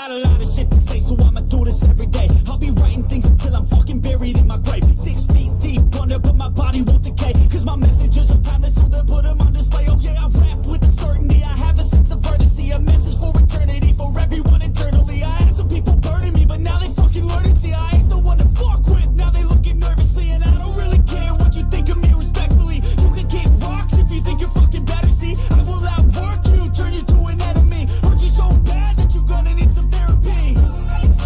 got a lot of shit to say, so I'ma do this every day. I'll be writing things until I'm fucking buried in my grave. 6 feet deep under, but my body won't decay. Cause my messages are timeless, so they'll put them on display. Oh yeah, I rap with a certainty. I have a sense of urgency, a message for eternity, for everyone internally. I had some people burning me, but now they fucking learning. See, I ain't the one to fuck with, now they looking nervously. And I don't really care what you think of me respectfully. You can kick rocks if you think you're fucking better. See, I will outwork you, turn you to an enemy. Hurt you so bad that you're gonna need some therapy.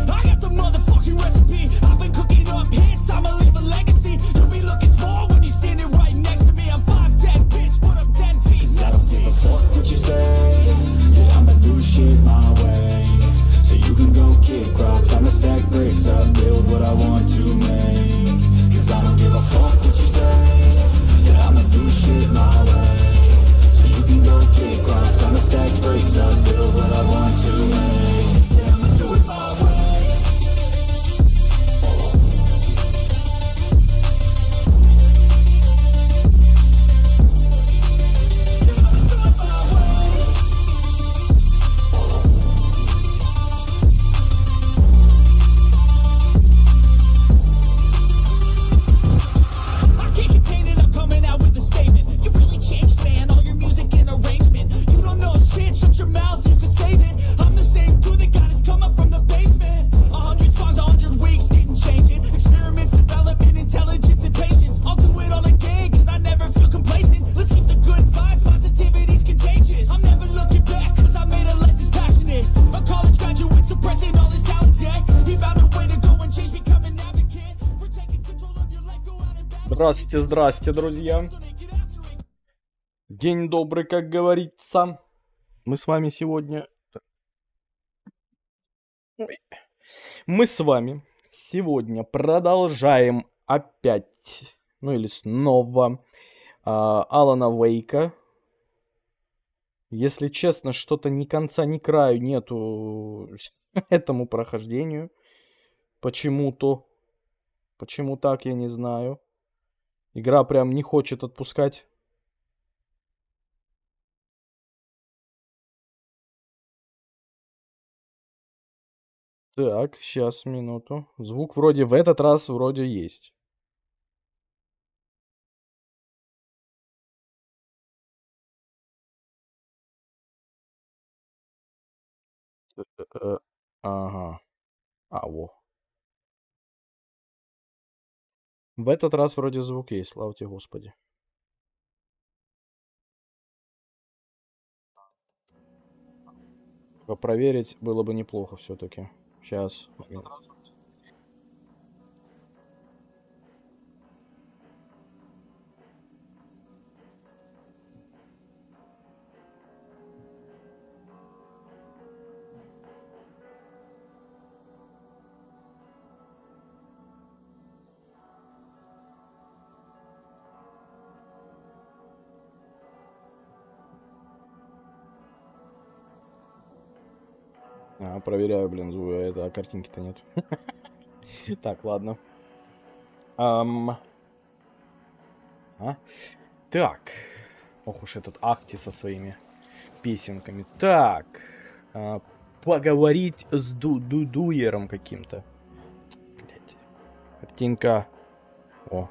I got the motherfucking recipe. I've been cooking up hits, I'ma leave a legacy. You'll be looking small when you're standing right next to me. I'm 5'10", bitch, but I'm 10 feet. I don't give a fuck what you say. Yeah, I'ma do shit my way. So you can go kick rocks, I'ma stack bricks up, build what I want to make. Cause I don't give a fuck what you say. Yeah, I'ma do shit my way. So you can go kick rocks, I'ma stack bricks up, build what I want to make. Yeah, I'ma do it my way. Здравствуйте, здрасте, друзья. День добрый, как говорится. Мы с вами сегодня... Мы с вами сегодня продолжаем опять, ну или снова, Алана Уэйка. Если честно, что-то ни конца, ни краю нету этому прохождению. Почему-то. Почему так, я не знаю. Игра прям не хочет отпускать. Так, сейчас, минуту. Звук вроде в этот раз вроде есть. Ага. Во. В этот раз вроде звук есть, слава тебе, Господи. Проверить было бы неплохо все-таки. Сейчас. Проверяю, блин, это картинки-то нет. Так, ладно. Так. Ох уж этот Ахти со своими песенками. Так. Поговорить с дуером каким-то. Блять. Картинка. О.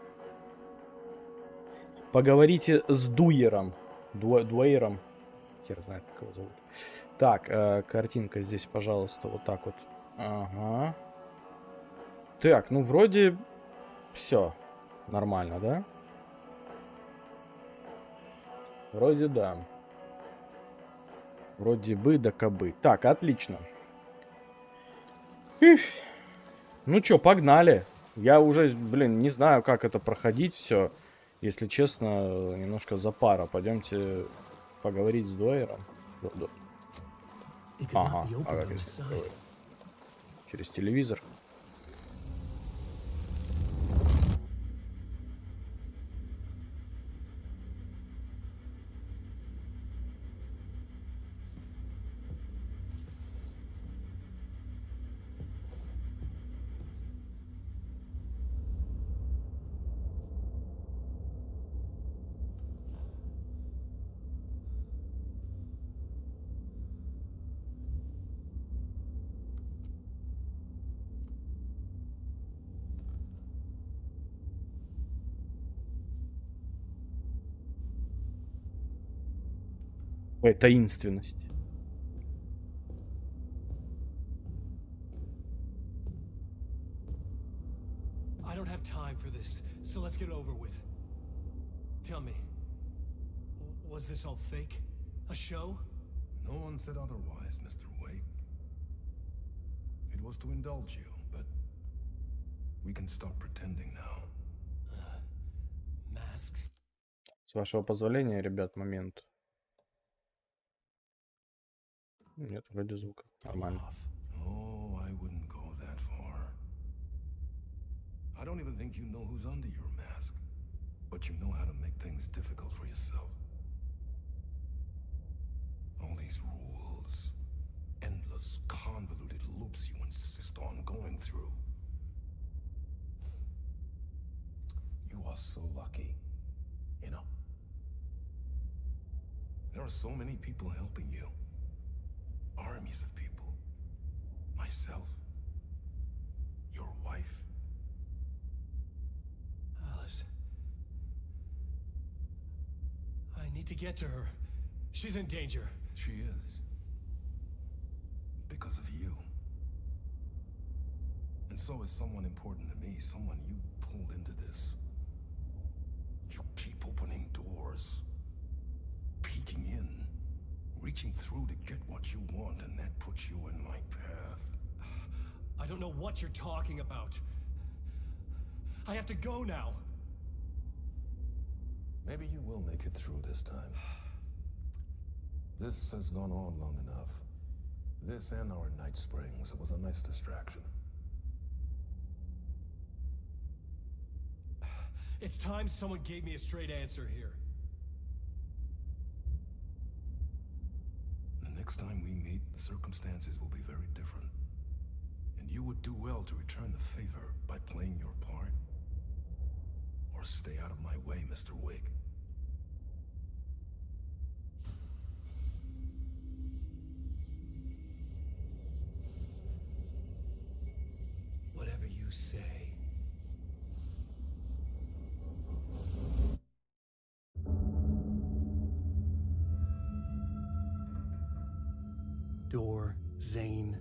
Поговорите с дуером. Дуэйром. Хер знает, как его зовут. Так, картинка здесь, пожалуйста, вот так вот. Ага. Так, ну вроде все нормально, да? Вроде да. Вроде бы да кабы. Так, отлично. Ну чё, погнали. Я уже, блин, не знаю, как это проходить все. Если честно, немножко запара. Пойдемте поговорить с дуэром. Ага, как это? Через телевизор. Таинственность. I don't have time for this, so let's get it over with. Tell me, was this all fake? A show? No one said otherwise, Mr. Wake. It was to indulge you, but we can stop pretending now. Masks? С вашего позволения, ребят, момент. Нет, вроде звука. Нормально. Oh, I wouldn't go that far. I don't even think you know who's under your mask, but you know how to make things difficult for yourself. All these rules, endless, convoluted loops you insist on going through. You are so lucky, you know. There are so many people helping you. Armies of people. Myself. Your wife. Alice. I need to get to her. She's in danger. She is. Because of you. And so is someone important to me, someone you pulled into this. You keep opening doors. Peeking in. Reaching through to get what you want, and that puts you in my path. I don't know what you're talking about. I have to go now. Maybe you will make it through this time. This has gone on long enough. This and our night springs. It was a nice distraction. It's time someone gave me a straight answer here. The next time we meet, the circumstances will be very different. And you would do well to return the favor by playing your part. Or stay out of my way, Mr. Wake. Whatever you say. Door, Zane,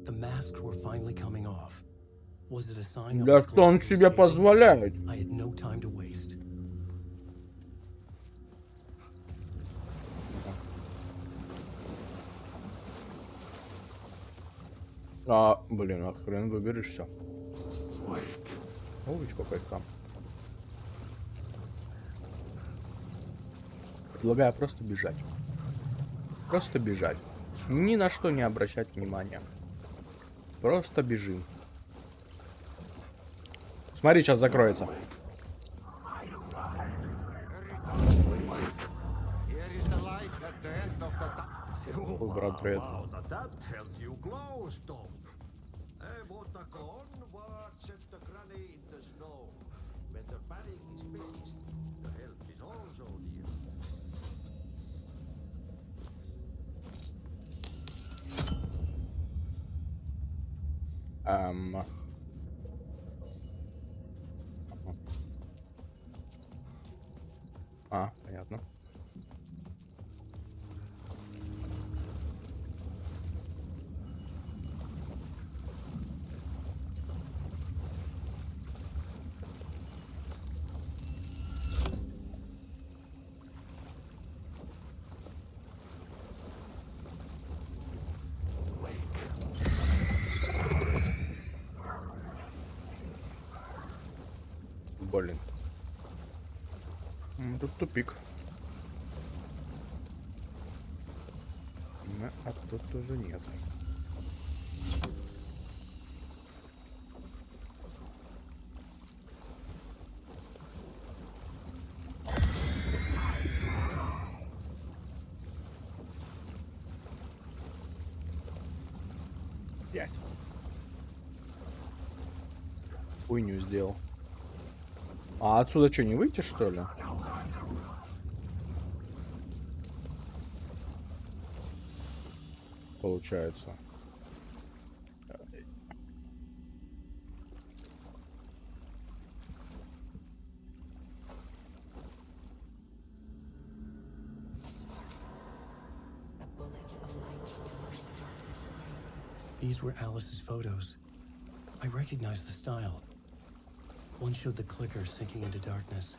the masks were finally coming off. Was it a sign? Да что он себе позволяет? I had no time to waste. Блин, а хрен выберешься. Ой, сколько их там. Предлагаю просто бежать. Просто бежать. Ни на что не обращать внимания. Просто бежим. Смотри, сейчас закроется. Ой, брат, привет. Понятно. Блин. Тут тупик. А тут тоже нет. Пять. Хуйню сделал. А отсюда что, не выйти, что ли? Получается. These were Alice's photos. I recognized the style. One showed the clicker sinking into darkness.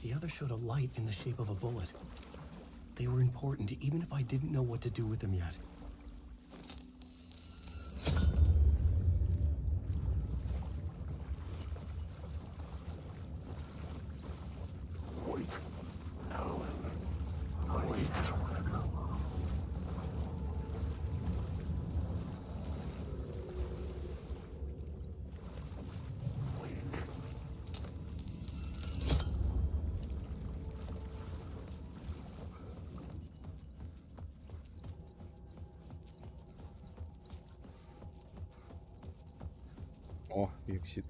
The other showed a light in the shape of a bullet. They were important, even if I didn't know what to do with them yet. О, Exit.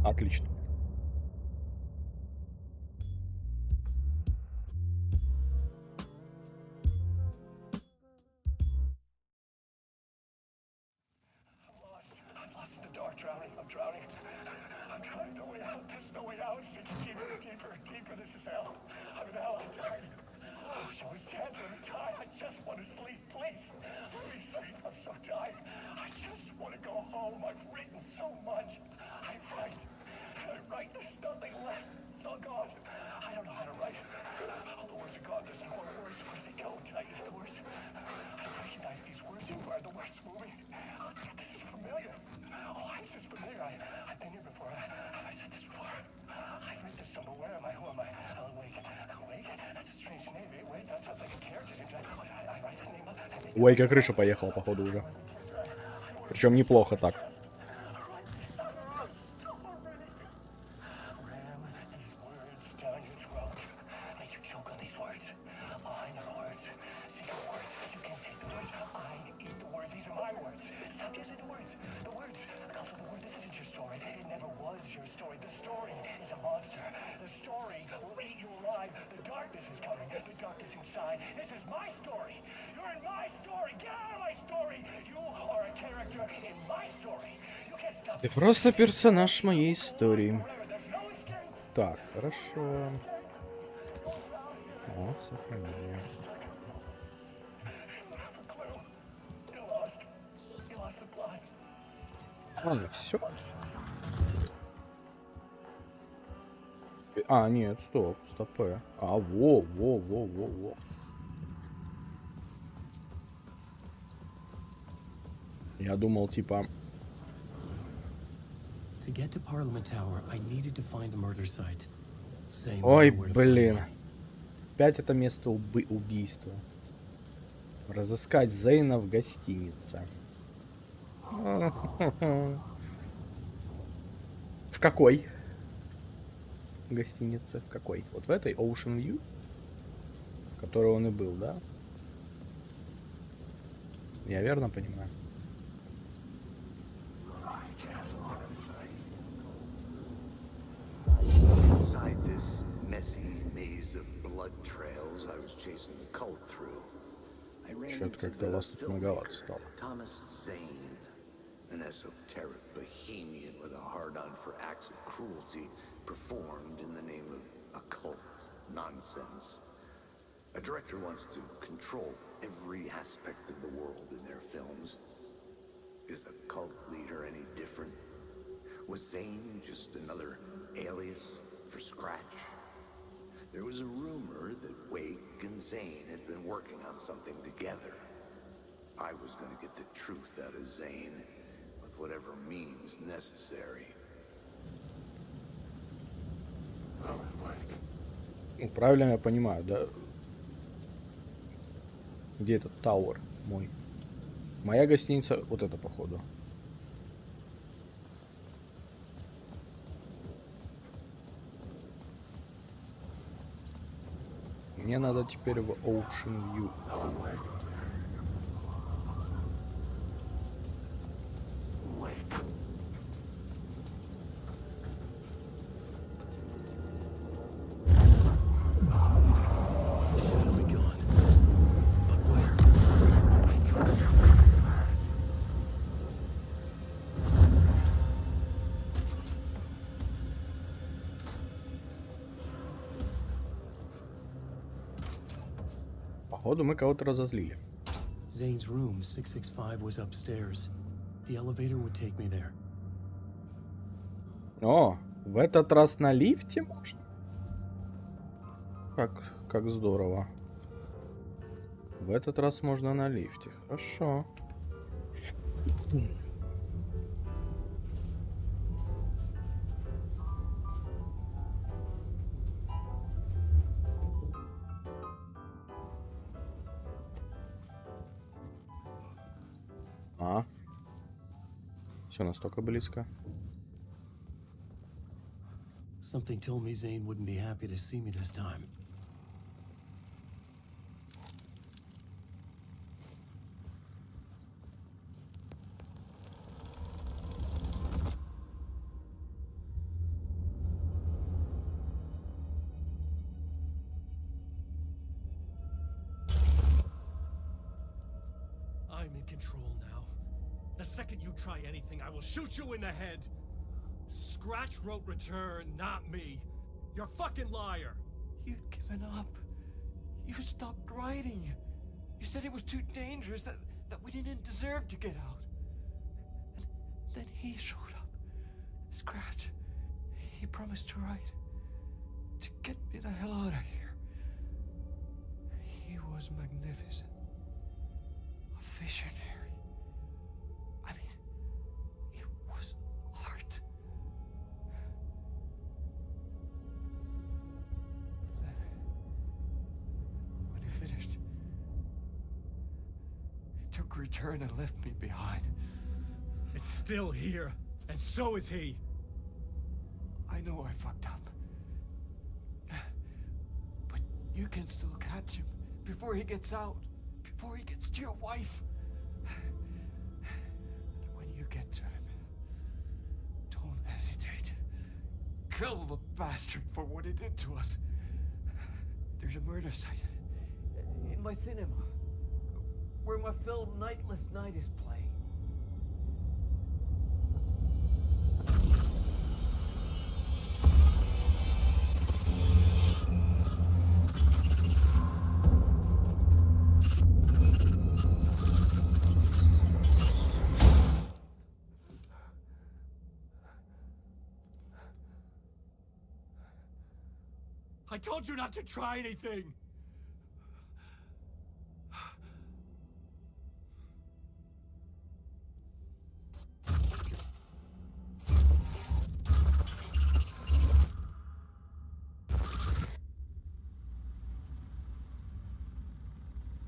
Отлично. У Уэйка крыша поехала, походу, уже. Причем неплохо так. Ты просто персонаж моей истории. Так, хорошо. О, сохранение. Ладно, все. А, нет, стоп, стопэ. А, во. Я думал, типа... Ой, блин. Опять это место убийства. Разыскать Зейна в гостинице. В какой гостинице? В какой? Вот в этой Ocean View? В которой он и был, да? Я верно понимаю? Inside this messy maze of blood trails I was chasing the cult through, I ran Что-то into как-то вас the тут многовато filmmaker, стало. Thomas Zane, an esoteric bohemian with a hard-on for acts of cruelty performed in the name of occult nonsense. A director wants to control every aspect of the world in their films. Is the cult leader any different? Was Zane just another alias for Scratch? There was a rumor that Wake and Zane had been working on something together. I was going to get the truth out of Zane with whatever means necessary. Ну, правильно я понимаю, да? Где этот Тауэр мой? Моя гостиница, вот это, походу. Мне надо теперь в Ocean View. Походу, мы кого-то разозлили. Zane's room, 665, was upstairs. The elevator would take me there. О, в этот раз на лифте можно? Как здорово. В этот раз можно на лифте. Хорошо. Все настолько близко. Something told me Zane wouldn't be happy to see me this time. I'm in control now. The second you try anything, I will shoot you in the head. Scratch wrote return, not me. You're a fucking liar. You'd given up. You stopped writing. You said it was too dangerous, that we didn't deserve to get out. And then he showed up. Scratch. He promised to write. To get me the hell out of here. He was magnificent. A visionary. I mean, it was art. But then, when he finished, he took a return and left me behind. It's still here, and so is he. I know I fucked up. But you can still catch him before he gets out, before he gets to your wife. And when you get to him, don't hesitate. Kill the bastard for what he did to us. There's a murder site in my cinema where my film Nightless Night is playing. I told you not to try anything!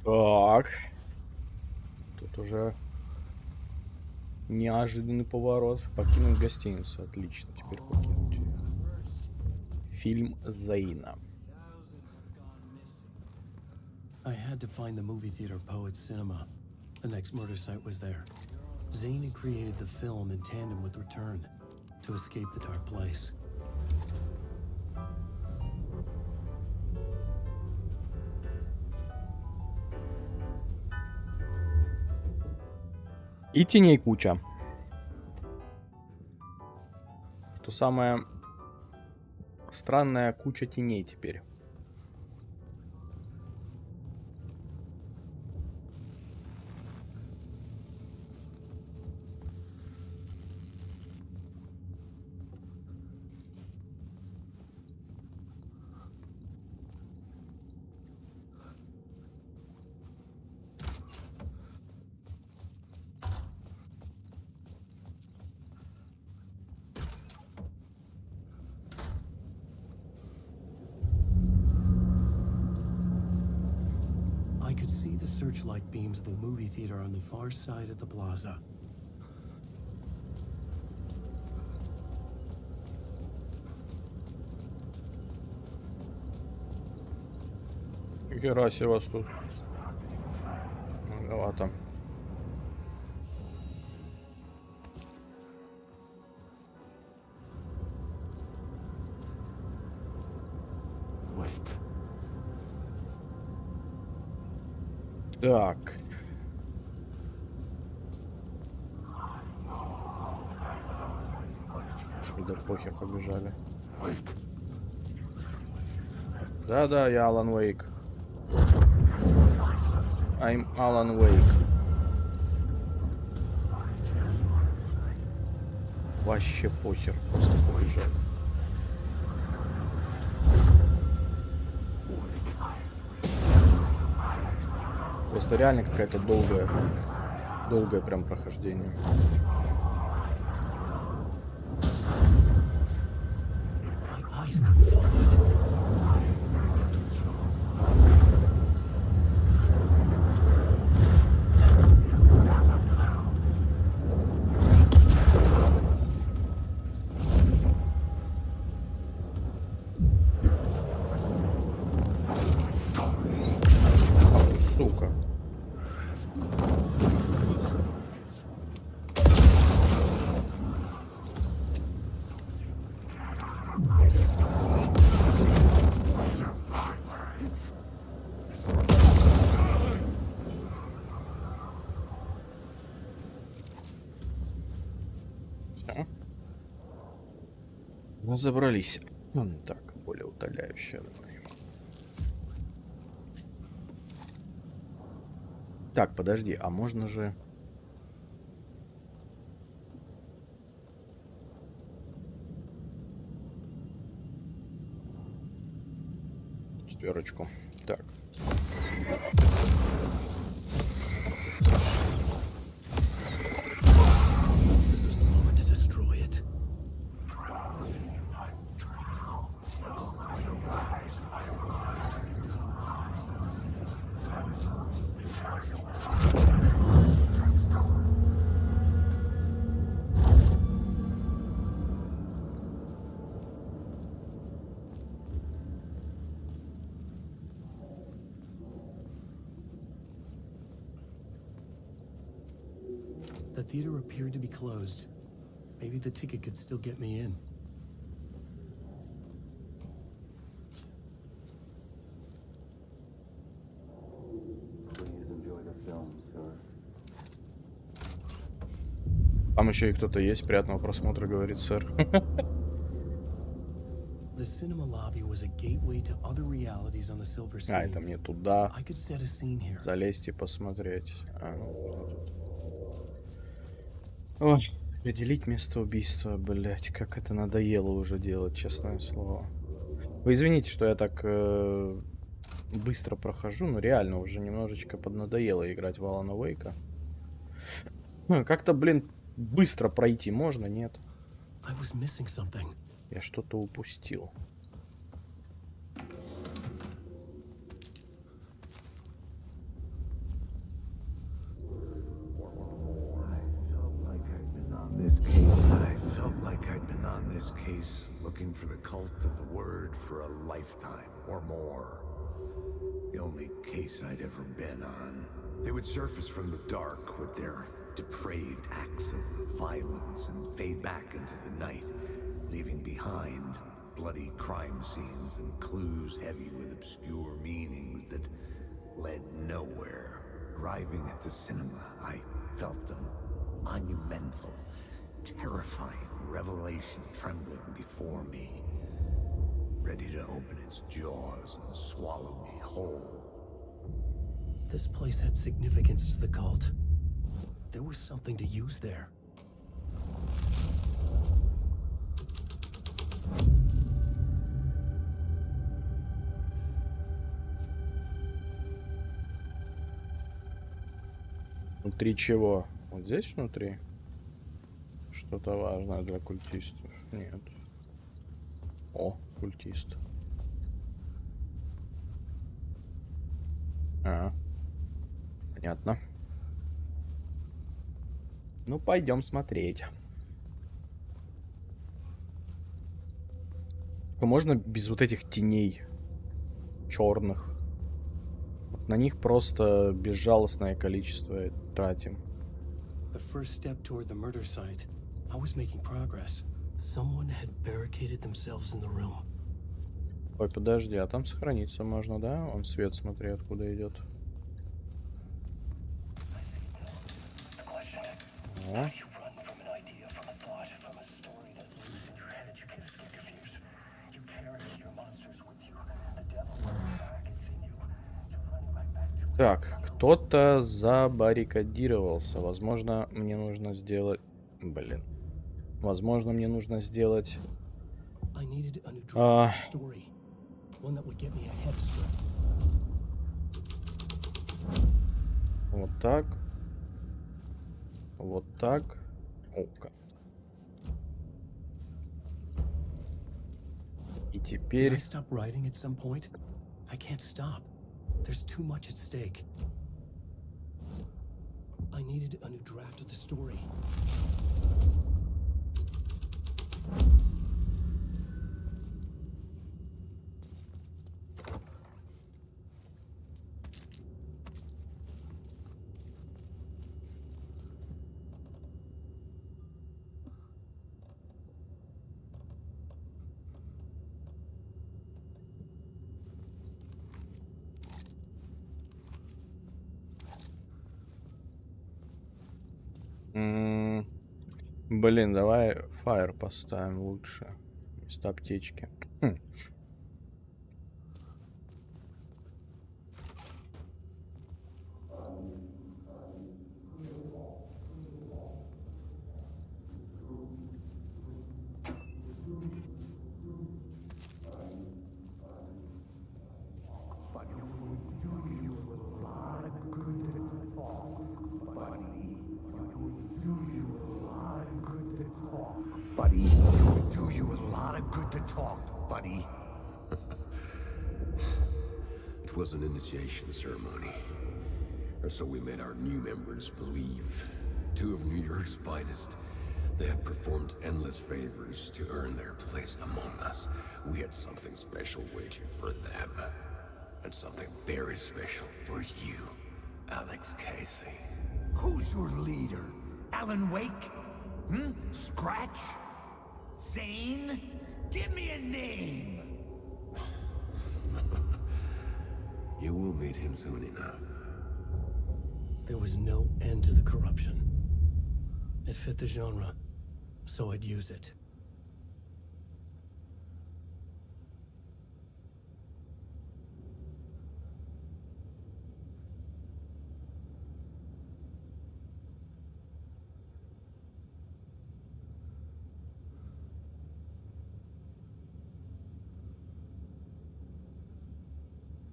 Так. Тут уже неожиданный поворот. Покинуть гостиницу. Отлично. Теперь покинуть ее. Фильм Зейна. I had to find the movie theater Poet's Cinema. The next murder site was there. Zane had created the film in tandem with Return to escape the dark place. И теней куча. Что самое странное, куча теней теперь. I could see the searchlight beams of the movie theater on the far side of the plaza. Хера себе вас тут многовато. Так. Да похер, побежали. Да-да, я Алан Уэйк. I'm Алан Уэйк. Вообще похер, просто побежали. Просто реально какая-то долгое прям прохождение. Сука. Все. Разобрались. Так, более утоляющая. Так, подожди, а можно же... Четверочку. Так. The theater appeared to be closed. Maybe the ticket could still get me in. Please enjoy the film, sir. Там еще и кто-то есть. Приятного просмотра, говорит сэр. The cinema lobby was a gateway to other realities on the silver screen. А, это мне туда I could set a scene here. залезть и посмотреть. Ой, определить место убийства, блять, как это надоело уже делать, честное слово. Вы извините, что я так быстро прохожу, но реально уже немножечко поднадоело играть в Алана Уэйка. Как-то, блин, быстро пройти можно, нет? I was missing something. Я что-то упустил. I felt like I'd been on this case, looking for the cult of the word for a lifetime or more. The only case I'd ever been on. They would surface from the dark with their depraved acts of violence and fade back into the night, leaving behind bloody crime scenes and clues heavy with obscure meanings that led nowhere. Arriving at the cinema, I felt a monumental, terrifying revelation trembling before me, ready to open its jaws and swallow me whole. This place had significance to the cult. There was something to use there. Внутри чего? Вот здесь внутри? Что-то важное для культистов? Нет. О, культист. А, понятно. Ну, пойдем смотреть. Только можно без вот этих теней черных? Вот на них просто безжалостное количество тратим. The first step toward the murder site. I was making progress. Someone had barricaded themselves in the room. Ой, подожди, а там сохраниться можно, да? Он свет, смотри, откуда идет. О. Так, Кто-то забаррикадировался. Возможно, мне нужно сделать... Блин. Возможно, мне нужно сделать... Вот так. Вот так. О-ка. И теперь... There's too much at stake. I needed a new draft of the story. Блин, давай фаер поставим лучше. Вместо аптечки. It was an initiation ceremony, or so we made our new members believe. Two of New York's finest. They had performed endless favors to earn their place among us. We had something special waiting for them. And something very special for you, Alex Casey. Who's your leader? Alan Wake? Scratch? Zane? Give me a name! You will meet him soon enough. There was no end to the corruption. It fit the genre, so I'd use it.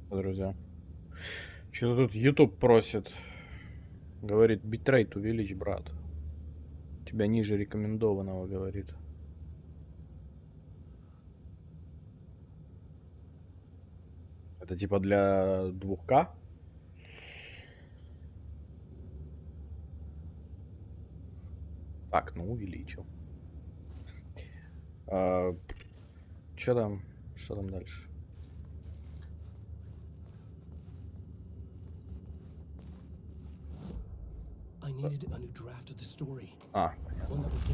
Друзья. Что-то тут YouTube просит. Говорит, битрейт увеличь, брат. У тебя ниже рекомендованного, говорит. Это типа для 2К? Так, ну увеличил. Что там? Что там дальше? А,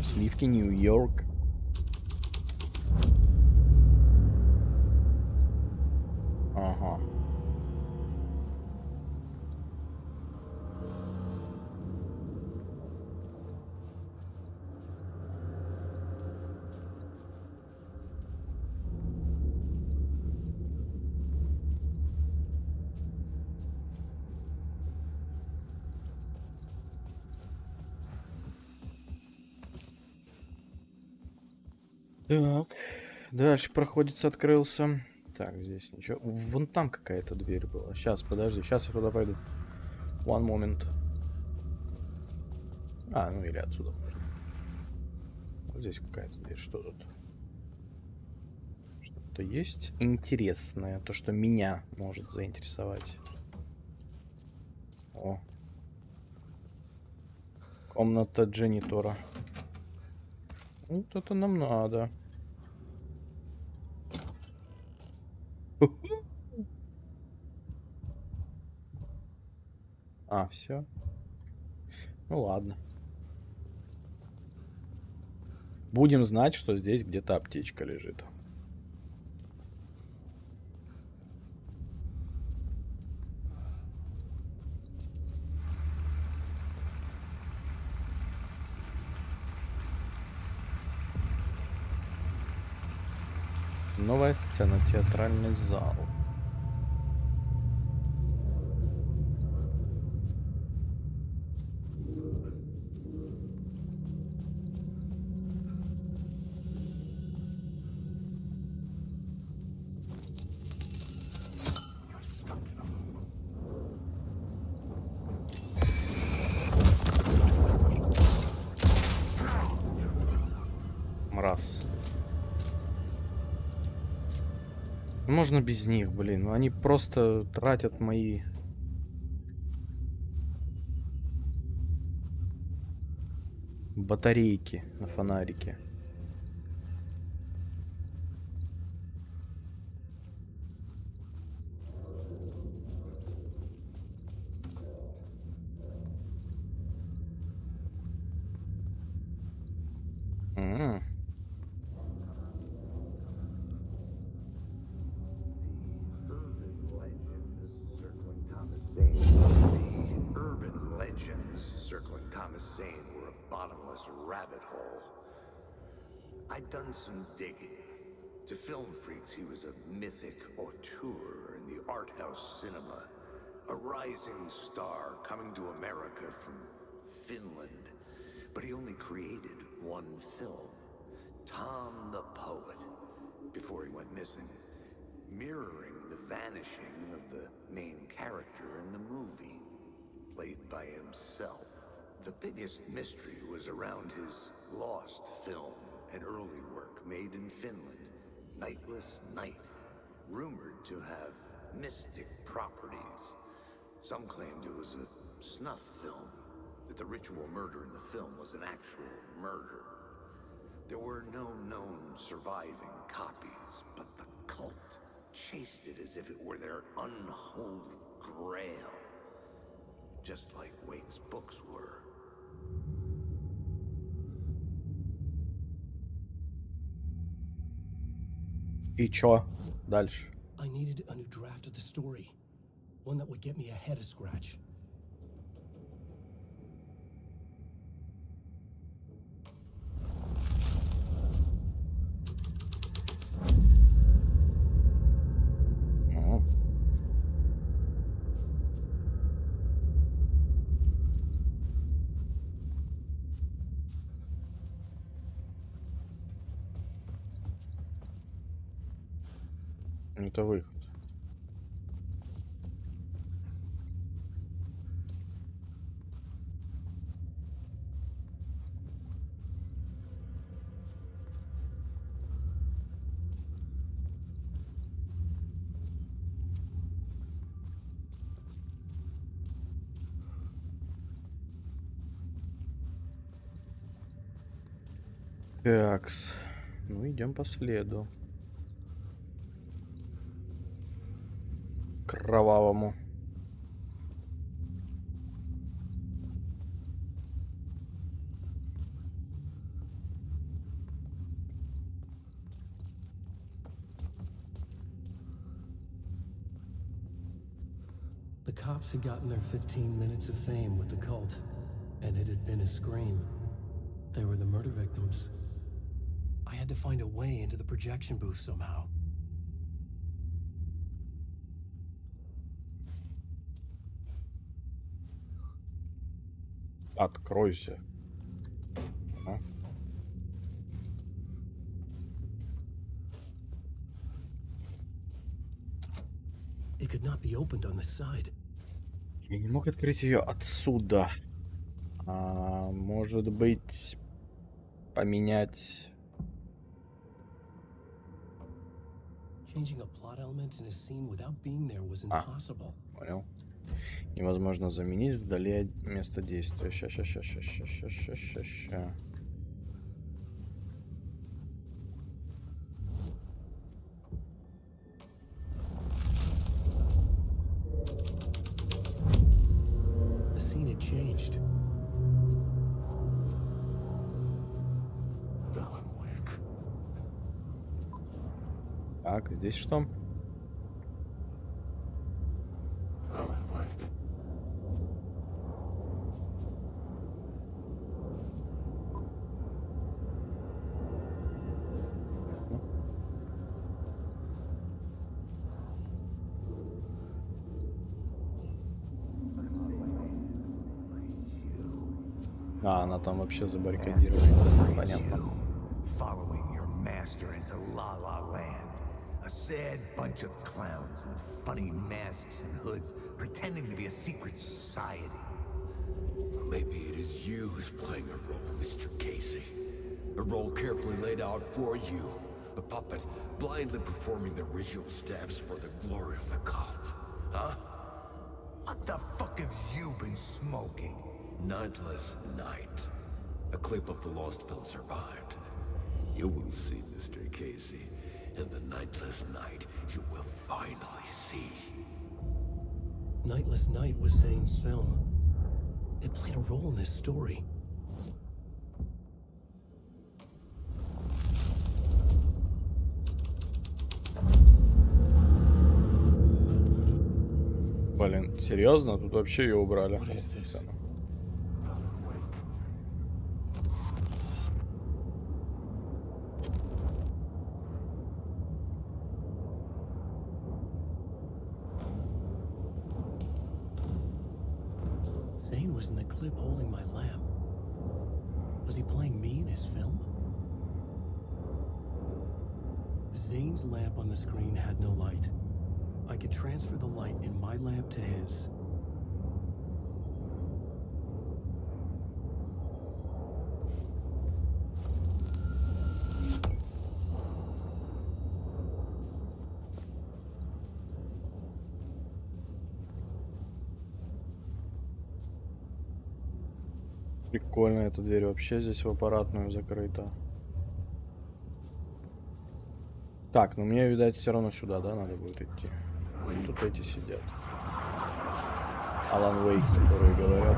сливки Нью-Йорк. Ага. Так, дальше проходец открылся. Так, здесь ничего. Вон там какая-то дверь была. Сейчас, подожди, сейчас я туда пойду. One moment. А, ну или отсюда можно. Вот здесь какая-то дверь. Что тут? Что-то есть интересное. То, что меня может заинтересовать. О. Комната дженитора. Вот это нам надо. А, все. Ну ладно. Будем знать, что здесь где-то аптечка лежит. Новая сцена, театральный зал. Раз. Можно без них, блин. Они просто тратят мои... батарейки на фонарике. I'd done some digging. To film freaks, he was a mythic auteur in the art house cinema. A rising star coming to America from Finland. But he only created one film, Tom the Poet, before he went missing, mirroring the vanishing of the main character in the movie, played by himself. The biggest mystery was around his lost film, an early work made in Finland, Nightless Night, rumored to have mystic properties. Some claimed it was a snuff film, that the ritual murder in the film was an actual murder. There were no known surviving copies, but the cult chased it as if it were their unholy grail, just like Wake's books were. И чё дальше? I needed a new draft of the story. One that would get me ahead of Scratch. Это выход. Такс. Ну, идем по следу. Кровавому. The cops had gotten their 15 minutes of fame with the cult, and it had been a scream. They were the murder victims. I had to find a way into the projection booth somehow. Откройся. А? It could not be opened on the side. Я не мог открыть ее отсюда. Может быть, поменять. Changing a plot element in a scene without being there was impossible. Понял. Невозможно заменить вдали от места действия. Ща. The scene had changed. Алан Уэйк. Так, здесь что? Она там вообще забаррикадирована. Понятно. Following your master into La La Land. A sad bunch of clowns in funny masks and hoods, pretending to be a secret society. Maybe it is you who's playing a role, Mr. Casey. A role carefully laid out for you. A puppet blindly performing the ritual steps for the glory of the cult. Huh? What the fuck have you been smoking? Nightless Night. A clip of the lost film survived. You will see, Mr. Casey. In the Nightless Night, you will finally see. Nightless Night was Zane's film. It played a role in this story. Блин, серьезно? Тут вообще ее убрали. What is this? Zane was in the clip holding my lamp. Was he playing me in his film? Zane's lamp on the screen had no light. I could transfer the light in my lamp to his. Прикольно, эта дверь вообще здесь в аппаратную закрыта. Так, ну мне, видать, все равно сюда, да, надо будет идти. Тут эти сидят. Алан Уэйк, которые говорят.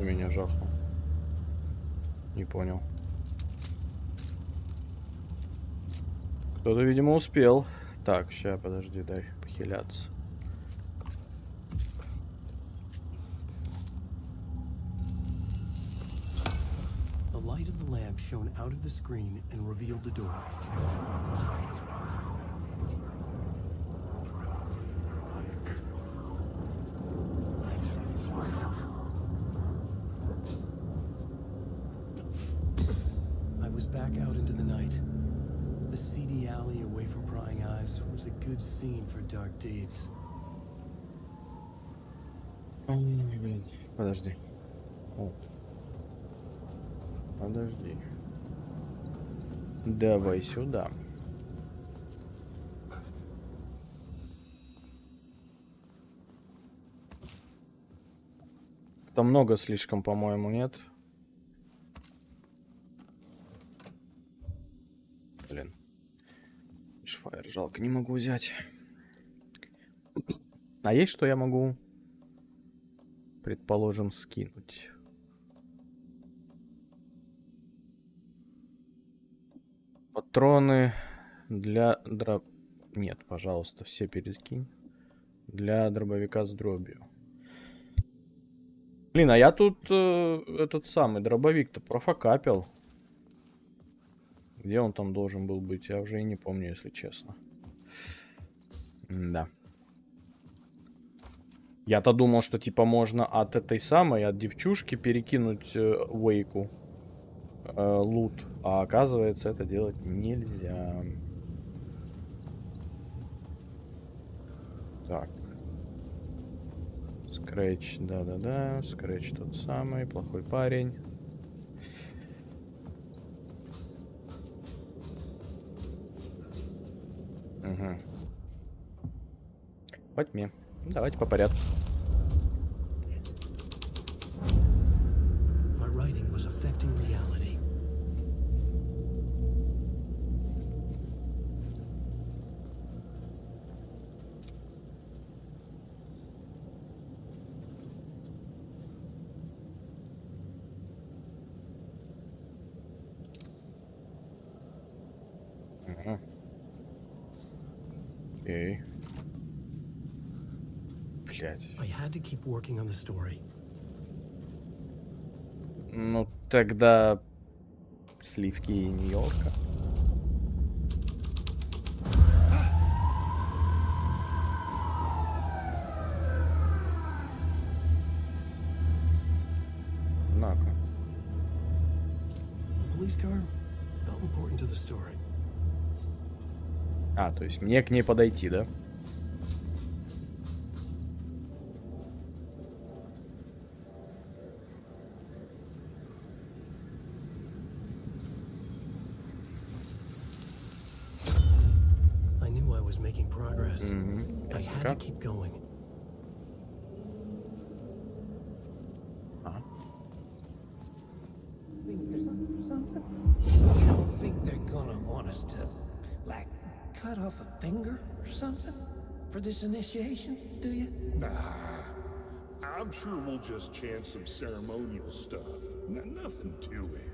Меня жахнул. Не понял. Кто-то, видимо, успел. Так, сейчас, подожди, дай похиляться. The light of the lamp shone out of the screen and revealed the door. Back out into the night. The seedy alley away from prying eyes was a good scene for dark deeds. Блин, подожди. О. Подожди. Давай сюда. Там много слишком, по-моему, нет? Блин. Шфайр, жалко, не могу взять. А есть что я могу, предположим, скинуть? Патроны для Нет, пожалуйста, все перекинь. Для дробовика с дробью. Блин, а я тут этот самый дробовик-то профокапил. Где он там должен был быть? Я уже и не помню, если честно. Да. Я-то думал, что типа можно от этой самой, от девчушки перекинуть Уэйку лут. А оказывается, это делать нельзя. Так. Скретч, да-да-да. Скретч тот самый, плохой парень. Угу. По тьме. Давайте по порядку. Окей. Блядь. Ну, тогда Сливки Нью-Йорка. Однако. Police car felt important to the story. А, то есть мне к ней подойти, да? I knew I was making progress. I had to Ясненько. keep going. Ага. You don't think they're gonna want us to, like, cut off a finger or something for this initiation, do you? Nah, I'm sure we'll just chant some ceremonial stuff. Nothing to it.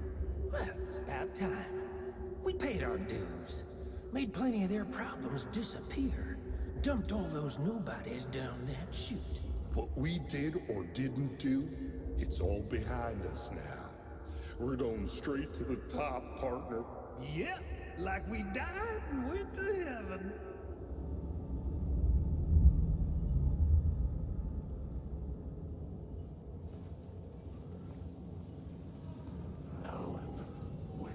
Well, it's about time. We paid our dues. Made plenty of their problems disappear. Dumped all those nobodies down that chute. What we did or didn't do, it's all behind us now. We're going straight to the top, partner. Yep, like we died and went to heaven. Alan Uэйk.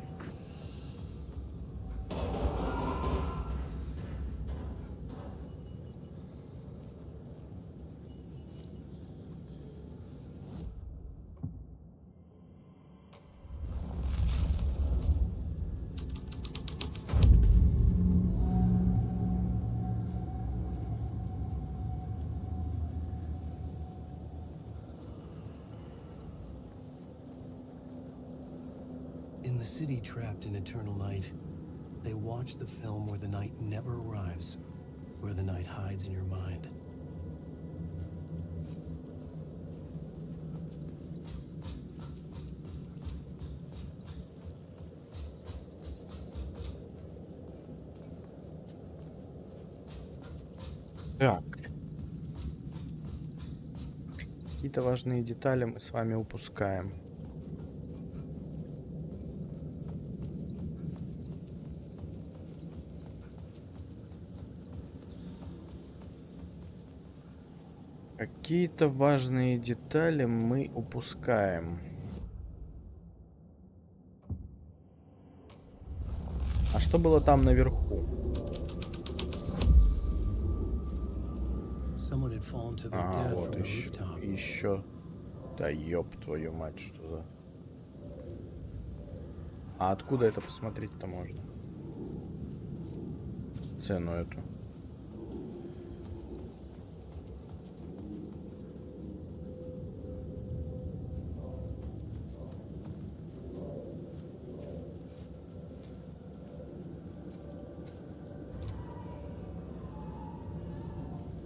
In the city trapped in eternal night, they watch the film where the night never arrives, where the night hides in your mind. Так. Какие-то важные детали мы с вами упускаем. Какие-то важные детали мы упускаем. А что было там наверху? Someone had fallen to their Ага, death вот from the еще. rooftop. Еще. Да ёб твою мать, что за... А откуда это посмотреть-то можно? Сцену эту.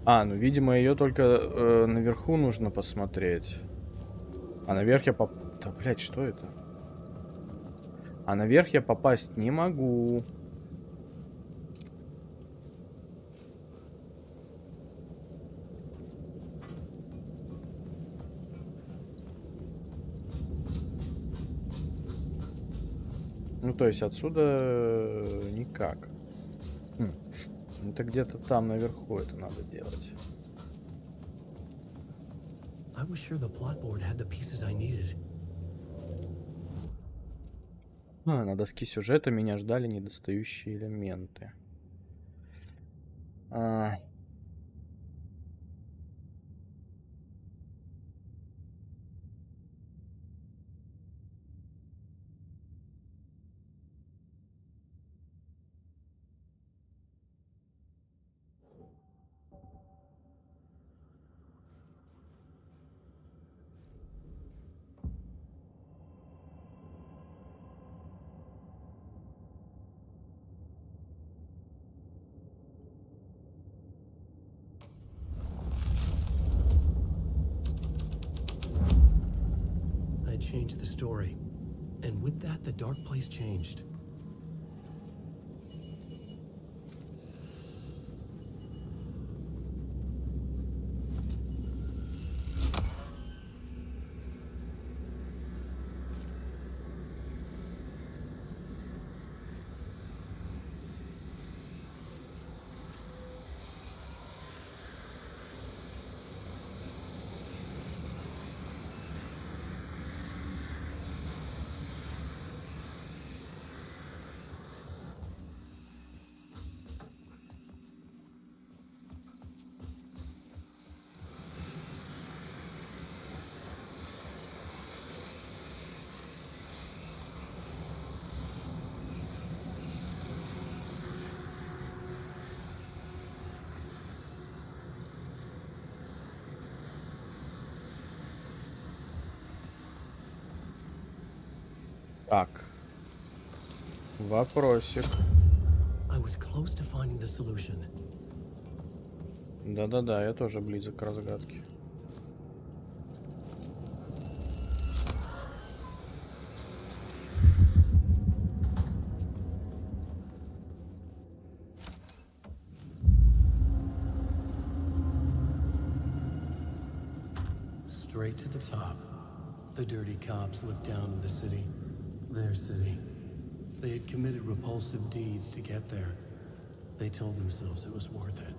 А, ну, видимо, ее только наверху нужно посмотреть. А наверх я Да, блядь, что это? А наверх я попасть не могу. Ну, то есть отсюда никак. Это где-то там наверху это надо делать. I was sure the plot board had the pieces I needed. На доске сюжета меня ждали недостающие элементы. I changed the story, and with that, the dark place changed. Так. Вопросик. I was close to finding the solution. Да-да-да, я тоже близок к разгадке. Straight to the top. The dirty cops looked down on the city. Their city. They had committed repulsive deeds to get there. They told themselves it was worth it.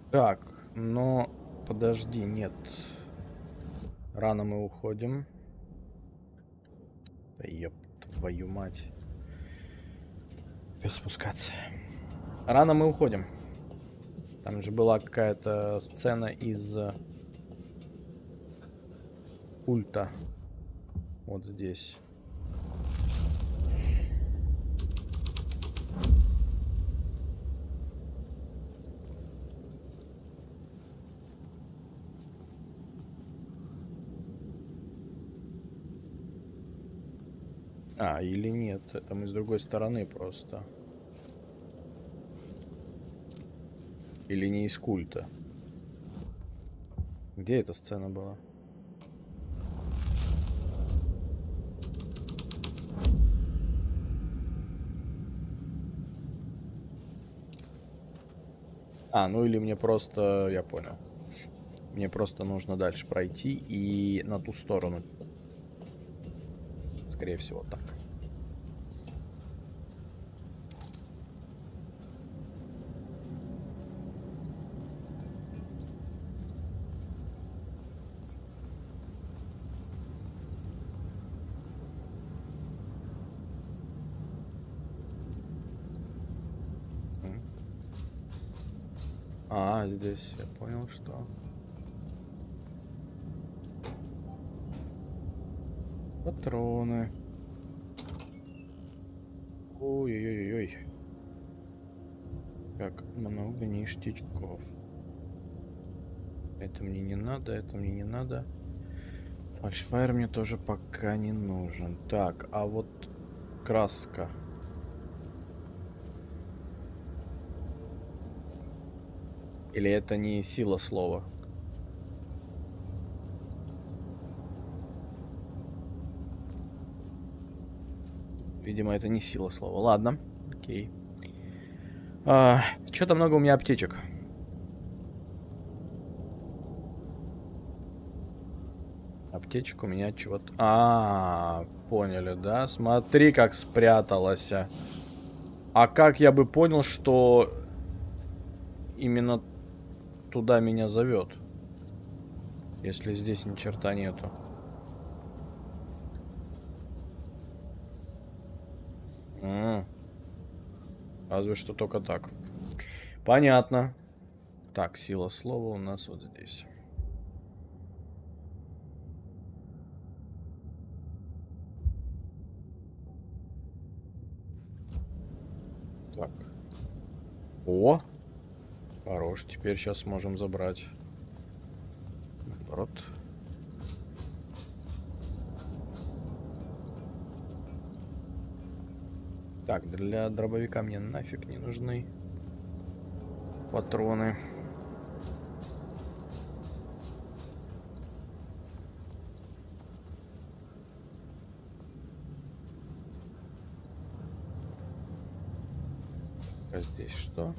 Так, но подожди, нет. Рано мы уходим. Да ёб твою мать. Опять спускаться. Рано мы уходим. Там же была какая-то сцена из культа. Вот здесь. А, или нет, это мы с другой стороны просто. Или не из культа. Где эта сцена была? А, ну или мне просто... Я понял. Мне просто нужно дальше пройти и на ту сторону. Скорее всего, так. А, здесь я понял, что... Патроны. Ой-ой-ой-ой. Как много ништячков. Это мне не надо, это мне не надо. Фальшфайр мне тоже пока не нужен. Так, а вот краска. Или это не сила слова? Видимо, это не сила слова. Ладно, окей. Что-то много у меня аптечек. Аптечек у меня чего-то... поняли, да? Смотри, как спряталась. А как я бы понял, что именно туда меня зовет, если здесь ни черта нету? Разве что только так. Понятно. Так, сила слова у нас вот здесь. Так. О! Хорош. Теперь сейчас сможем забрать. Наоборот. Так, для дробовика мне нафиг не нужны патроны. А здесь что?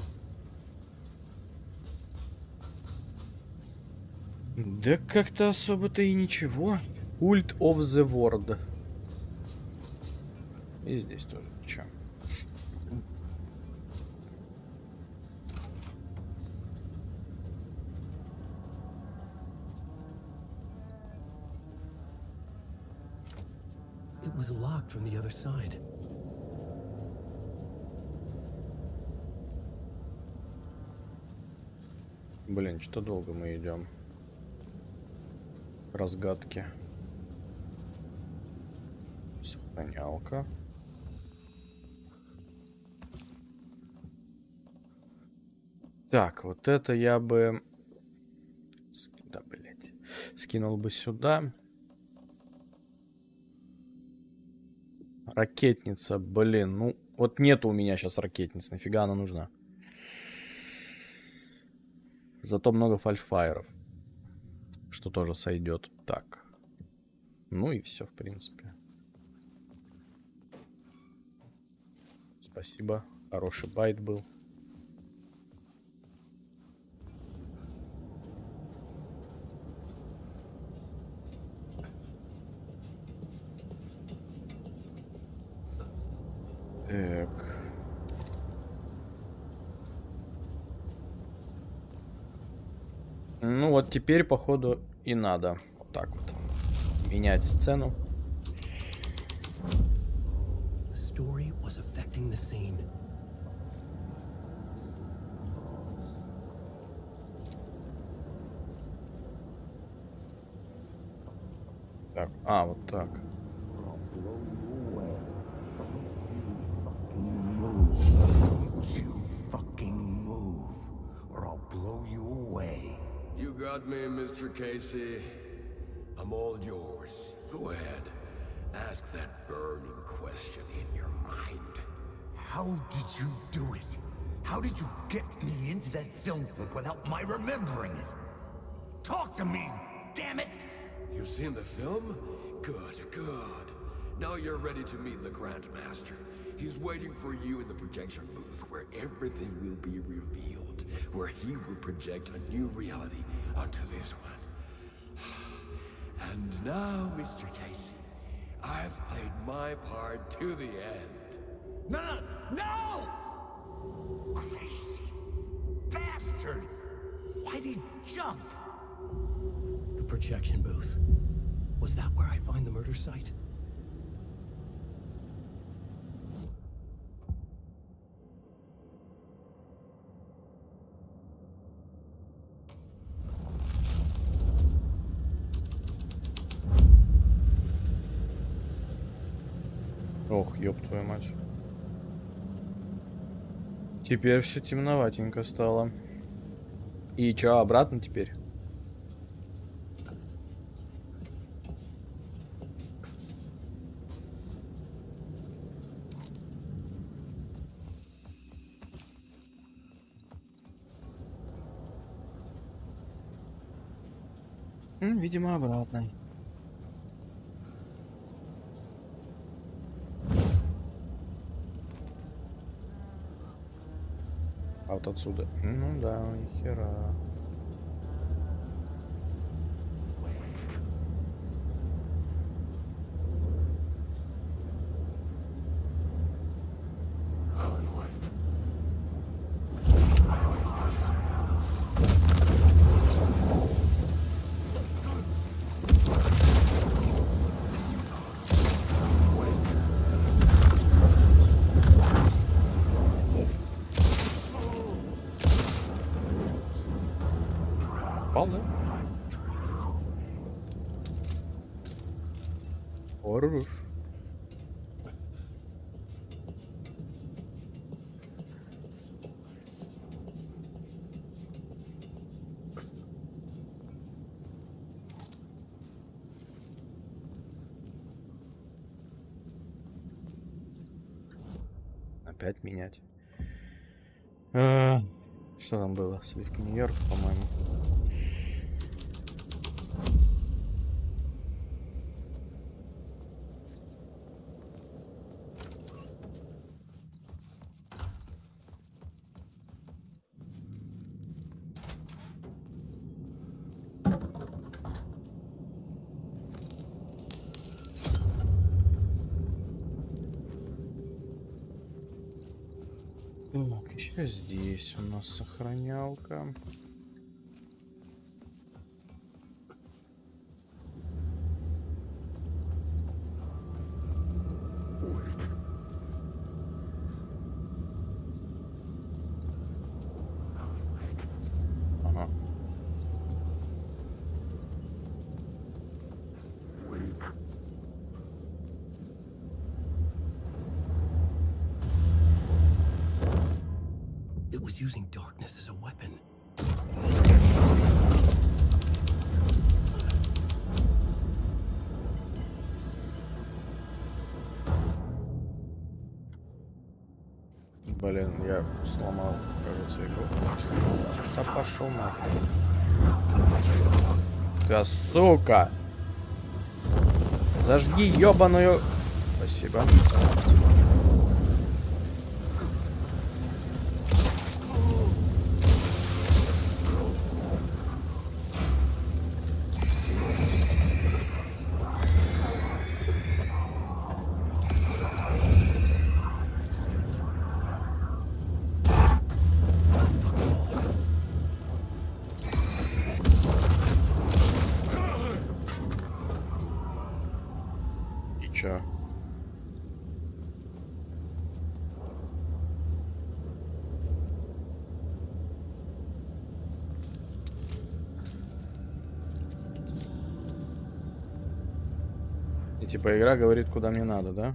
Да как-то особо-то и ничего. Cult of the World. И здесь тоже ничего. It was locked from the other side. Блин, что долго мы идем. Разгадки. Сохранялка. Так, вот это я бы... Да, блядь. Скинул бы сюда. Ракетница, блин. Ну, вот нету у меня сейчас ракетниц. Нафига она нужна? Зато много фальшфайеров. Что тоже сойдет. Так. Ну и все, в принципе. Спасибо. Хороший байт был. Так. Ну вот теперь, походу, и надо вот так вот менять сцену. Так, вот так. You got me, Mr. Casey. I'm all yours. Go ahead. Ask that burning question in your mind. How did you do it? How did you get me into that film clip without my remembering it? Talk to me, damn it! You've seen the film? Good, good. Now you're ready to meet the Grandmaster. He's waiting for you in the projection booth where everything will be revealed, where he will project a new reality onto this one. And now, Mr. Casey, I've played my part to the end. No! No! Crazy bastard! Why'd he jump? The projection booth. Was that where I find the murder site? Ох, ёб твою мать. Теперь все темноватенько стало. И чё, обратно теперь? Видимо, обратно. А вот отсюда. Ну да, ни хера. Да? Хорош. Опять менять. Что там было? Сливки Нью-Йорк, по-моему. Так, еще здесь у нас сохранялка. Ага. He's using darkness as a weapon. Блин, я сломал, кажется, игру. Да пошел нахуй. Ты, сука! Зажги ёбаную... Спасибо. И чё? И типа игра говорит, куда мне надо, да?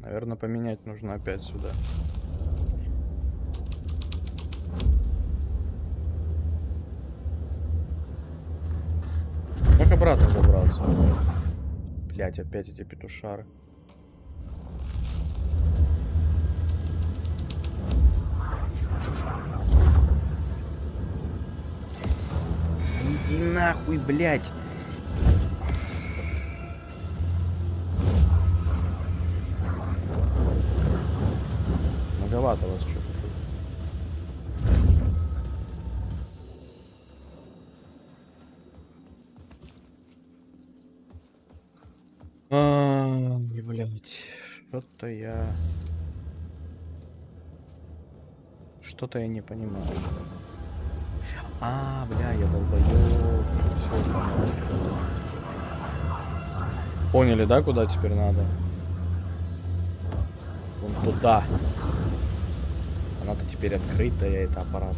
Наверное, поменять нужно опять сюда. Как обратно забраться? Блять, опять эти петушары. Иди нахуй, блять. Многовато вас что-то тут. Блять, что-то я не понимаю. Бля, я долбоёб. Всё, понял. Поняли, да, куда теперь надо? Вон туда. Она-то теперь открытая, это аппарат.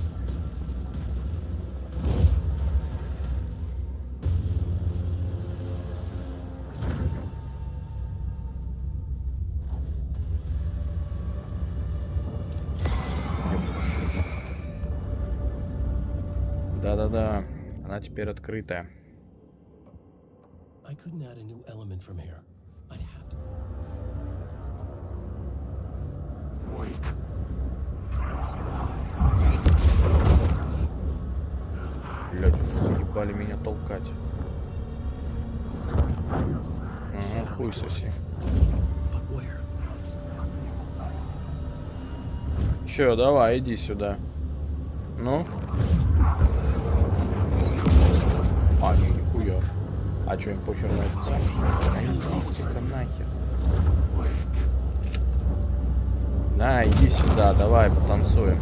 Да-да-да, она теперь открытая. I couldn't add a new element from here. I'd have to. Блять, заебали меня толкать. Ага, хуй соси. Чё, давай, иди сюда. Ну? Нихуя. А чё, им похер на этот сам? Иди, сука, нахер. На, иди сюда, давай, потанцуем.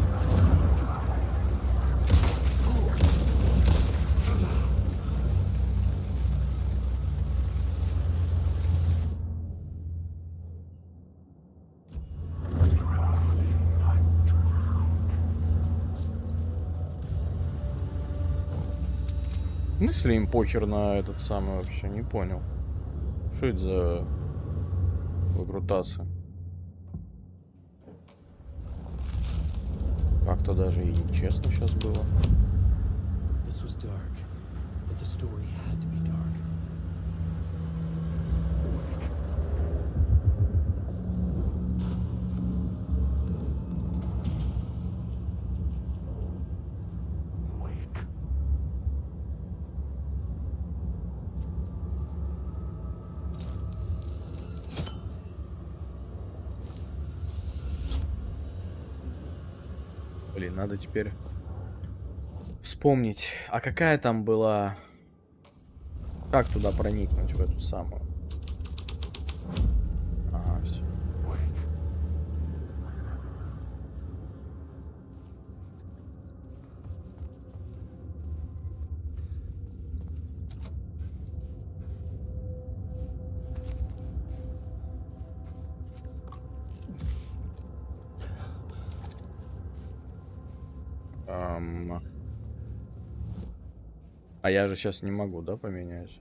В смысле им похер на этот самый вообще? Не понял. Что это за выкрутасы? Как-то даже и нечестно сейчас было. This was dark, but the story had to be dark. Блин, надо теперь вспомнить. А какая там была... Как туда проникнуть, в эту самую? Ага, все. А я же сейчас не могу, да, поменять?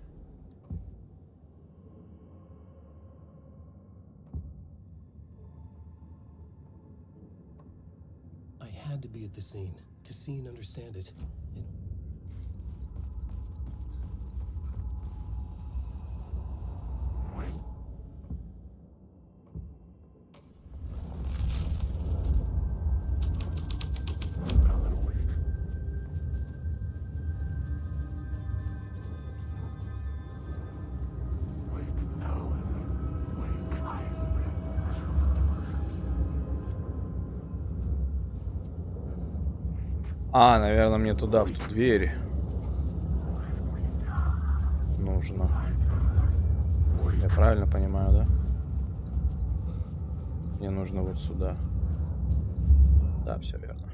I had to be be at the scene, to see and understand it. А, наверное, мне туда, в ту дверь нужно. Я правильно понимаю, да? Мне нужно вот сюда. Да, все верно.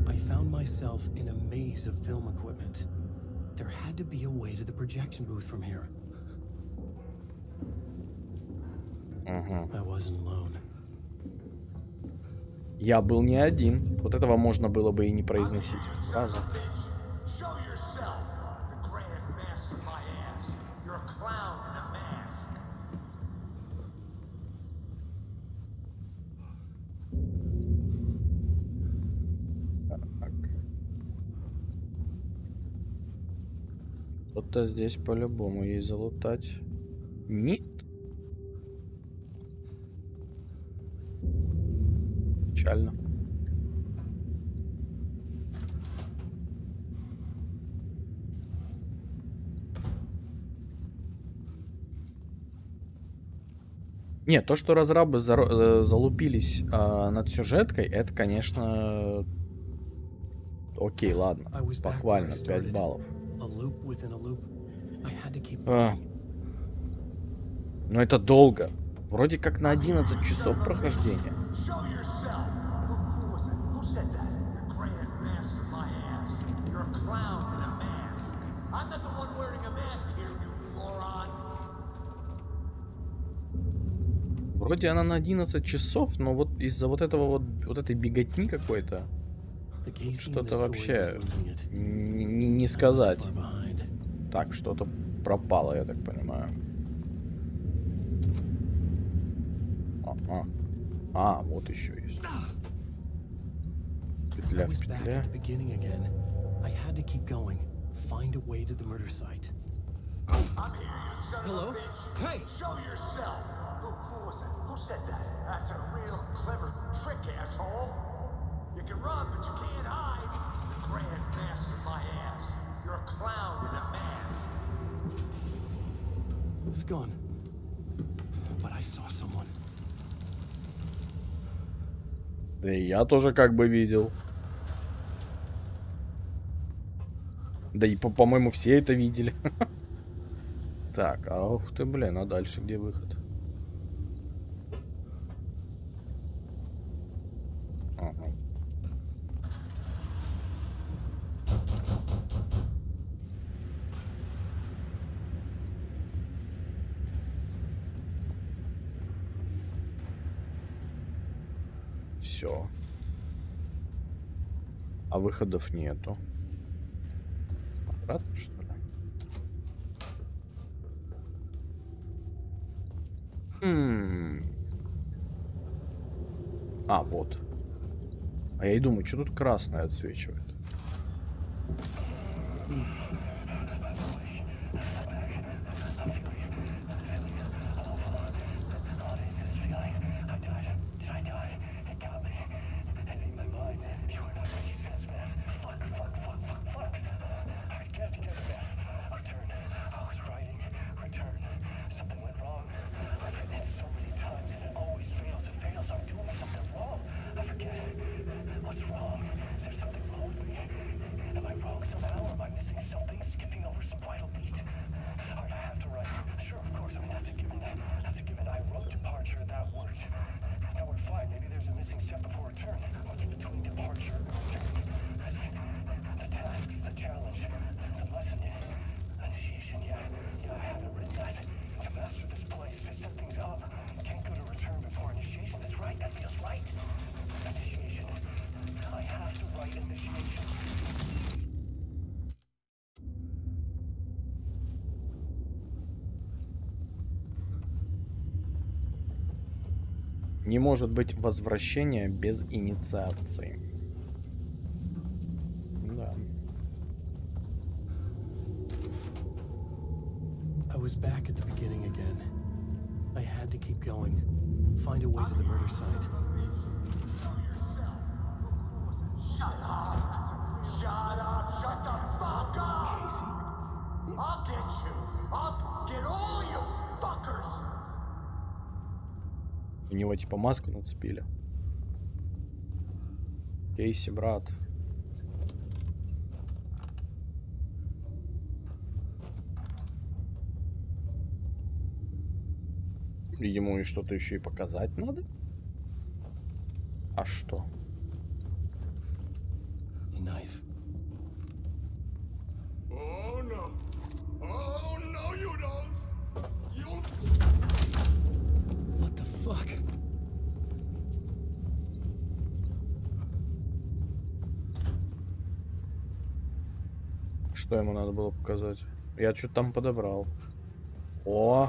I found myself in a maze of film equipment. There had to be a way to the projection booth from here. I wasn't alone. Я был не один. Вот этого можно было бы и не произносить фразу. Что-то здесь по-любому ей залутать. Нет. Печально. Нет, то, что разрабы залупились над сюжеткой, это, конечно, окей, ладно, похвально, 5 баллов. Но это долго. Вроде как на 11 часов прохождения. Вроде она на 11 часов, но вот из-за вот этого вот этой беготни какой-то что-то вообще не сказать. Так, что-то пропало, я так понимаю. Ага. А, вот еще есть. Петля в петле. Hello? Hey! Show yourself! Who was it? Who said that? That's a real clever trick, asshole. You can run, but you can't hide. The Grand Master, my ass. You're a clown in a mask. It's gone. But I saw someone. Да и я тоже как бы видел. Да и, по-моему, все это видели. Так, а ух ты, блин, а дальше где выход? Ага. Все. А выходов нету. Обратно, что ли? А, вот. А я и думаю, что тут красное отсвечивает. Не может быть возвращения без инициации. Да. I was back at the beginning again. I had to keep going. Find a way to the murder site. Shut up! Shut up! Shut the fuck up! Casey? I'll get you! I'll get all you fuckers! У него типа маску нацепили. Кейси, брат. Ему и что-то еще и показать надо? А что? A knife. Oh no! Oh no, you don't! You... What the fuck? Что ему надо было показать? Я что-то там подобрал. О!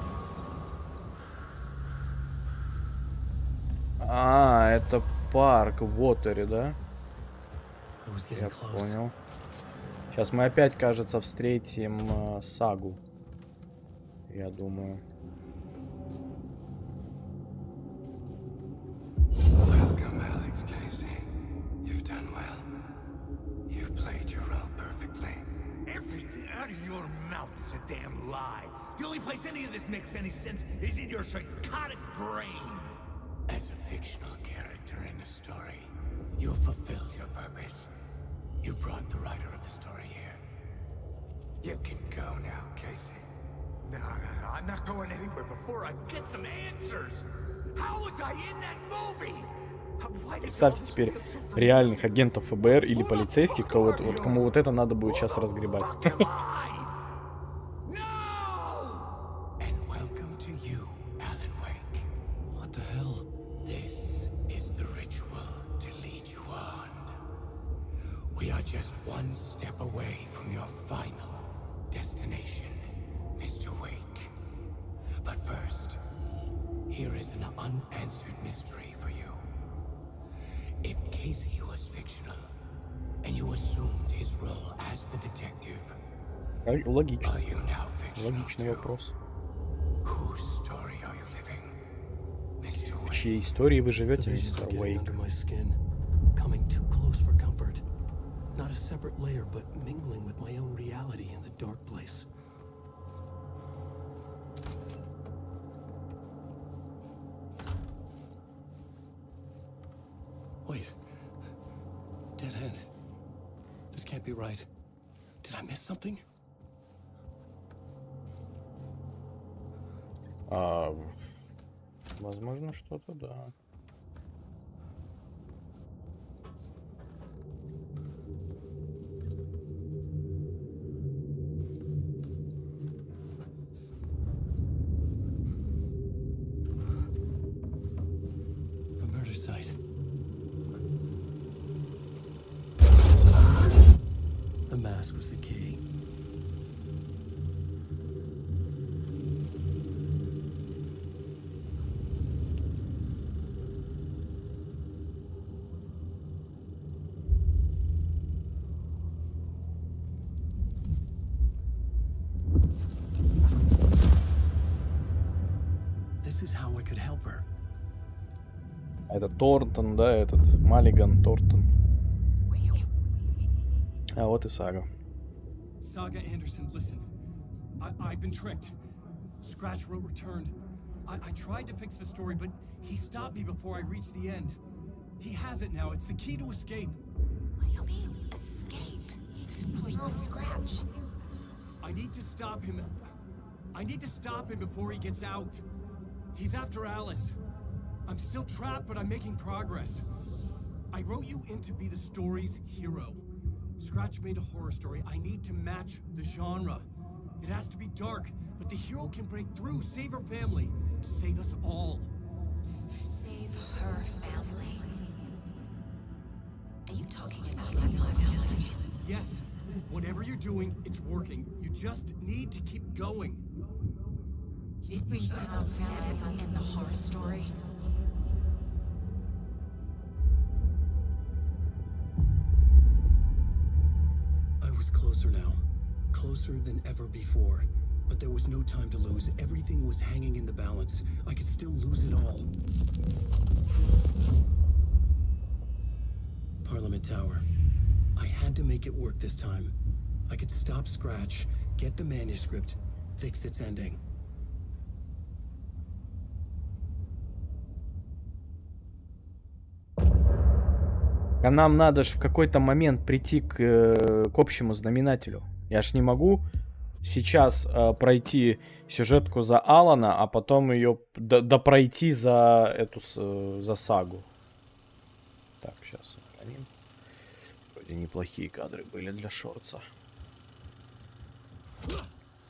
А, это парк в Уотере, да? Я понял. Сейчас мы опять, кажется, встретим сагу. Я думаю. Welcome, Alex Casey. You've done well. You've played your role perfectly. Everything out of your mouth is a damn lie. The only place any of this makes any sense is in your psychotic brain. As a fictional character in a story, you fulfilled your purpose. You brought the writer of the story here. You can go now, Casey. No, I'm not going anywhere before I get some answers. How was I in that movie? Представьте теперь реальных агентов ФБР или полицейских, кто вот кому вот это надо будет сейчас разгребать. And welcome to you, Alan Wake. What the hell? This is the ritual to lead you on. We are just one step away from your final destination, Mr. Wake. But first, here is an unanswered mystery for you. If Casey was fictional, and you assumed his role as the detective, Логично. are you now fictional Логичный too? вопрос. Whose story are you living, Mr. В Wake? чьей истории вы The живете, visions мистер are getting Уэйк? under my skin, coming too close for comfort. Not a separate layer, but mingling with my own reality in the dark place. Wait. Dead end. This can't be right. Did I miss something? Возможно, что-то, да. The murder site. The mask was the key. This is how I could help her. Это Тортон, да, этот Маллиган Тортон. А вот и сага. Saga Anderson, listen. I've been tricked. Scratch wrote returned. I tried to fix the story, but he stopped me before I reached the end. He has it now. It's the key to escape. What do you mean, escape? You're a Scratch. I need to stop him. I need to stop him before he gets out. He's after Alice. I'm still trapped, but I'm making progress. I wrote you in to be the story's hero. Scratch made a horror story. I need to match the genre. It has to be dark, but the hero can break through, save her family, save us all. Save her family? Are you talking about my family? Yes, whatever you're doing, it's working. You just need to keep going. If we have family in the horror story, closer now. Closer than ever before. But there was no time to lose. Everything was hanging in the balance. I could still lose it all. Parliament Tower. I had to make it work this time. I could stop Scratch, get the manuscript, fix its ending. А нам надо ж в какой-то момент прийти к общему знаменателю. Я ж не могу сейчас пройти сюжетку за Алана, а потом ее допройти за эту за сагу. Так, сейчас сохраним. Вроде неплохие кадры были для шортса.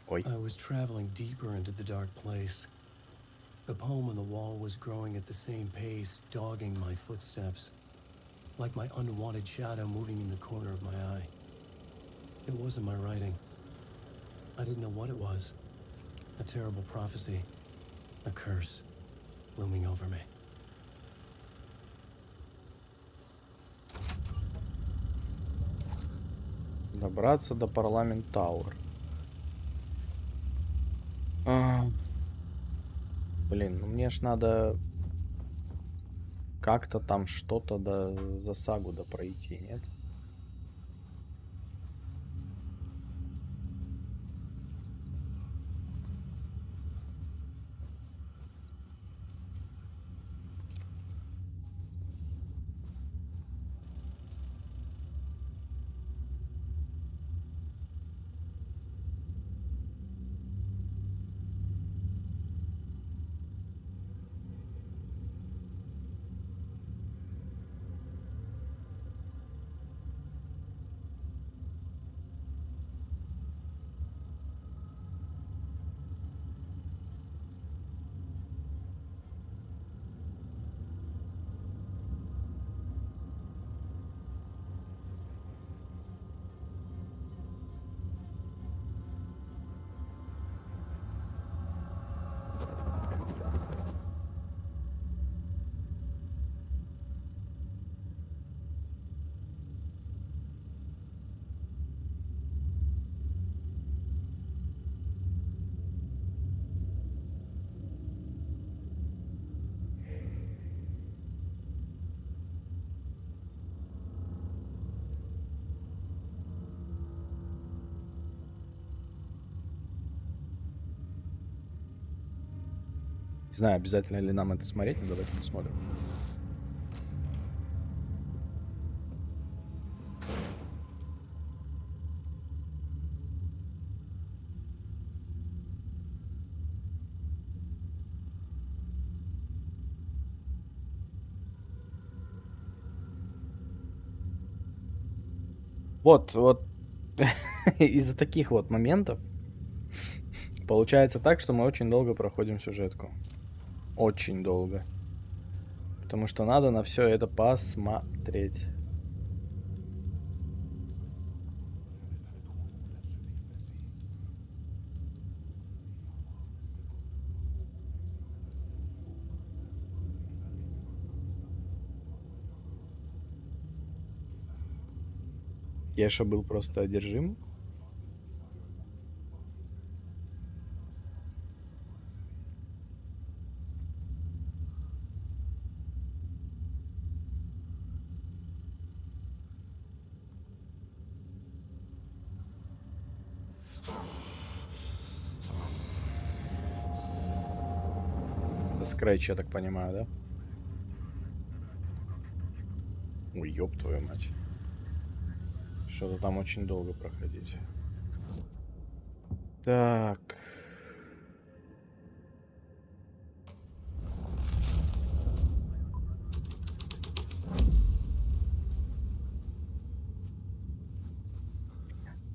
Ой. I was traveling deeper into the dark place. The poem on the wall was growing at the same pace, dogging my footsteps. Like my unwanted shadow moving in the corner of my eye. It wasn't my writing. I didn't know what it was. A terrible prophecy. A curse looming over me. Добраться до Парламент Тауэр. Блин, ну мне ж надо как-то там что-то за сагу пройти, нет? Не знаю, обязательно ли нам это смотреть, но давайте посмотрим. Вот из-за таких вот моментов получается так, что мы очень долго проходим сюжетку. Очень долго. Потому что надо на все это посмотреть. Кеша был просто одержим. Скретч, я так понимаю, да? Ой, ёб твою мать. Что-то там очень долго проходить. Так.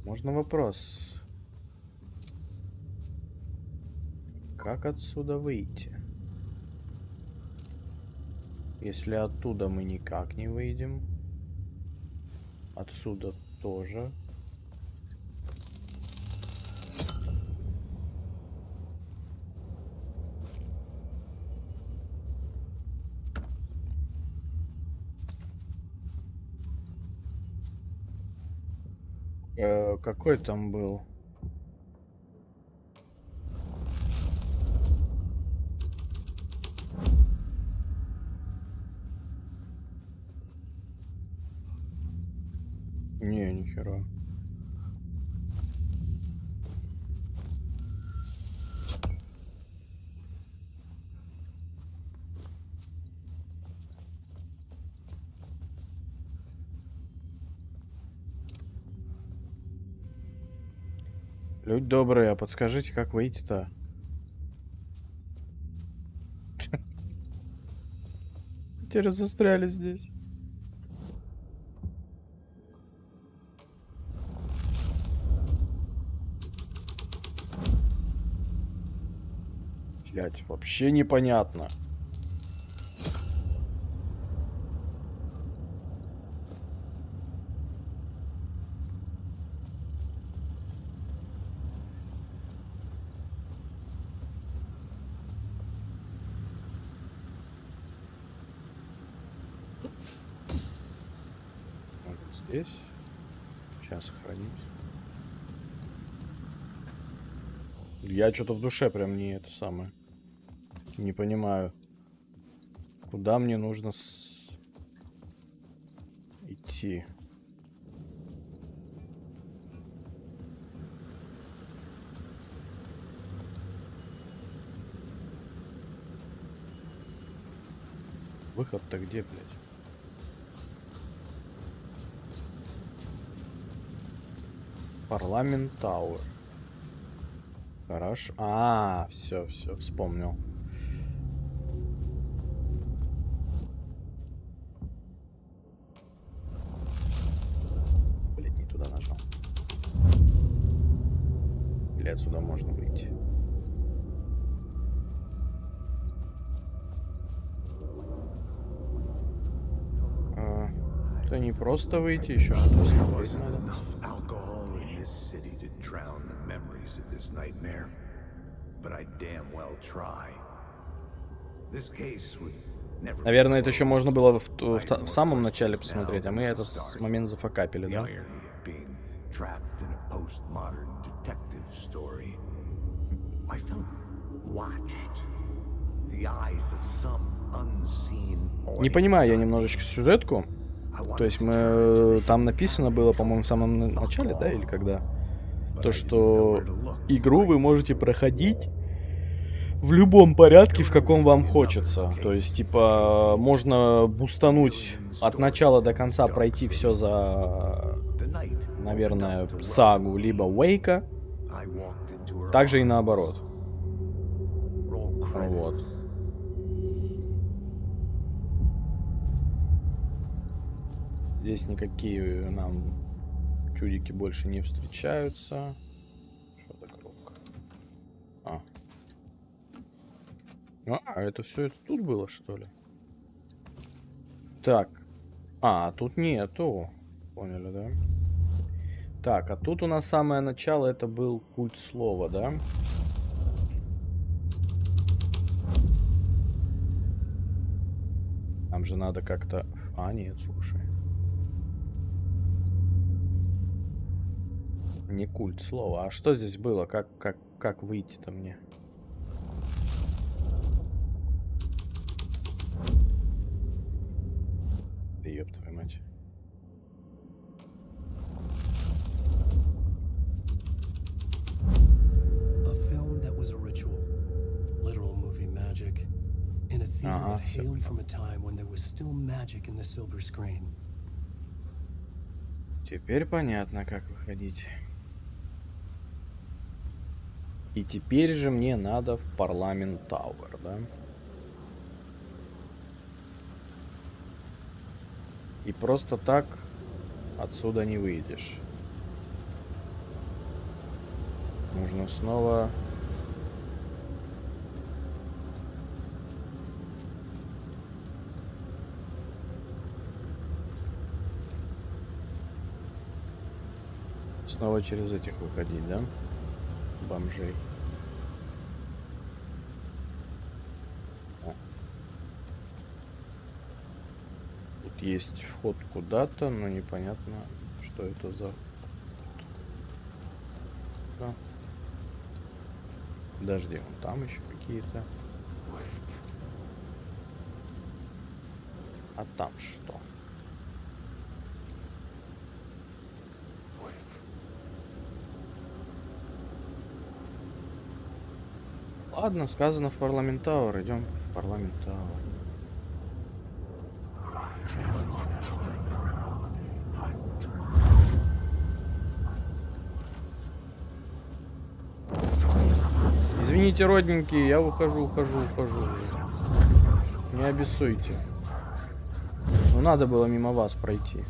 Можно вопрос? Как отсюда выйти? Если оттуда мы никак не выйдем. Отсюда тоже. какой там был? Не, нихера. Люди добрые, а подскажите, как выйти-то? Теперь застряли здесь. Блять, вообще непонятно. Здесь. Сейчас сохранить. Я что-то в душе прям не это самое. Не понимаю. Куда мне нужно идти? Выход-то где, блядь? Парламент Тауэр. Хорошо. Все, вспомнил. Блять, не туда нажал. Или отсюда можно выйти. Это не просто выйти, еще что-то посмотреть надо. Наверное, это еще можно было в самом начале посмотреть, а мы это с момента зафакапили, да? Не понимаю я немножечко сюжетку. То есть мы там написано было, по-моему, в самом начале, да, или когда? То, что игру вы можете проходить в любом порядке, в каком вам хочется. То есть, типа, можно бустануть от начала до конца, пройти все за, наверное, сагу, либо Уэйка. Также и наоборот. Вот. Здесь никакие нам чудики больше не встречаются. Что за коробка? Это все это тут было, что ли? Так. Тут нету. Поняли, да? Так, а тут у нас самое начало, это был культ слова, да? Нам же надо как-то... нет, слушай. Не культ слова. А что здесь было? Как выйти-то мне? Да ёб твою мать. A film that was a ritual, literal movie magic, in a theater that hailed from a time when there was still magic in the silver screen. Теперь понятно, как выходить. И теперь же мне надо в Парламент Тауэр, да? И просто так отсюда не выйдешь. Нужно снова... Снова через этих выходить, да? Бомжей. Тут есть вход куда-то, но непонятно, что это за... что? Подожди, вон там еще какие-то. А там что? Ладно, сказано в парламент Тауэр. Идем в парламент Тауэр. Извините, родненькие, я ухожу. Не обессуйте. Ну, надо было мимо вас пройти.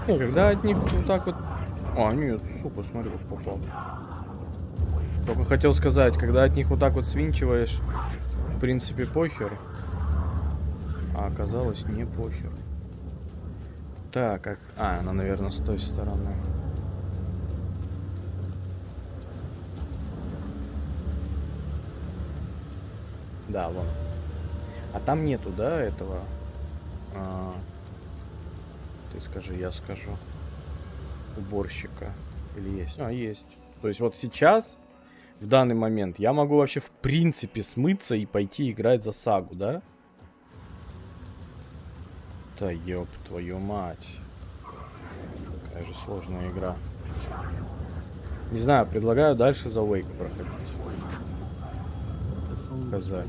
Не, когда от них вот так вот... А, нет, сука, смотри, как попал. Только хотел сказать, когда от них вот так вот свинчиваешь, в принципе, похер. А оказалось, не похер. Так, как... А, она, наверное, с той стороны. Да, вон. А там нету, да, этого... Ты скажи, я скажу. Уборщика. Или есть? А, есть. То есть вот сейчас, в данный момент, я могу вообще в принципе смыться и пойти играть за сагу, да? Да ёб твою мать. Какая же сложная игра. Не знаю, предлагаю дальше за Уэйк проходить. Сказать.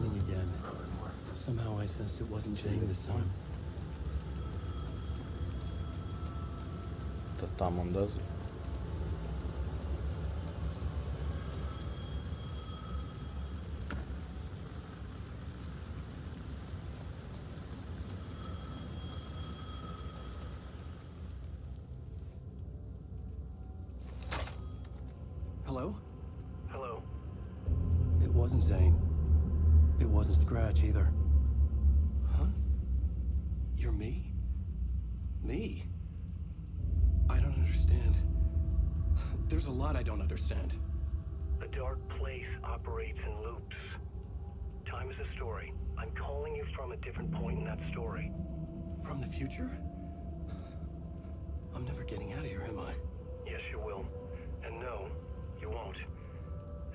Это там он, да? Hello? Hello. It wasn't Zane. It wasn't Scratch either. Huh? You're me? Me? I don't understand. There's a lot I don't understand. The dark place operates in loops. Time is a story. I'm calling you from a different point in that story. From the future? I'm never getting out of here, am I? Yes, you will. And no, you won't.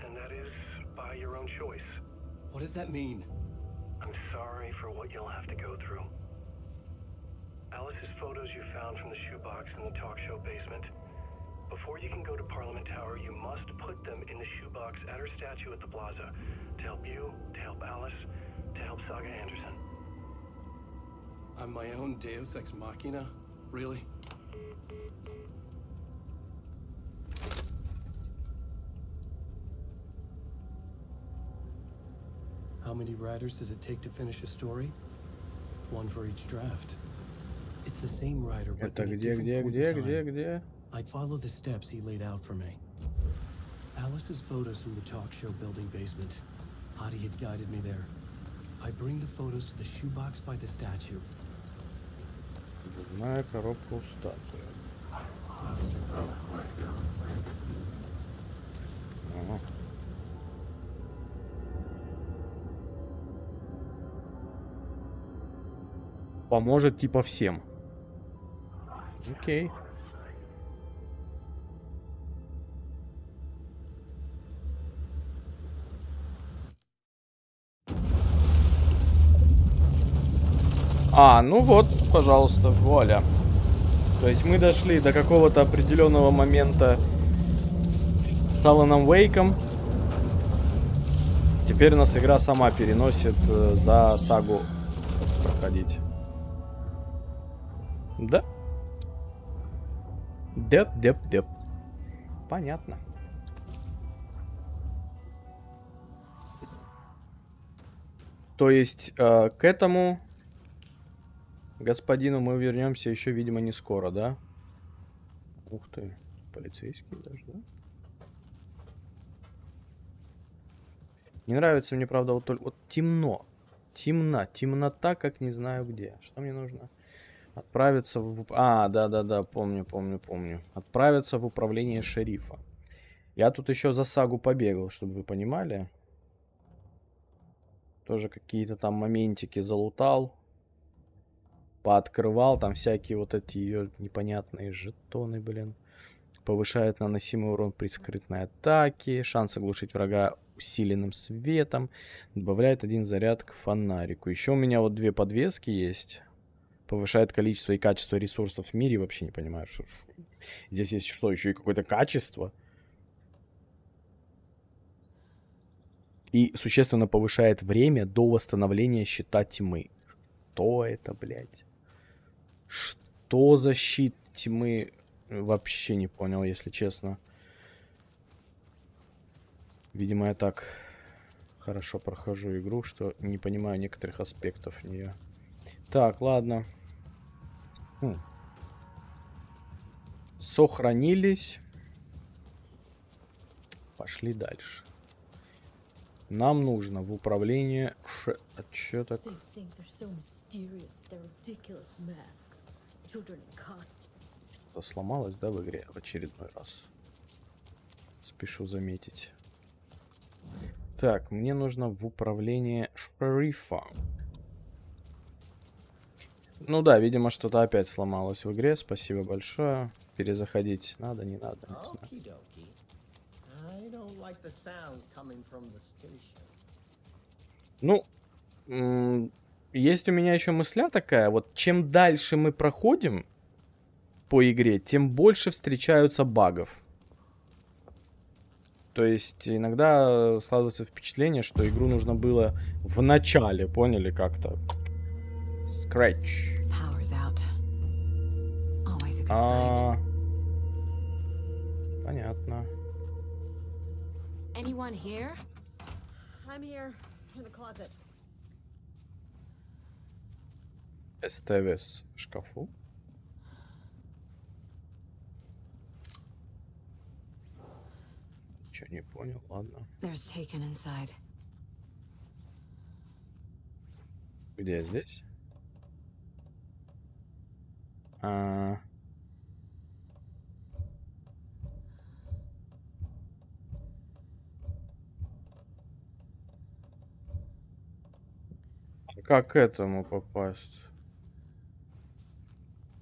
And that is by your own choice. What does that mean? I'm sorry for what you'll have to go through. Alice's photos you found from the shoebox in the talk show basement. Before you can go to Parliament Tower, you must put them in the shoebox at her statue at the plaza. To help you, to help Alice, to help Saga Anderson. I'm my own Deus Ex Machina? Really? How many writers does it take to finish a story? One for each draft. It's the same writer, but Это где? I'd follow the steps he laid out for me. Alice's photos from the talk show building basement. Adi had guided me there. I bring the photos to the shoebox by the statue. Зубная коробка у статуи. Ага. Поможет типа всем. Окей. А, ну вот, пожалуйста, вуаля. То есть мы дошли до какого-то определенного момента с Аланом Уэйком. Теперь нас игра сама переносит за сагу проходить. Да. Деп. Понятно. То есть к этому господину мы вернемся еще, видимо, не скоро, да? Ух ты, полицейский даже, да? Не нравится мне, правда, вот только вот темно. Темнота, как не знаю где. Что мне нужно? Отправиться в... А, да, помню. Отправиться в управление шерифа. Я тут еще за сагу побегал, чтобы вы понимали. Тоже какие-то там моментики залутал. Пооткрывал. Там всякие вот эти ее непонятные жетоны, блин. Повышает наносимый урон при скрытной атаке. Шанс оглушить врага усиленным светом. Добавляет 1 заряд к фонарику. Еще у меня вот 2 подвески есть. Повышает количество и качество ресурсов в мире. Вообще не понимаю, что... Здесь есть что, еще и какое-то качество? И существенно повышает время до восстановления щита тьмы. Что это, блядь? Что за щит тьмы? Вообще не понял, если честно. Видимо, я так хорошо прохожу игру, что не понимаю некоторых аспектов нее. Так, ладно. Сохранились. Пошли дальше. Нам нужно в управление чё так? Что-то сломалось, да, в игре в очередной раз. Спешу заметить. Так, мне нужно в управление шерифа. Ну да, видимо, что-то опять сломалось в игре. Спасибо большое. Перезаходить надо, не надо. Не знаю. Ну, есть у меня еще мысля такая. Вот чем дальше мы проходим по игре, тем больше встречаются багов. То есть иногда складывается впечатление, что игру нужно было в начале, поняли, как-то. Scratch. Понятно. Anyone here? I'm here in the closet. СТВС в шкафу. Ничего не понял, ладно. There's taken inside. Где я здесь? Как к этому попасть?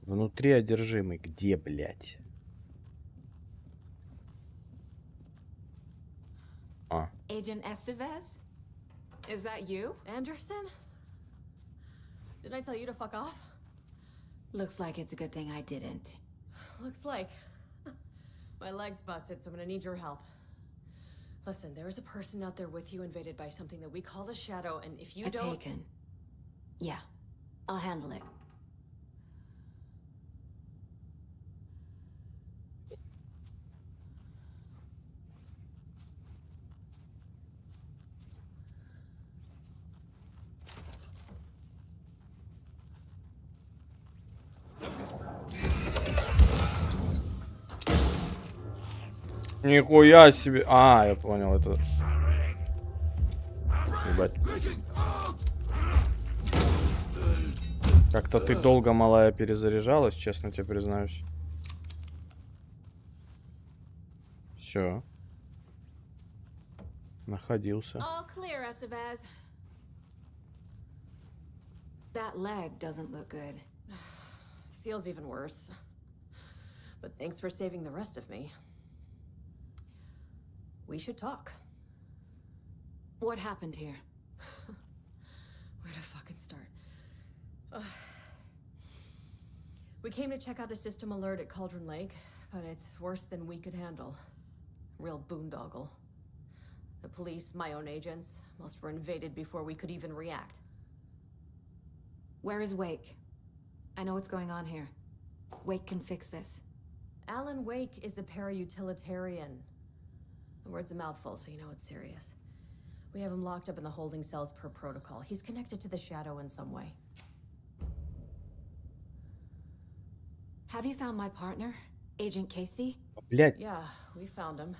Внутри одержимый. Где, блядь? Agent Estevez? Is that you? Anderson? Didn't I tell you to fuck off? Looks like it's a good thing I didn't. Looks like. My leg's busted, so I'm gonna need your help. Listen, there is a person out there with you invaded by something that we call the Shadow, and if you don't... Taken. Yeah, I'll handle it. Нихуя себе. Я понял это. Ебать. Как-то ты долго, малая, перезаряжалась, честно тебе признаюсь. Все. Находился. All clear, Estevez. That leg doesn't look good. Feels even worse. But thanks for saving the rest of me. We should talk. What happened here? Where to fucking start? We came to check out a system alert at Cauldron Lake, but it's worse than we could handle. Real boondoggle. The police, my own agents, most were invaded before we could even react. Where is Wake? I know what's going on here. Wake can fix this. Alan Wake is a para-utilitarian. The word's a mouthful, so you know it's serious. We have him locked up in the holding cells per protocol. He's connected to the Shadow in some way. Have you found my partner, Agent Casey? Блядь. Yeah, we found him.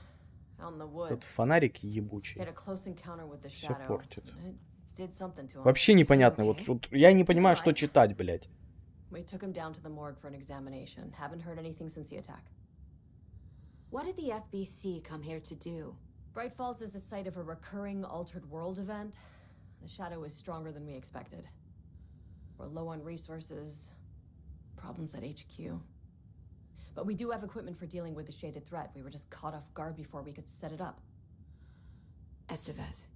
Out in the wood. Тут фонарик ебучий. He had a close encounter with the Все Shadow. портит. It did something to him. Вообще непонятно. Вот я не понимаю, что читать, блядь. We took him down to the morgue for an examination. Haven't heard anything since the attack. What did the FBC come here to do? Bright Falls is the site of a recurring altered world event. The shadow is stronger than we expected. We're low on resources, problems at HQ. But we do have equipment for dealing with the shaded threat. We were just caught off guard before we could set it up. Estevez,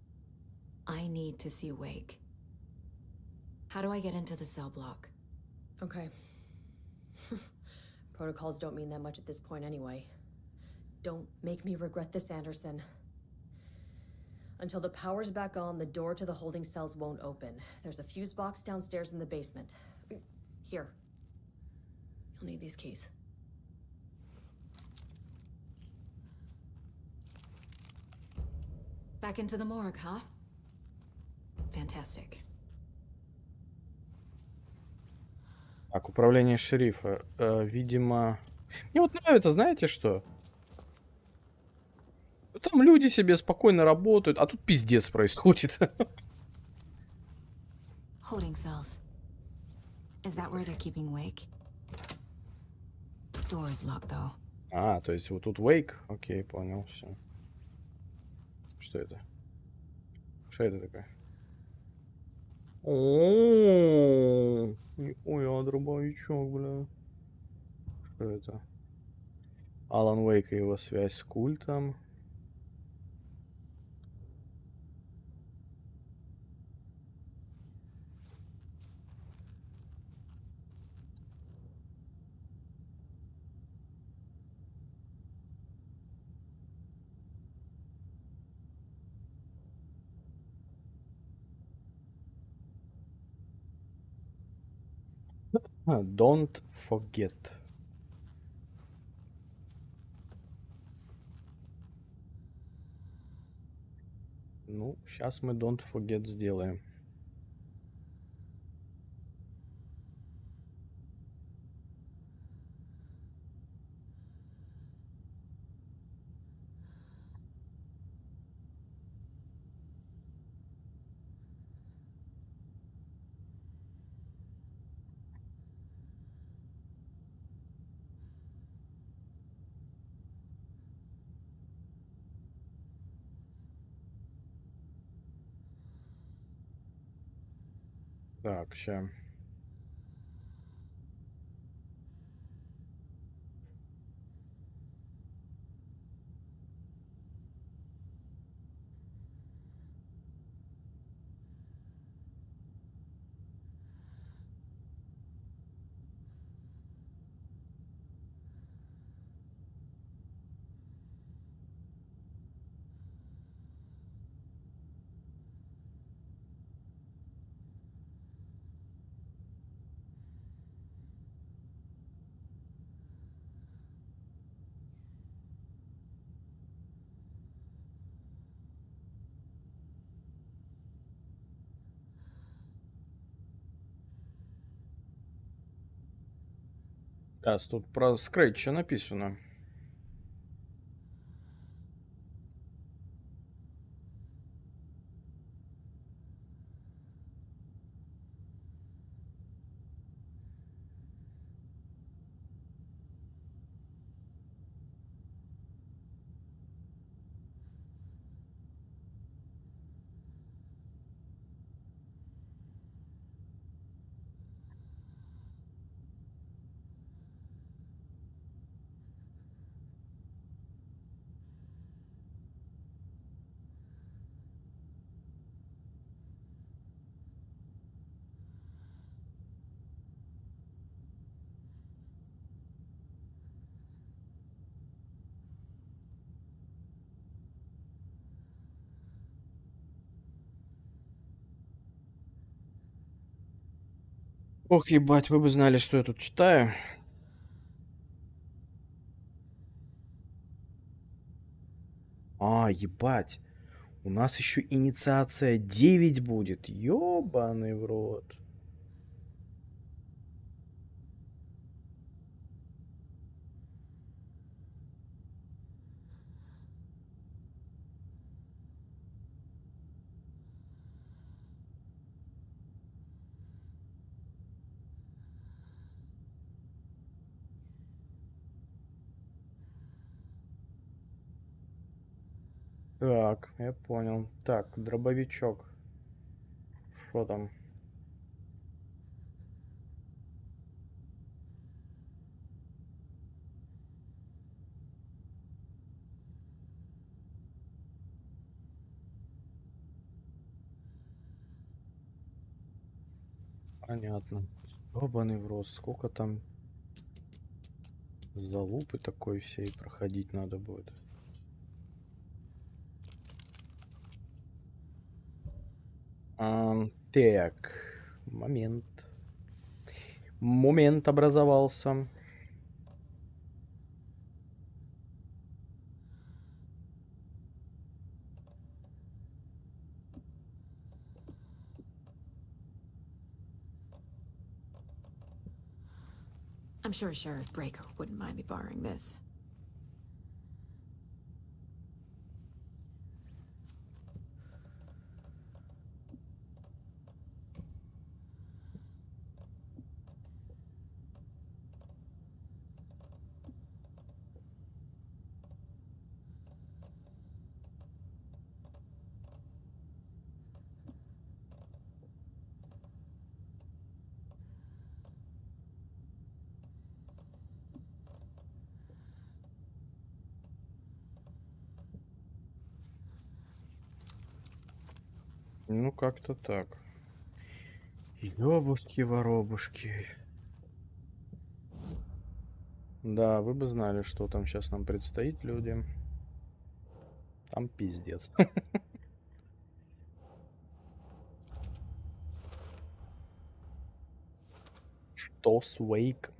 I need to see Wake. How do I get into the cell block? Okay. Protocols don't mean that much at this point anyway. Don't make me regret this, Anderson. Until the power's back on, the door to the holding cells won't open. There's a fuse box downstairs in the basement. Here. You'll need these keys. Back into the morgue, huh? Fantastic. Так, управление шерифа. Видимо... Мне вот нравится, знаете что? Там люди себе спокойно работают, а тут пиздец происходит. Holding cells. Is that where they're keeping Wake? Door is locked, though. А, то есть вот тут Wake. Окей, понял, все. Что это? Что это такое? О, нихуя, дробовичок, бля. Что это? Алан Уэйк и его связь с культом. Don't forget. Ну, сейчас мы don't forget сделаем. Так, сейчас. Сейчас тут про Scratch написано. Ох, ебать, вы бы знали, что я тут читаю. А, ебать. У нас еще инициация 9 будет. Ёбаный в рот. Так, я понял. Так, дробовичок. Что там? Понятно. Ёбаный в рот. Сколько там залупы такой всей проходить надо будет. Так. Момент. Момент образовался. I'm sure Sheriff Breaker wouldn't mind me borrowing this. Ну, как-то так. Ёбушки-воробушки. Да, вы бы знали, что там сейчас нам предстоит, люди. Там пиздец. Что с Уэйк?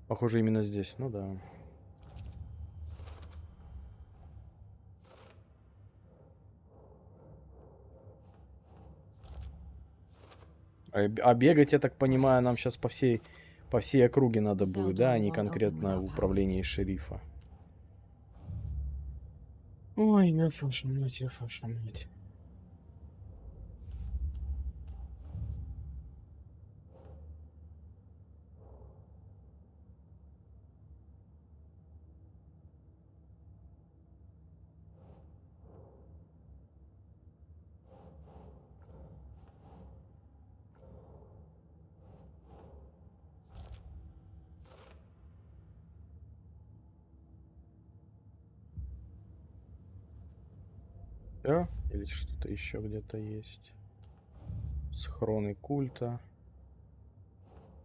Похоже, именно здесь. Ну да. А бегать, я так понимаю, нам сейчас по всей округе надо будет, да, а не конкретно в управлении шерифа. Ой, я вашу мать, Да? Или что-то еще где-то есть? Схроны культа.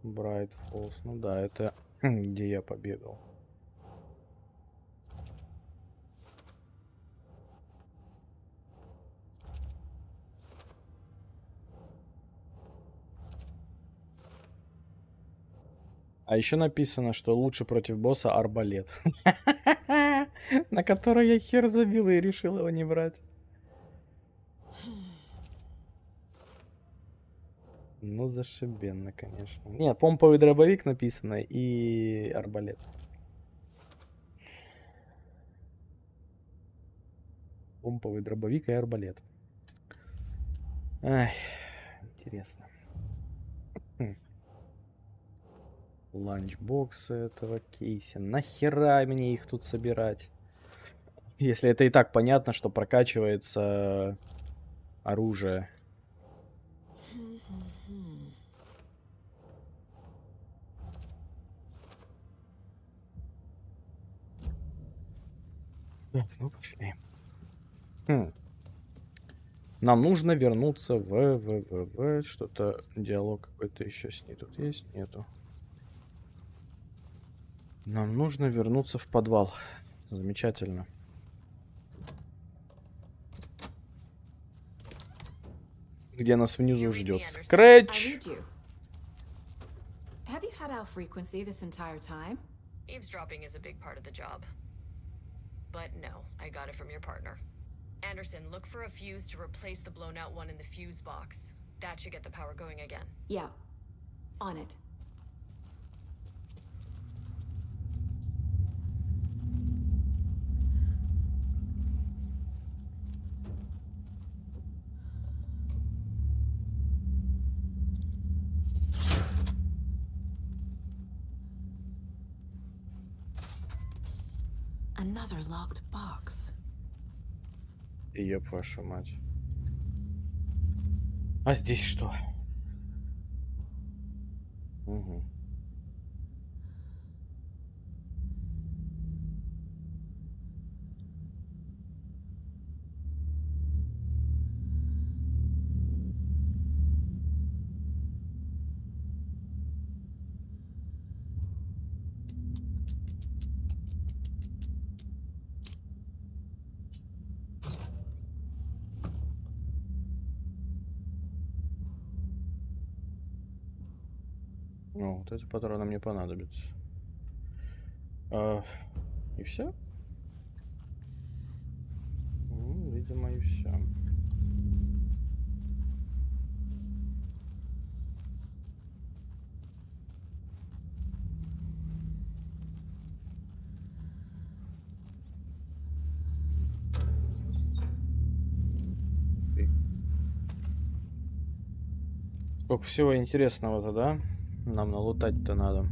Брайт Фоллс. Ну да, это где я побегал. А еще написано, что лучше против босса арбалет. На который я хер забил и решил его не брать. Ну, зашибенно, конечно. Нет, помповый дробовик написано и арбалет. Помповый дробовик и арбалет. Ай, интересно. Ланчбоксы этого кейса. Нахера мне их тут собирать? Если это и так понятно, что прокачивается оружие. Так, ну пошли. Нам нужно вернуться в что-то, диалог какой-то еще с ней тут есть? Нету. Нам нужно вернуться в подвал. Замечательно. Где нас внизу ждет Скретч. Have you had out frequency this entire time? Eavesdropping is a big part of the job. But no, I got it from your partner. Anderson, look for a fuse to replace the blown out one in the fuse box. That should get the power going again. Yeah. On it. Another locked box. Ёб вашу мать. А здесь что? Угу. Ну, вот эти патроны мне понадобятся. И все? Ну, видимо, и все. Сколько всего интересного-то, да? Нам налутать-то надо.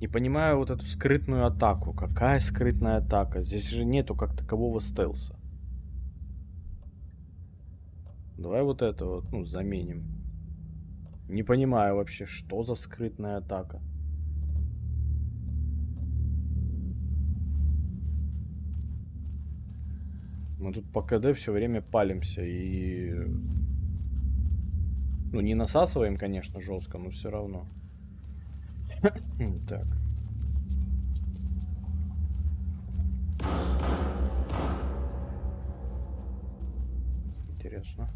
Не понимаю вот эту скрытную атаку. Какая скрытная атака? Здесь же нету как такового стелса. Давай вот это вот, ну, заменим. Не понимаю вообще, что за скрытная атака. Мы тут по КД все время палимся и... Ну, не насасываем, конечно, жестко, но все равно. Так. Интересно.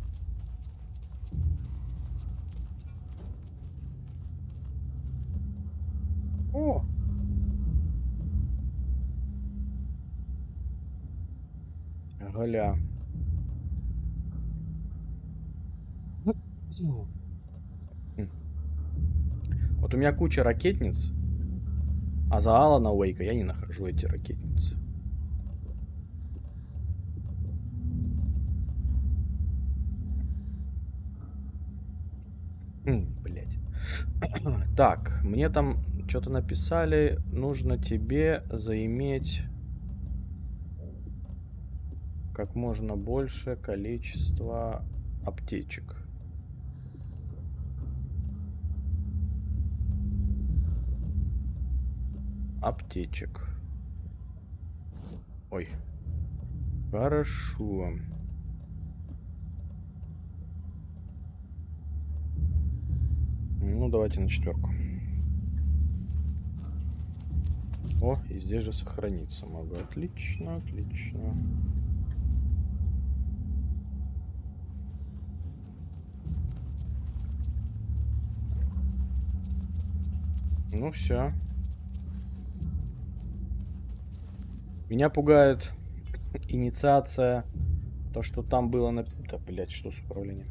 О! Галя. Вот у меня куча ракетниц, а за Алана Уэйка я не нахожу эти ракетницы. Блять. Так, мне там что-то написали. Нужно тебе заиметь как можно больше количество аптечек. Аптечек. Ой. Хорошо. Ну, давайте на 4. О, и здесь же сохраниться могу. Отлично, отлично. Ну, все. Меня пугает инициация. То, что там было... Да, блядь, что с управлением?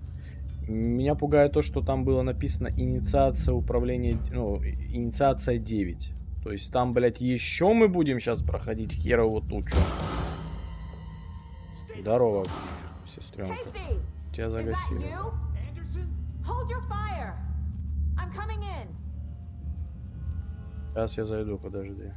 Меня пугает то, что там было написано инициация управления... Ну, инициация 9. То есть там, блядь, еще мы будем сейчас проходить херову тучу. Здорово, сестренка. Тебя загасили. Сейчас я зайду, подожди.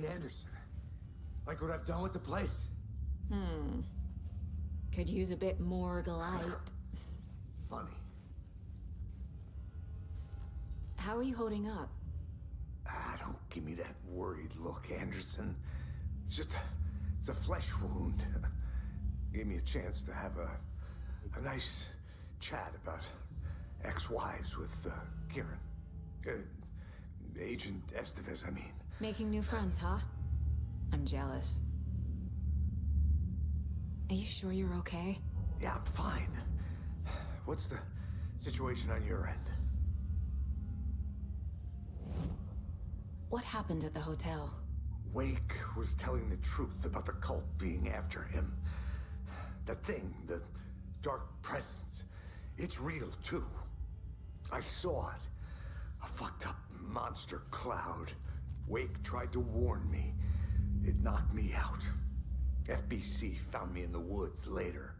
Anderson, like what I've done with the place? Could use a bit more light. Funny. How are you holding up? Don't give me that worried look, Anderson. It's a flesh wound. Gave me a chance to have a nice chat about ex-wives with Kieran. Agent Estevez, I mean. Making new friends, huh? I'm jealous. Are you sure you're okay? Yeah, I'm fine. What's the situation on your end? What happened at the hotel? Wake was telling the truth about the cult being after him. That thing, the dark presence, it's real too. I saw it. A fucked up monster cloud. Wake tried to warn me. It knocked me out. FBC found me in the woods later.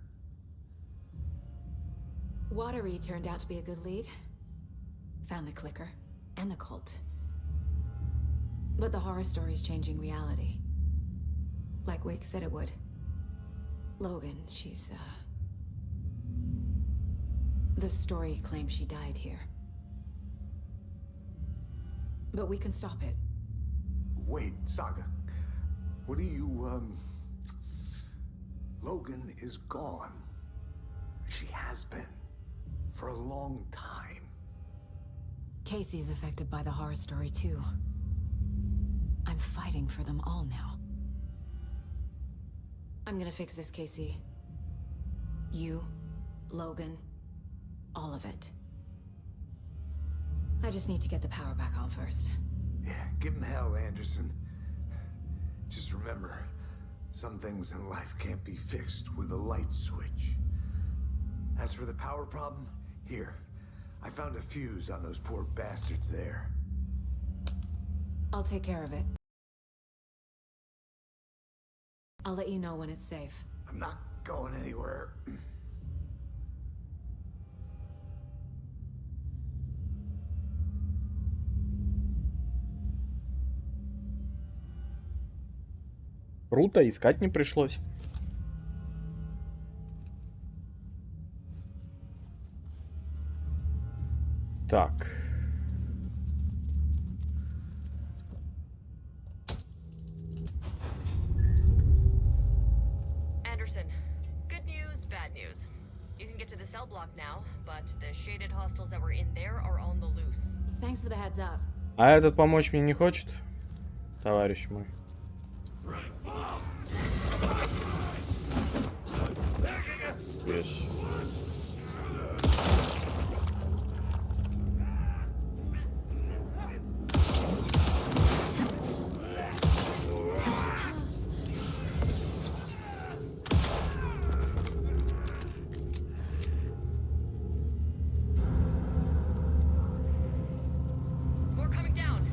Watery turned out to be a good lead. Found the clicker and the cult. But the horror story's changing reality. Like Wake said it would. Logan, she's, the story claims she died here. But we can stop it. Wait, Saga. What do you, Logan is gone. She has been. For a long time. Casey's affected by the horror story, too. I'm fighting for them all now. I'm gonna fix this, Casey. You, Logan, all of it. I just need to get the power back on first. Yeah, give him hell, Anderson. Just remember, some things in life can't be fixed with a light switch. As for the power problem, here, I found a fuse on those poor bastards there. I'll take care of it. I'll let you know when it's safe. I'm not going anywhere. Круто, искать не пришлось. Так. Anderson, good news, bad news. You can get to the cell block now, but the shaded hostiles that were in there are on the loose. Thanks for the heads up. А этот помочь мне не хочет, товарищ мой. Yes. More coming down.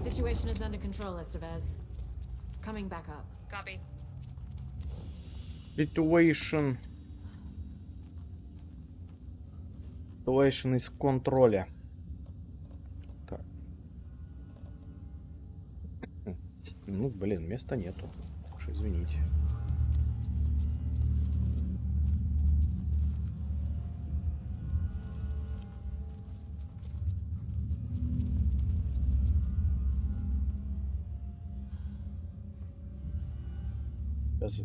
Situation is under control, Estevez. Coming back up. Copy. Situation из контроля. Так. Ну, блин, места нету. Уж извините. Сейчас.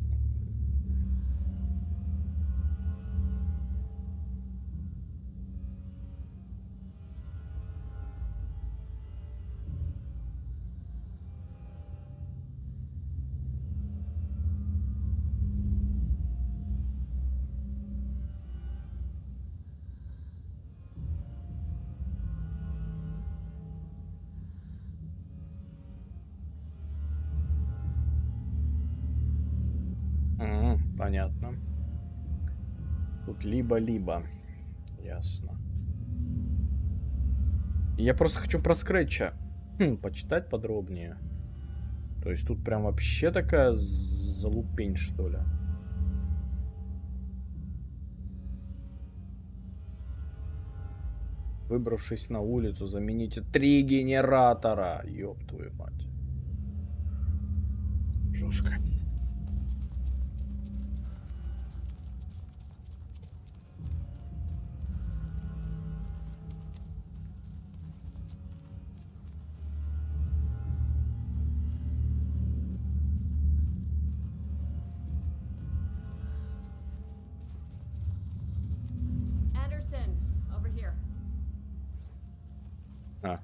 Понятно. Тут либо-либо. Ясно. Я просто хочу про скретча почитать подробнее. То есть тут прям вообще такая залупень, что ли. Выбравшись на улицу, замените 3 генератора. Ёб твою мать. Жестко. А.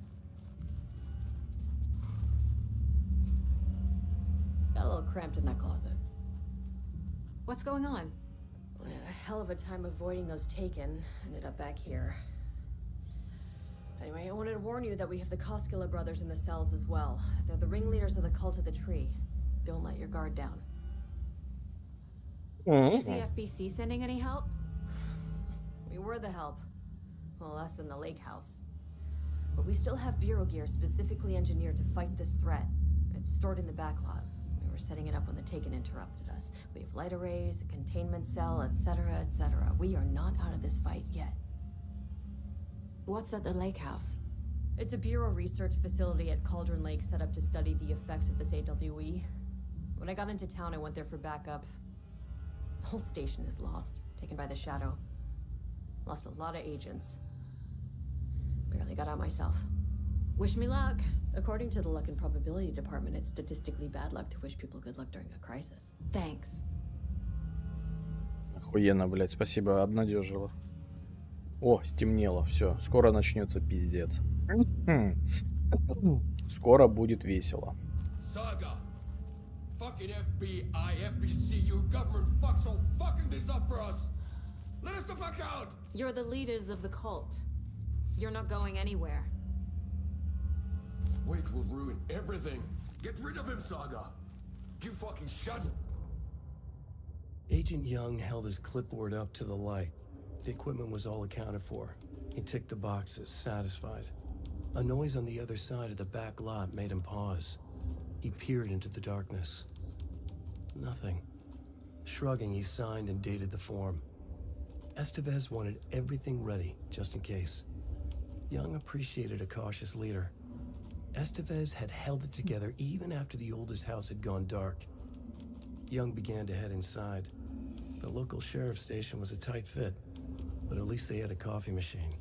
Got a little cramped in that closet. What's going on? We had a hell of a time avoiding those taken. Ended up back here. Anyway, I wanted to warn you that we have the Koskela brothers in the cells as well. They're the ringleaders of the cult of the tree. Don't let your guard down. Is the FBC sending any help? We were the help. Well, us in the lake house. But we still have bureau gear specifically engineered to fight this threat. It's stored in the backlot. We were setting it up when the Taken interrupted us. We have light arrays, a containment cell, etc., etc. We are not out of this fight yet. What's at the lake house? It's a bureau research facility at Cauldron Lake set up to study the effects of this AWE. When I got into town, I went there for backup. The whole station is lost, taken by the Shadow. Lost a lot of agents. Barely got out myself. Wish me luck. According to the luck and probability department, it's statistically bad luck to wish people good luck during a crisis. Thanks. Охуенно, блядь, спасибо, обнадежила. О, стемнело, все, скоро начнется пиздец. Скоро будет весело. Saga! Fucking FBI, FBC, your government fucks all fucking this up for us! Let us the fuck out! You're the leaders of the cult. You're not going anywhere. Wake will ruin everything. Get rid of him, Saga! You fucking shut. Agent Young held his clipboard up to the light. The equipment was all accounted for. He ticked the boxes, satisfied. A noise on the other side of the back lot made him pause. He peered into the darkness. Nothing. Shrugging, he signed and dated the form. Estevez wanted everything ready, just in case. Young appreciated a cautious leader. Estevez had held it together even after the oldest house had gone dark. Young began to head inside. The local sheriff's station was a tight fit, but at least they had a coffee machine.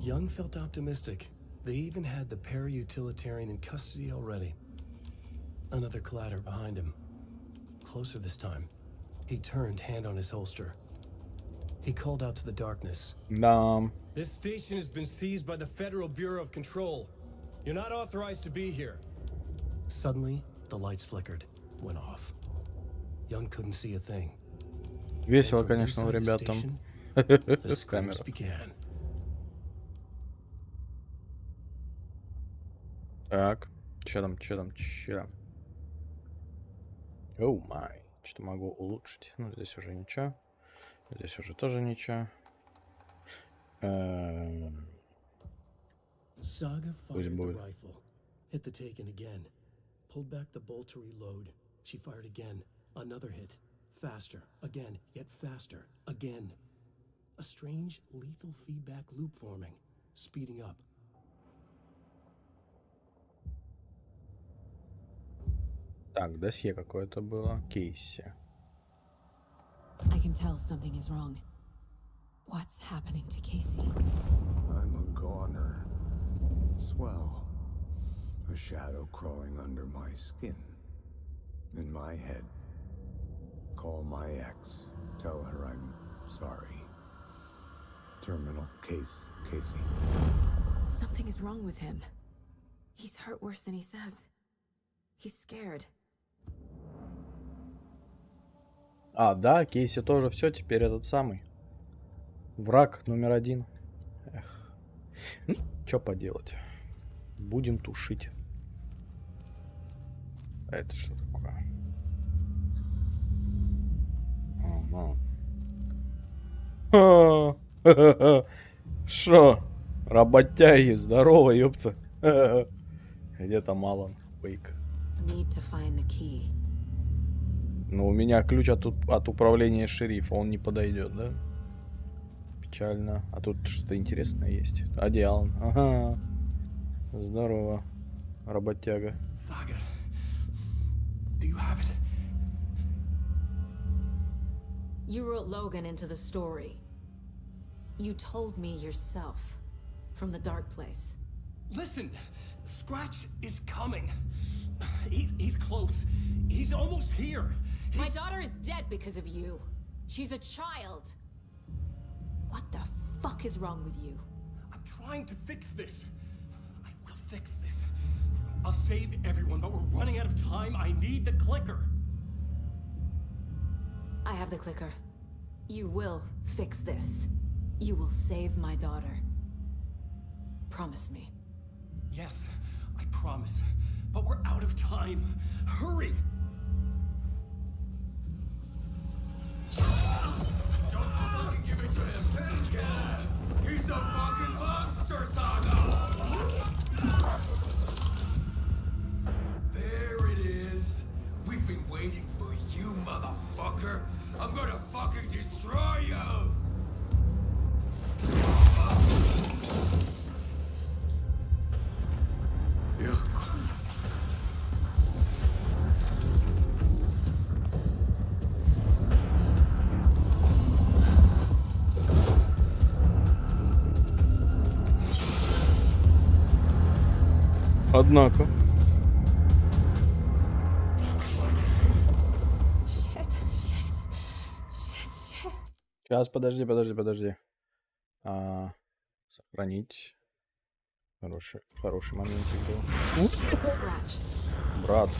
Young felt optimistic. They even had the para-utilitarian in custody already. Another clatter behind him. Closer this time. He turned, hand on his holster. He called out to the darkness. This station has been seized by the Federal Bureau of Control. You're not authorized to be here. Suddenly, the lights flickered, went off. Young couldn't see a thing. Весело, конечно, у ребят там. С камерой. Так, че там? Оу май. Что могу улучшить? Ну, здесь уже ничего. Здесь уже тоже ничего. Saga Пусть fired the будет. rifle. Hit the Taken again. Pulled back the bolt to reload. She fired again. Another hit. Faster. Again. Yet faster. Again. A strange, lethal feedback loop forming. Speeding up. Так, досье какое-то было. Кейси. I can tell something is wrong. What's happening to Casey? I'm a goner. Swell. A shadow crawling under my skin. In my head. Call my ex. Tell her I'm sorry. Terminal case, Casey. Something is wrong with him. He's hurt worse than he says. He's scared. А, да, Кейси тоже все, теперь этот самый. Враг номер 1. Эх. Ну, что поделать. Будем тушить. А это что такое? Шо? Работяги, здорово, ёпта. Где там Алан Уэйк? Ну, у меня ключ от управления шерифа, он не подойдет, да? Печально. А тут что-то интересное есть. Одеял. Ага. Здорово. Работяга. Saga, do you have it? You wrote Logan into the story. You told me yourself from the dark place. Listen, Scratch is coming. He's close. He's almost here. My daughter is dead because of you. She's a child. What the fuck is wrong with you? I'm trying to fix this. I will fix this. I'll save everyone, but we're running out of time. I need the clicker. I have the clicker. You will fix this. You will save my daughter. Promise me. Yes, I promise. But we're out of time. Hurry! Don't fucking give it to him! Take him! He's a fucking monster, Saga! There it is! We've been waiting for you, motherfucker! I'm gonna fucking destroy you! Yeah. Однако. Сейчас, подожди. Сохранить. Хороший моментик был. Брат.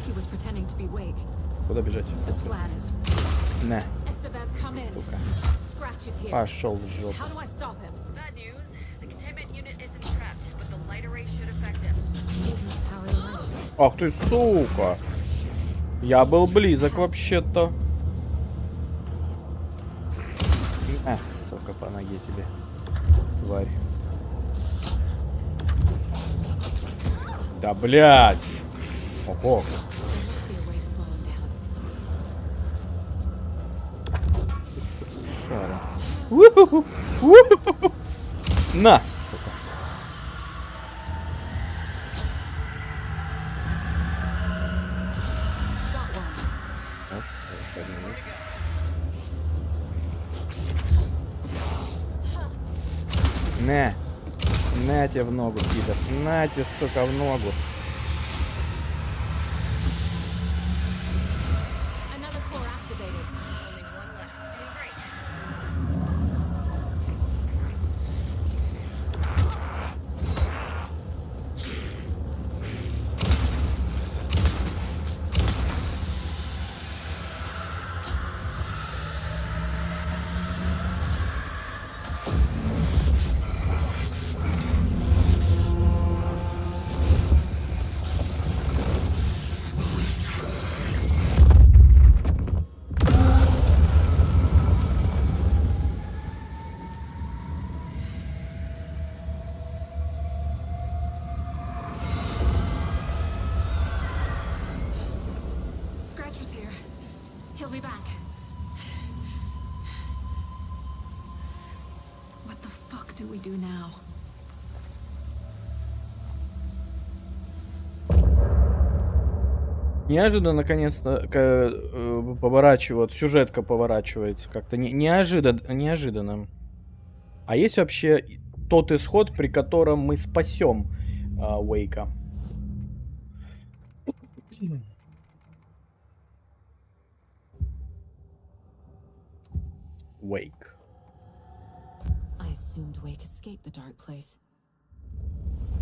Куда бежать? Не. Сука. Пошел в жопу. Bad news. The containment unit isn't trapped, but the light array should affect him. Ах ты, сука. Я был близок вообще-то. Сука, по ноге тебе, тварь. Да, блядь. Ого. Шара. На, сука. На тебе в ногу, пидор. На тебе, сука, в ногу. Неожиданно, наконец-то, поворачивает, сюжетка поворачивается как-то неожиданно. А есть вообще тот исход, при котором мы спасем Уэйка? Уэйк. I assumed Wake escaped the dark place.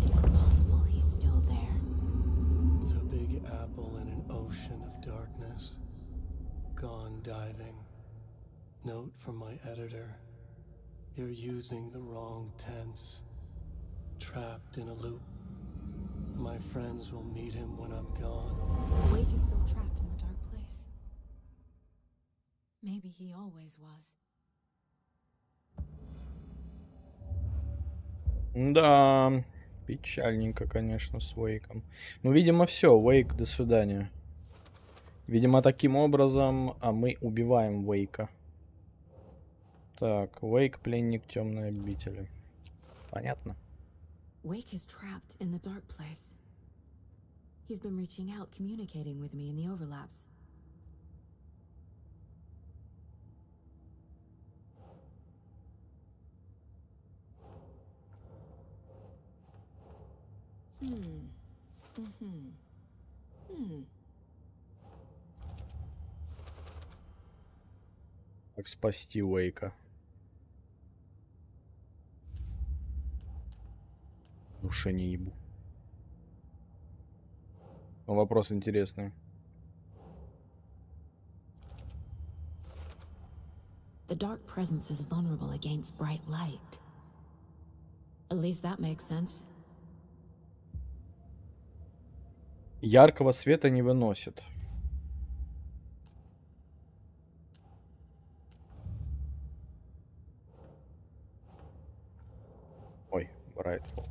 Is it possible he's still there? The big apple in an ocean of darkness. Gone diving. Note from my editor. You're using the wrong tense. Trapped in a loop. My friends will meet him when I'm gone. Wake is still trapped in the dark place. Maybe he always was. Да, печальненько, конечно, с Уэйком. Ну, видимо, все. Уэйк, до свидания. Видимо, таким образом мы убиваем Уэйка. Так, Уэйк, пленник темной обители. Понятно. Wake is trapped in the dark place. He's been reaching out, communicating with me in the overlaps. Как спасти Уэйка? Уши не ебу. Но вопрос интересный. The dark presence is vulnerable against bright light. At least that makes sense. Яркого света не выносит. Ой, Bright Falls.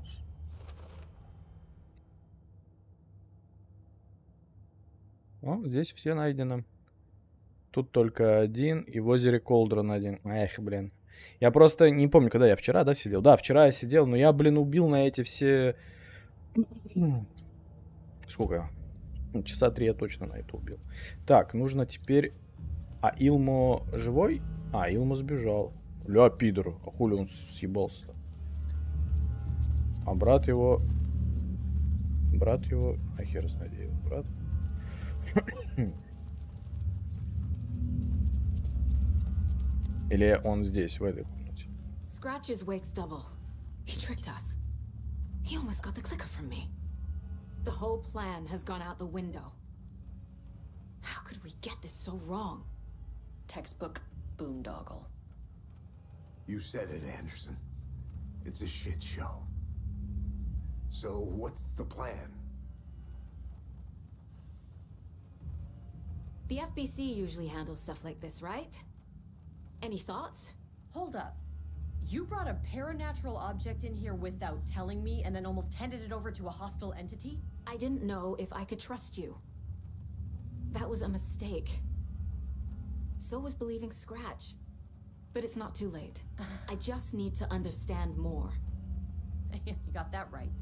О, здесь все найдено. Тут только один, и в озере Колдрон один. Эх, блин. Я просто не помню, когда я вчера, да, сидел? Да, вчера я сидел, но я, блин, убил на эти все... Сколько? Часа 3 я точно на это убил. Так, нужно теперь... А Илмо живой? А, Илмо сбежал. Ля, пидор. А хули он съебался? А брат его... Брат его... А хер знает, где его брат. Или он здесь, в этой комнате? Scratch is Wake's double. He tricked us. He almost got the clicker from me. The whole plan has gone out the window. How could we get this so wrong? Textbook boondoggle. You said it, Anderson. It's a shit show. So what's the plan? The FBC usually handles stuff like this, right? Any thoughts? Hold up. You brought a paranatural object in here without telling me and then almost handed it over to a hostile entity? I didn't know if I could trust you. That was a mistake. So was believing Scratch. But it's not too late. I just need to understand more. You got that right.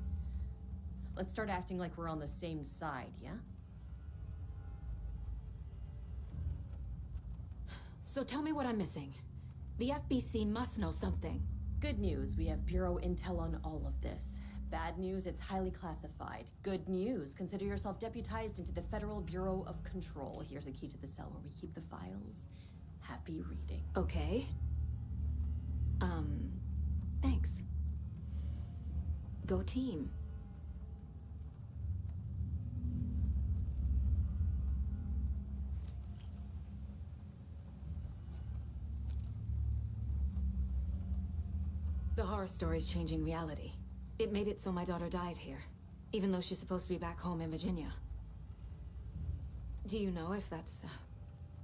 Let's start acting like we're on the same side, yeah? So tell me what I'm missing. The FBC must know something. Good news, we have Bureau intel on all of this. Bad news, it's highly classified. Good news, consider yourself deputized into the Federal Bureau of Control. Here's a key to the cell where we keep the files. Happy reading. Okay. Thanks. Go team. The horror story's changing reality. It made it so my daughter died here, even though she's supposed to be back home in Virginia. Do you know if that's...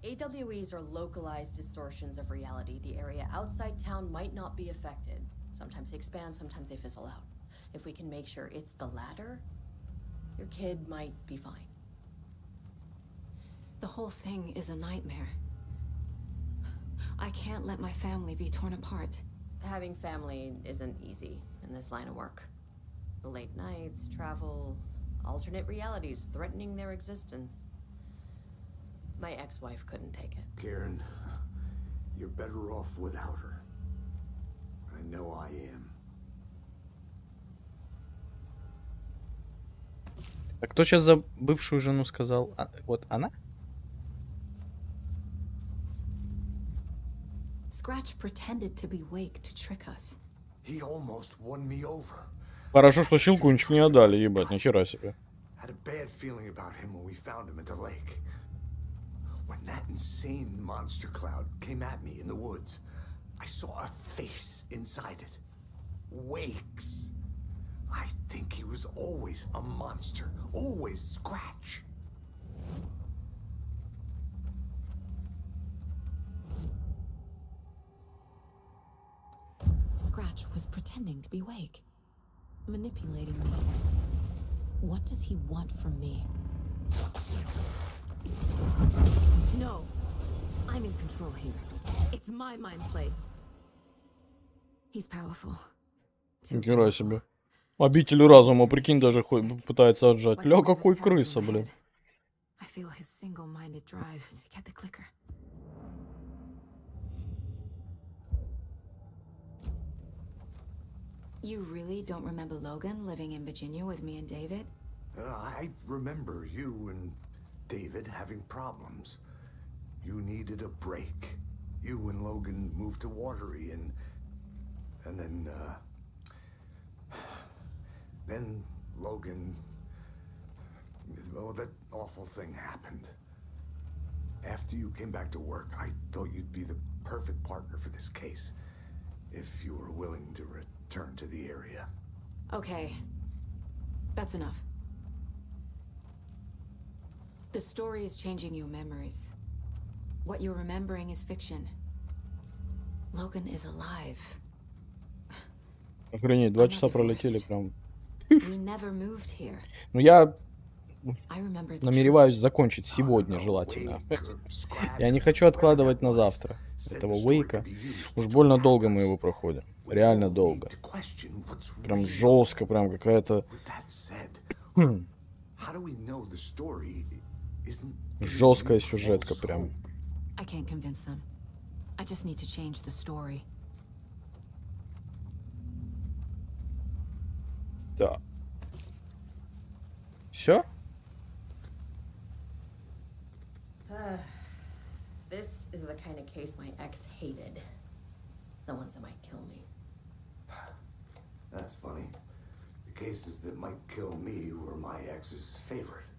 AWEs are localized distortions of reality. The area outside town might not be affected. Sometimes they expand, sometimes they fizzle out. If we can make sure it's the latter, your kid might be fine. The whole thing is a nightmare. I can't let my family be torn apart. Having family isn't easy in this line of work. The late nights, travel, alternate realities threatening their existence. My ex-wife couldn't take it. Karen, you're better off without her. I know I am. А кто сейчас за бывшую жену сказал? Вот она? Scratch pretended to be Wake to trick us. He almost won me over. Хорошо, что щелкунчик не отдали, ебать, нихера себе. Had a bad feeling about him when we found him at the lake. When that insane monster cloud came at me in the woods, I saw a face inside it. Wake's. I think he was always a monster. Always Scratch. Scratch was pretending to be Wake, manipulating me. What does he want from me? No, I'm in control here. It's my mind place. He's powerful. Нихера себе. Обитель разума, прикинь, даже пытается отжать. Ля, какой крыса, блин. I feel his single-minded drive to get the clicker. You really don't remember Logan living in Virginia with me and David? I remember you and David having problems. You needed a break. You and Logan moved to Watery and then Logan, well, that awful thing happened. After you came back to work, I thought you'd be the perfect partner for this case, if you were willing to return to the area. Okay. That's enough. The story is changing your memories. What you're remembering is fiction. Logan is alive. Охренеть, 2 часа пролетели прям. We never moved here. Ну я I remember the намереваюсь закончить сегодня, желательно. Я не хочу откладывать на завтра. Этого Уэйка. Уж больно долго мы его проходим. Реально долго. Прям жестко, прям какая-то... Жесткая сюжетка прям. I can't convince them. I just need to change the story. Да. Все? This is the kind of case my ex hated. The ones that might kill me. That's funny. The cases that might kill me were my ex's favorite.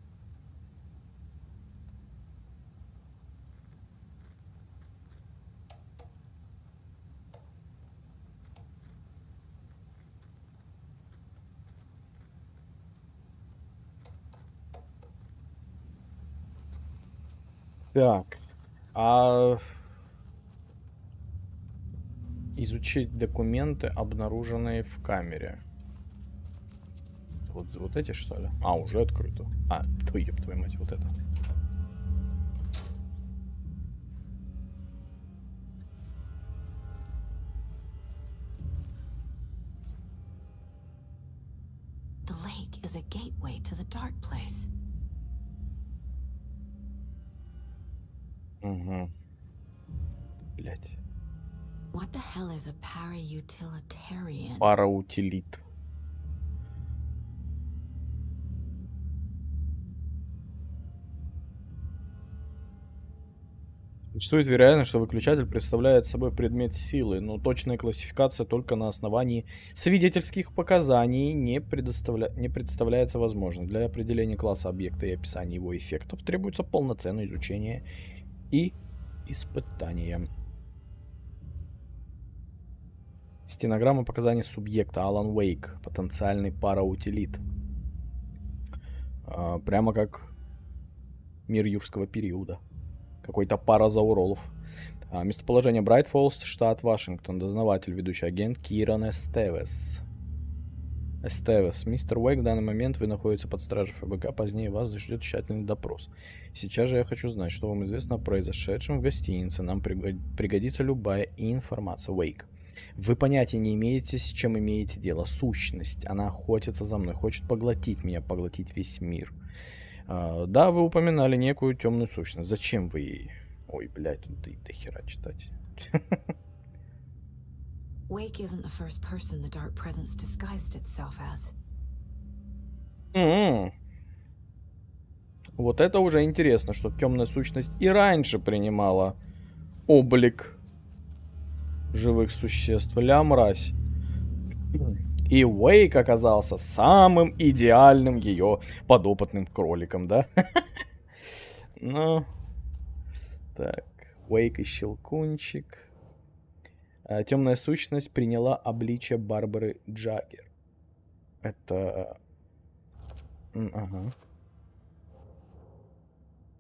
Так, а изучить документы, обнаруженные в камере. Вот эти, что ли? А, уже открыто. А, твою мать, вот это. The lake is a gateway to the dark place. Угу. Блять. What the hell is a para-utilitarian? Параутилит. Существует вероятность, что выключатель представляет собой предмет силы, но точная классификация только на основании свидетельских показаний не представляется возможной. Для определения класса объекта и описания его эффектов требуется полноценное изучение и испытания. Стенограмма показаний субъекта. Алан Уэйк. Потенциальный параутилит. Прямо как мир юрского периода. Какой-то паразауролов. Местоположение Брайтфоллс, штат Вашингтон. Дознаватель, ведущий агент Киран Эстевес. Мистер Уэйк, в данный момент вы находитесь под стражей ФБК. Позднее вас ждет тщательный допрос. Сейчас же я хочу знать, что вам известно о произошедшем в гостинице. Нам пригодится любая информация. Уэйк. Вы понятия не имеете, с чем имеете дело. Сущность. Она охотится за мной. Хочет поглотить меня, поглотить весь мир. Да, вы упоминали некую темную сущность. Зачем вы ей? Ой, блядь, тут до хера читать. Wake isn't the first person the dark presence disguised itself as. Вот это уже интересно, что темная сущность и раньше принимала облик живых существ. Ля мразь. И Уэйк оказался самым идеальным ее подопытным кроликом, да? Ну, так, Уэйк и Щелкунчик. Темная сущность приняла обличие Барбары Джаггер. Это... Ага.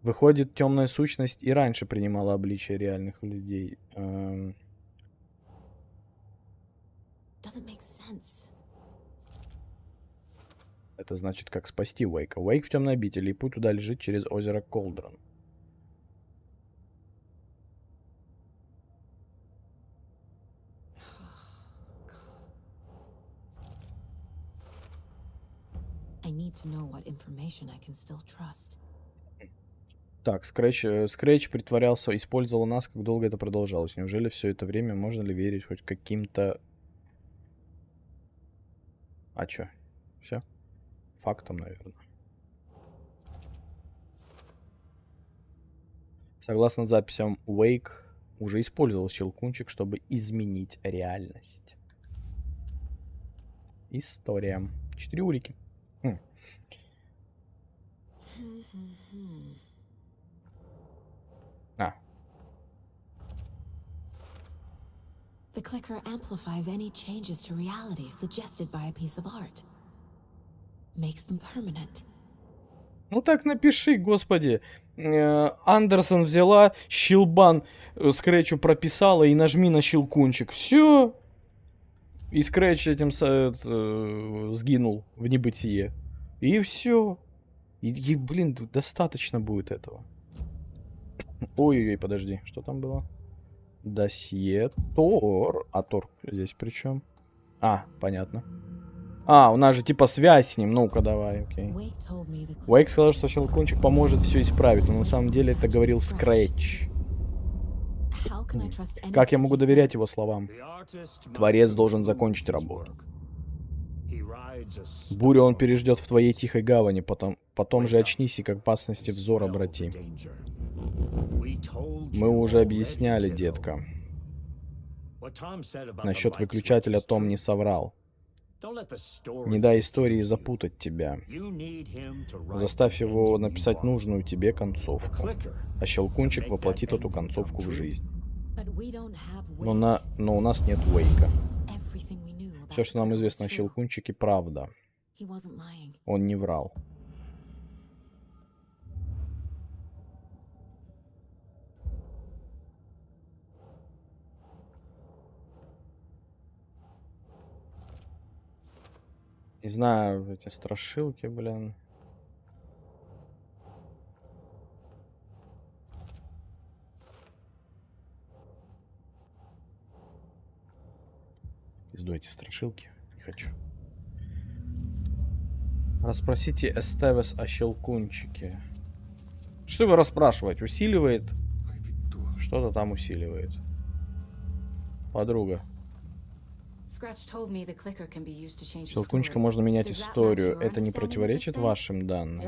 Выходит, темная сущность и раньше принимала обличие реальных людей. Это значит, как спасти Уэйка. Уэйк в темной обители, и путь туда лежит через озеро Колдрон. Так, Scratch притворялся, использовал нас, как долго это продолжалось. Неужели все это время можно ли верить хоть каким-то... А чё? Все? Фактом, наверное. Согласно записям, Уэйк уже использовал щелкунчик, чтобы изменить реальность. История. 4 улики. The clicker amplifies any changes to reality suggested by a piece of art. Makes them permanent. Ну так напиши, господи. Андерсон взяла, щелбан Скретчу прописала и нажми на щелкунчик. Все. И Скретч этим сгинул в небытие. И все. И, блин, достаточно будет этого. Ой-ой-ой, подожди, что там было? Досье. Тор. А Тор здесь при чем? А, понятно. А, у нас же типа связь с ним. Ну-ка, давай, окей. Уэйк сказал, что щелкунчик поможет все исправить, но на самом деле это говорил Скретч. Как я могу доверять его словам? Творец должен закончить работу. Бурю он переждет в твоей тихой гавани, потом же очнись и к опасности взор обрати. Мы уже объясняли, детка. Насчет выключателя Том не соврал. Не дай истории запутать тебя. Заставь его написать нужную тебе концовку. А щелкунчик воплотит эту концовку в жизнь. Но у нас нет Уэйка. Все, что нам известно о щелкунчике, правда. Он не врал. Не знаю, эти страшилки, блин. Пизду эти страшилки. Не хочу. Расспросите Эстевес о щелкунчике. Что его расспрашивать? Усиливает? Что-то там усиливает. Подруга. Щелкунчиком можно менять историю. Это не противоречит вашим данным?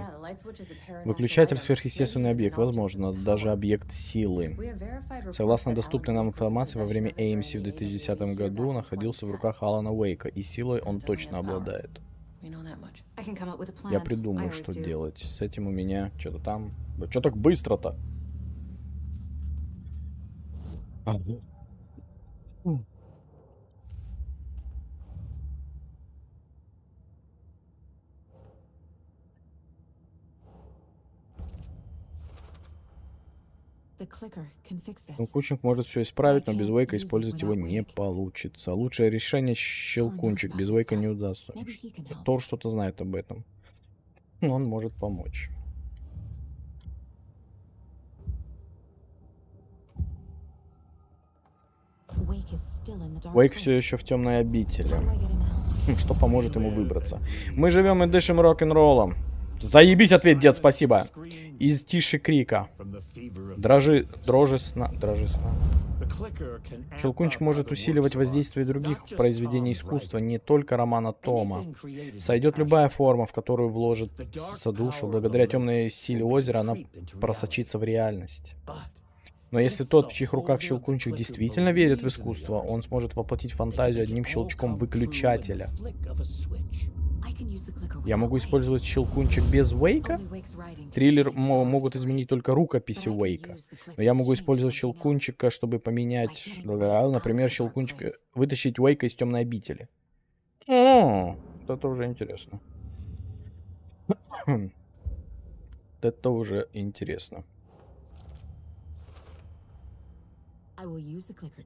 Выключатель — сверхъестественный объект, возможно, даже объект силы. Согласно доступной нам информации, во время AMC в 2010 году находился в руках Алана Уэйка, и силой он точно обладает. Я придумаю, что делать. С этим у меня что-то там... Да что так быстро-то? Щелкунчик может все исправить, но без Уэйка использовать его не получится. Лучшее решение — щелкунчик. Без Уэйка не удастся. Тор что-то знает об этом. Он может помочь. Уэйк все еще в темной обители. Что поможет ему выбраться? Мы живем и дышим рок-н-роллом. Заебись, ответ, дед, спасибо. Из тиши крика. Дрожи сна. Щелкунчик может усиливать воздействие других произведений искусства, не только романа Тома. Сойдет любая форма, в которую вложится душу. Благодаря темной силе озера она просочится в реальность. Но если тот, в чьих руках щелкунчик, действительно верит в искусство, он сможет воплотить фантазию одним щелчком выключателя. Я могу использовать щелкунчик без Уэйка? Триллер могут изменить только рукописи Уэйка. Но я могу использовать щелкунчика, чтобы поменять, например, щелкунчик, вытащить Уэйка из темной обители. О, это уже интересно. Это уже интересно.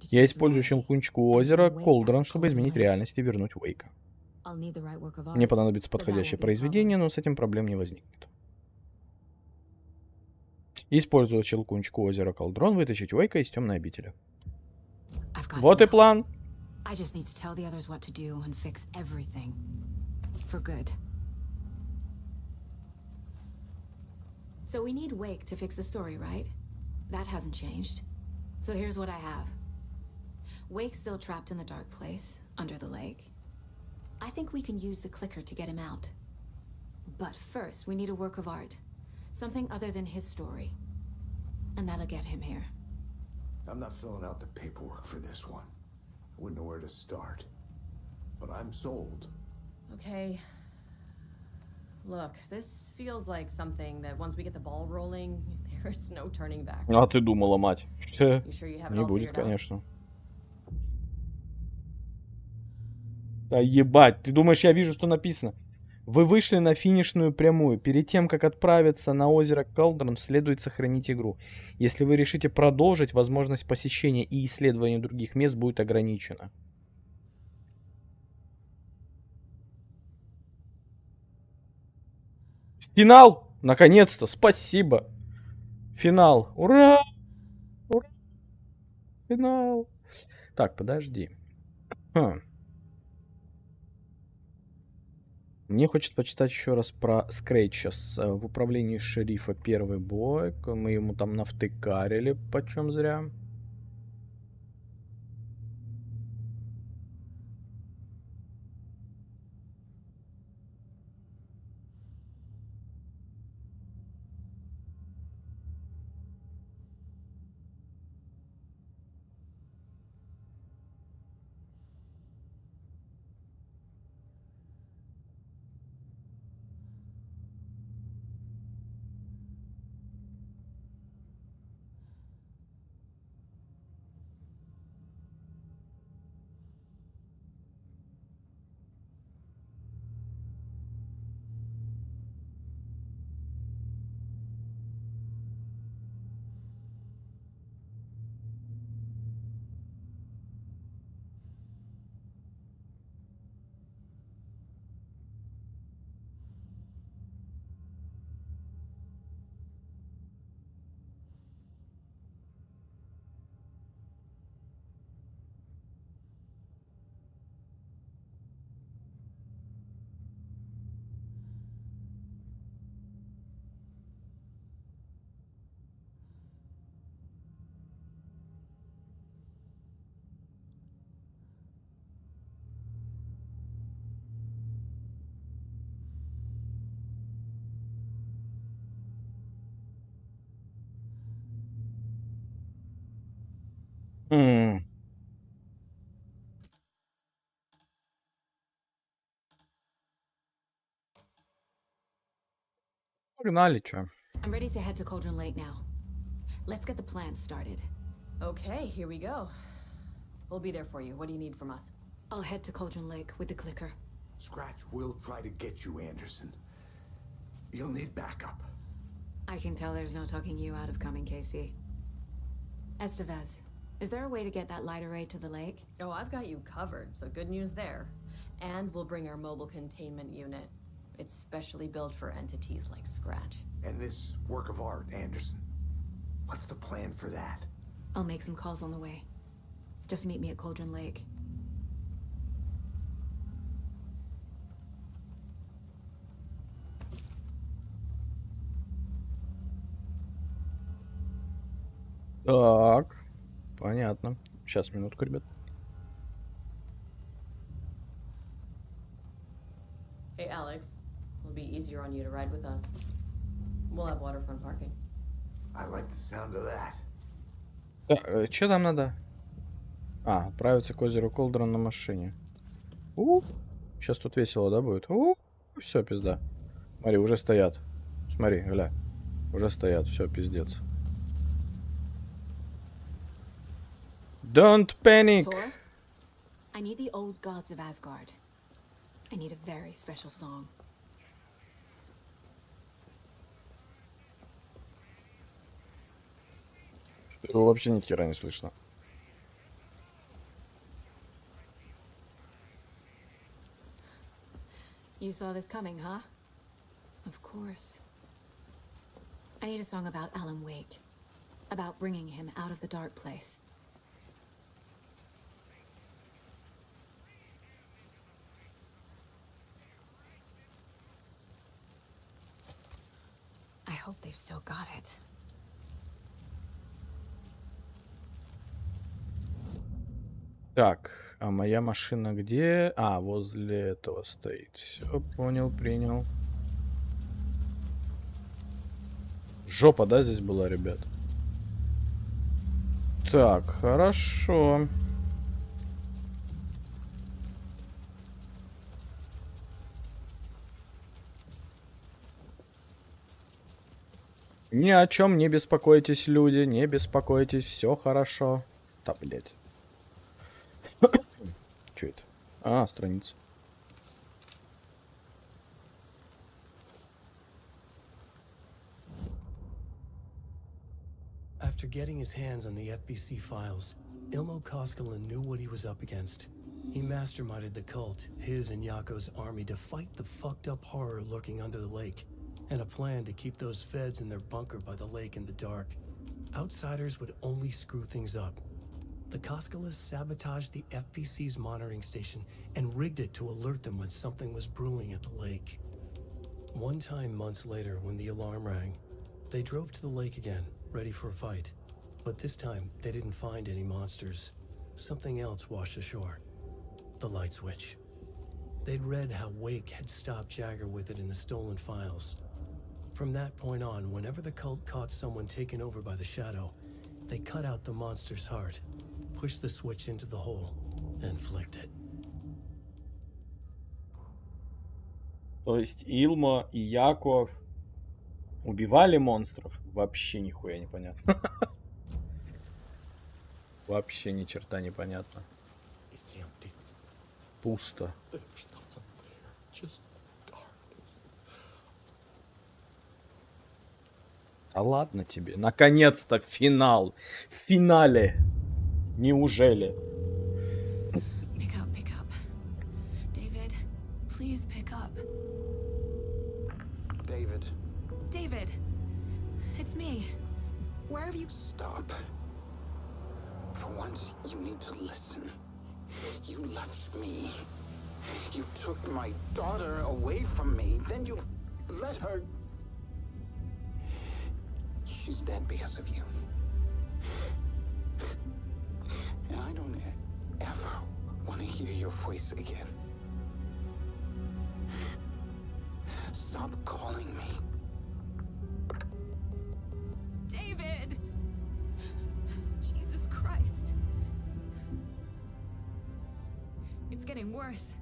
Я использую щелкунчик у озера Колдрон, чтобы изменить реальность и вернуть Уэйка. Мне понадобится подходящее произведение, но с этим проблем не возникнет. Использую щелкунчик у озера Колдрон, вытащить Уэйка из темной обители. Вот и план. So we need Wake to fix the story, right? That hasn't changed. So here's what I have. Wake's still trapped in the dark place, under the lake. I think we can use the clicker to get him out. But first, we need a work of art. Something other than his story. And that'll get him here. I'm not filling out the paperwork for this one. I wouldn't know where to start. But I'm sold. Okay. Look, this feels like something that once we get the ball rolling, there's no turning back. А ты думала, мать? You sure you have it Не all будет, figured out? конечно. Да ебать, ты думаешь, я вижу, что написано? Вы вышли на финишную прямую. Перед тем, как отправиться на озеро Калдрон, следует сохранить игру. Если вы решите продолжить, возможность посещения и исследования других мест будет ограничена. Финал! Наконец-то! Спасибо! Финал! Ура! Ура! Финал! Так, подожди. Мне хочется почитать еще раз про Скретча. В управлении шерифа первый бой. Мы ему там навтыкарили, почем зря. Погнали, чё. I'm ready to head to Cauldron Lake now. Let's get the plan started. Okay, here we go. We'll be there for you. What do you need from us? I'll head to Cauldron Lake with the clicker. Scratch will try to get you, Anderson. You'll need backup. I can tell there's no talking you out of coming, Casey. Estevez, is there a way to get that light array to the lake? Oh, I've got you covered, so good news there. And we'll bring our mobile containment unit. It's specially built for entities like Scratch. And this work of art, Anderson. What's the plan for that? I'll make some calls on the way. Just meet me at Cauldron Lake. Так, понятно. Сейчас, минутку, ребят. Hey, Alex. It'll be easier on you to ride with us. We'll have waterfront parking. I like the sound of that. Что там надо? А, отправиться к озеру Колдрон на машине. Сейчас тут весело, да, будет? Все, пизда. Смотри, уже стоят. Смотри, гля. Уже стоят, все, пиздец. Don't panic! Tor, I need the old gods of Asgard. I need a very special song. Его вообще ни хера не слышно. You saw this coming, huh? Of course. I need a song about Alan Wake. About bringing him out of the dark place. I hope they've still got it. Так, а моя машина где? А, возле этого стоит. Все, понял, принял. Жопа, да, здесь была, ребят? Так, хорошо. Ни о чем не беспокойтесь, люди, не беспокойтесь, все хорошо. Да, блядь. Что это? А, страница. After getting his hands on the FBC files, Ilmo Koskinen knew what he was up against. He masterminded the cult, his and Yako's army, to fight the fucked up horror lurking under the lake, and a plan to keep those feds in their bunker by the lake in the dark. Outsiders would only screw things up. The Koskilas sabotaged the FBC's monitoring station and rigged it to alert them when something was brewing at the lake. One time months later, when the alarm rang, they drove to the lake again, ready for a fight. But this time, they didn't find any monsters. Something else washed ashore. The light switch. They'd read how Wake had stopped Jagger with it in the stolen files. From that point on, whenever the cult caught someone taken over by the shadow, they cut out the monster's heart, pushed the switch into the hole, and flicked it. То есть Илмо и Яков убивали монстров? Вообще нихуя непонятно. Вообще ни черта непонятно. Пусто. А ладно тебе. Наконец-то финал. В финале. Неужели? Pick up, pick up. David, please pick up. David. David, it's me. Where have you... Stop. For once, you need to listen. You left me. You took my daughter away from me. Then you let her... She's dead because of you. And I don't ever want to hear your voice again. Stop calling me. David! Jesus Christ. It's getting worse.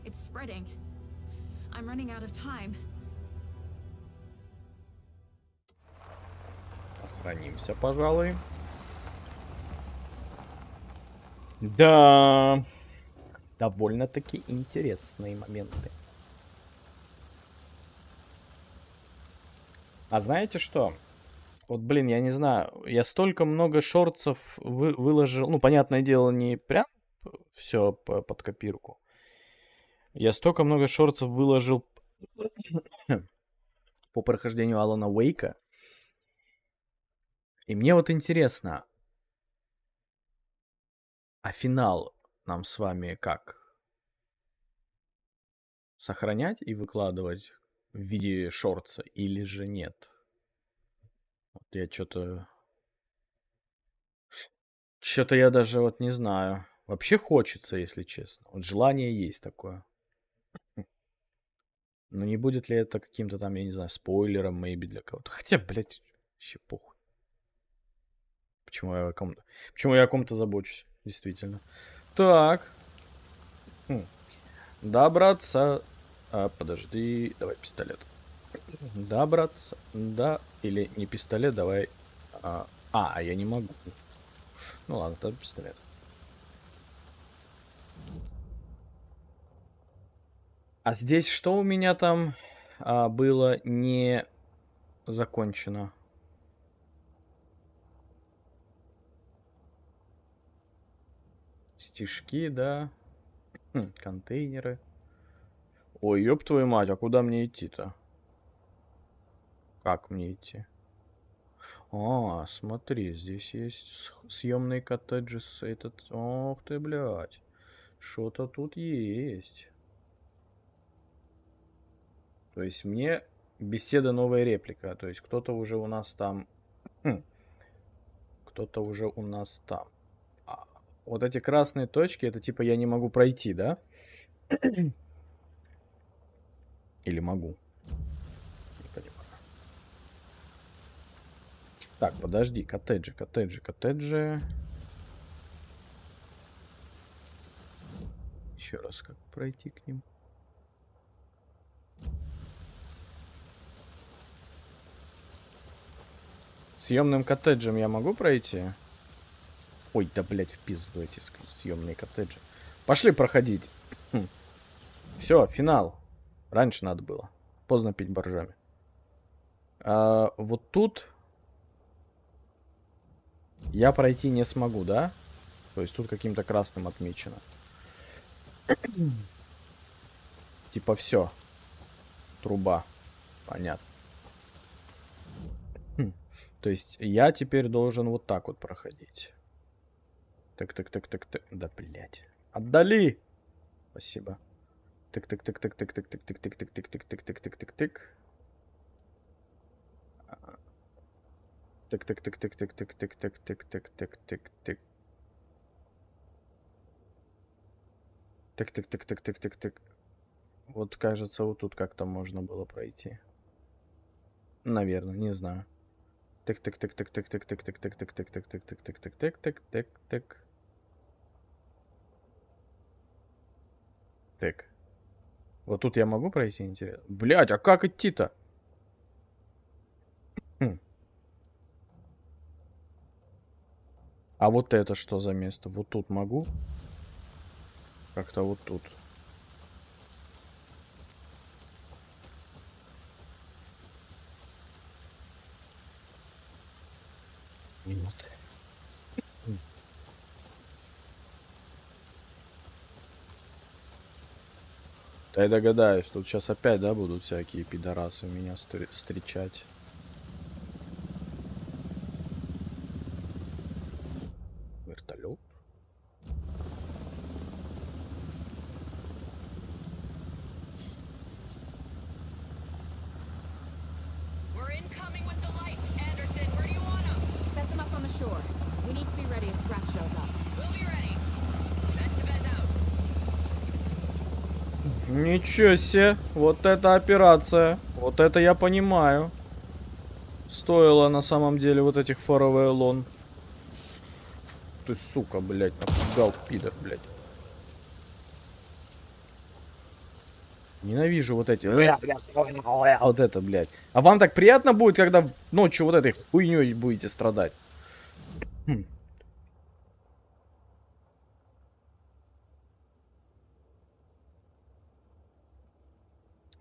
It's spreading. I'm running out of time. Сохранимся, пожалуй. Да, довольно-таки интересные моменты. А знаете что? Вот, блин, я не знаю, я столько много шортсов выложил, ну, понятное дело, не прям все под копирку. Я столько много шортсов выложил по прохождению Алана Уэйка. И мне вот интересно, а финал нам с вами как? Сохранять и выкладывать в виде шортса или же нет? Вот я что-то я даже вот не знаю. Вообще хочется, если честно. Вот желание есть такое. Но не будет ли это каким-то там, я не знаю, спойлером, maybe для кого-то. Хотя, блядь, вообще похуй. Почему я о ком-то забочусь, действительно. Так. Да, братца. Подожди, давай пистолет. Да, братца. Да, или не пистолет, давай... я не могу. Ну ладно, тогда пистолет. А здесь что у меня там было не закончено? Стишки, да. Контейнеры. Ой, ёб твою мать, а куда мне идти-то? Как мне идти? Смотри, здесь есть съемные коттеджи с этот... Ох ты, блядь. Что-то тут есть. То есть мне Беседа, новая реплика. То есть кто-то уже у нас там... Кто-то уже у нас там. Вот эти красные точки, это типа я не могу пройти, да? Или могу? Не понимаю. Так, подожди. Коттеджи, коттеджи, коттеджи. Еще раз, как пройти к ним? Съемным коттеджем я могу пройти? Ой, да, блядь, в пизду эти съемные коттеджи. Пошли проходить. Все, финал. Раньше надо было. Поздно пить боржоми. Вот тут я пройти не смогу, да? То есть тут каким-то красным отмечено. Типа все. Труба. Понятно. То есть я теперь должен вот так вот проходить. Так. Да, блядь. Отдали! Спасибо. Так. Так. Вот, кажется, вот тут как-то можно было пройти. Наверное, не знаю. Так. Так. Вот тут я могу пройти, интересно? Блядь, а как идти-то? А вот это что за место? Вот тут могу? Как-то вот тут. Минуты. Да я догадаюсь, тут сейчас опять, да, будут всякие пидорасы меня встречать. Вертолет. Ничего себе, вот это операция, вот это я понимаю. Стоило на самом деле вот этих фаровейлон. Ты, сука, блядь, напугал пидор, блядь. Ненавижу вот эти. Вот это, блядь. А вам так приятно будет, когда ночью вот этой хуйней будете страдать?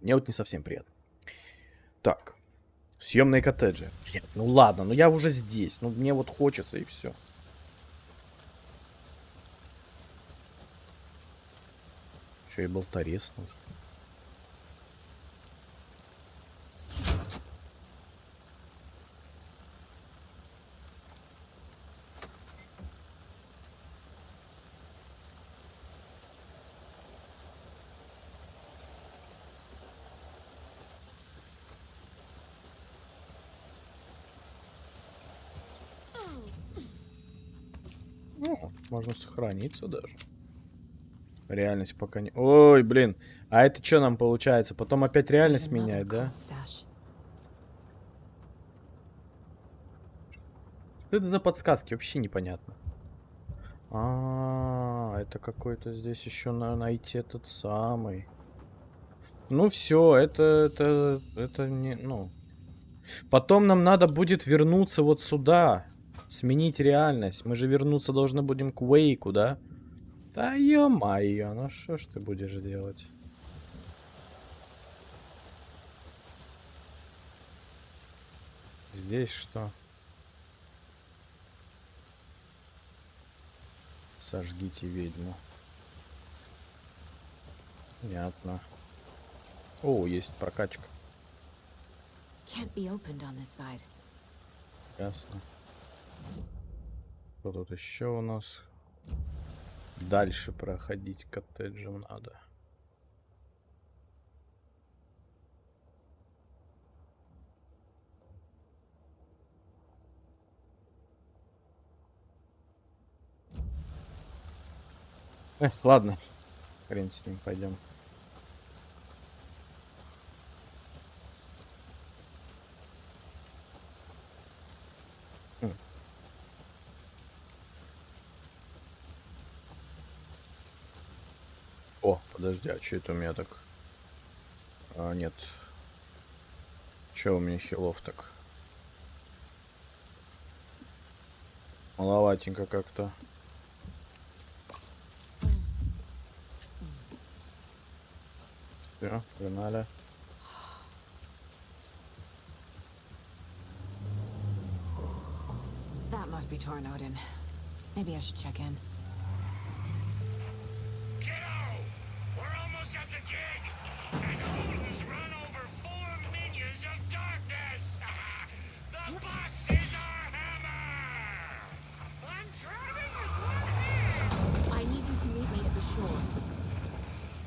Мне вот не совсем приятно. Так. Съемные коттеджи. Нет, ну ладно, ну я уже здесь. Ну мне вот хочется и все. Еще и болторез нужен. Можно сохраниться даже. Реальность пока не... Ой, блин. А это что нам получается? Потом опять реальность меняет, да? Что это за подсказки? Вообще непонятно. Это какой-то здесь еще надо найти этот самый. Ну все, это не... Ну... Потом нам надо будет вернуться вот сюда. Сменить реальность. Мы же вернуться должны будем к Уэйку, да? Да ё-моё, ну что ж ты будешь делать? Здесь что? Сожгите ведьму. Понятно. О, есть прокачка. Ясно. Что тут еще у нас? Дальше проходить коттеджем надо. Ладно. Хрен с ним, пойдем. О, подожди, а что это у меня так? А, нет. Че у меня хилов так? Маловатенько как-то. Все, погнали. That must be torn out in. Maybe I should check in. We're almost at the gig. And Odin's run over 4 minions of darkness. The boss is our hammer. I'm driving with one hand. I need you to meet me at the shore.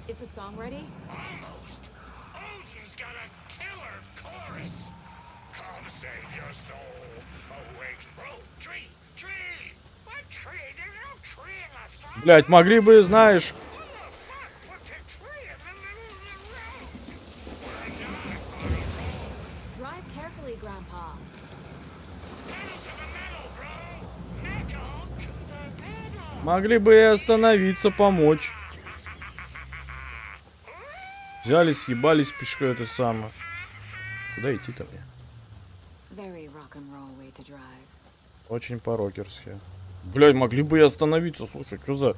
Is the song ready? Almost. Odin's got a killer chorus. Come save your soul. Awake. Bro, tree. What tree? There's no tree in the song. Блять, могли бы, знаешь. Drive carefully, Grandpa. Могли бы и остановиться, помочь. Взяли, съебались пешкой это самое. Куда идти-то мне? Very rock and roll way to drive. Очень по-рокерски. Блядь, могли бы и остановиться. Слушай, что за...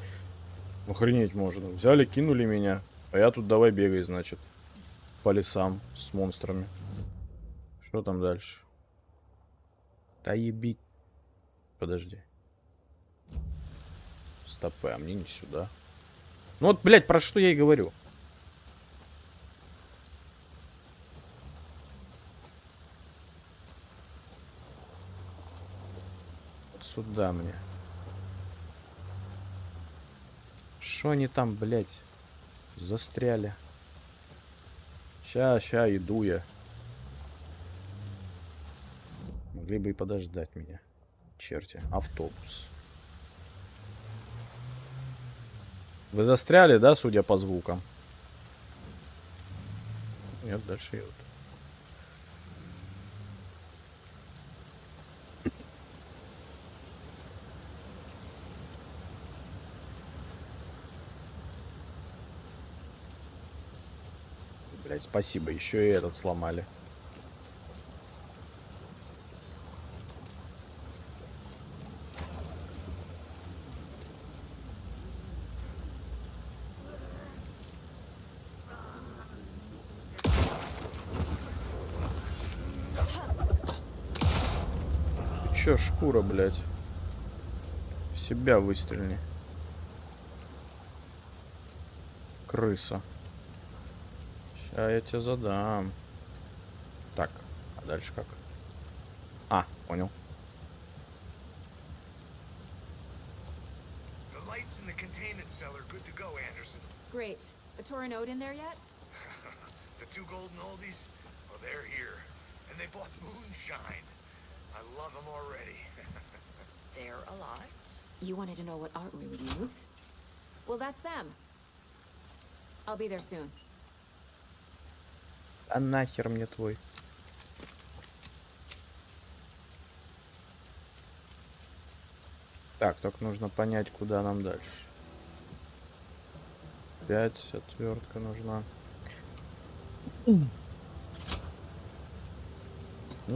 Охренеть можно. Взяли, кинули меня. А я тут давай бегай, значит. По лесам с монстрами. Что там дальше? Да ебить. Подожди. Стопы, а мне не сюда. Ну вот, блядь, про что я и говорю. Вот сюда мне. Что они там, блядь, застряли? Ща, иду я. Могли бы и подождать меня. Черти, автобус. Вы застряли, да, судя по звукам? Нет, дальше едут. Блять, спасибо, еще и этот сломали. Ты чё, шкура, блять? В себя выстрельни. Крыса. Ща я тебе задам. Так, а дальше как? А, понял. Great. A torn out in there yet? The 2 golden oldies? Well, they're here. And they bought moonshine. I love them already. They're a lot. You wanted to know what art we would use? Well, that's them. I'll be there soon. А нахер мне твой? Так, только нужно понять, куда нам дальше. 5, отвертка нужна. Ну,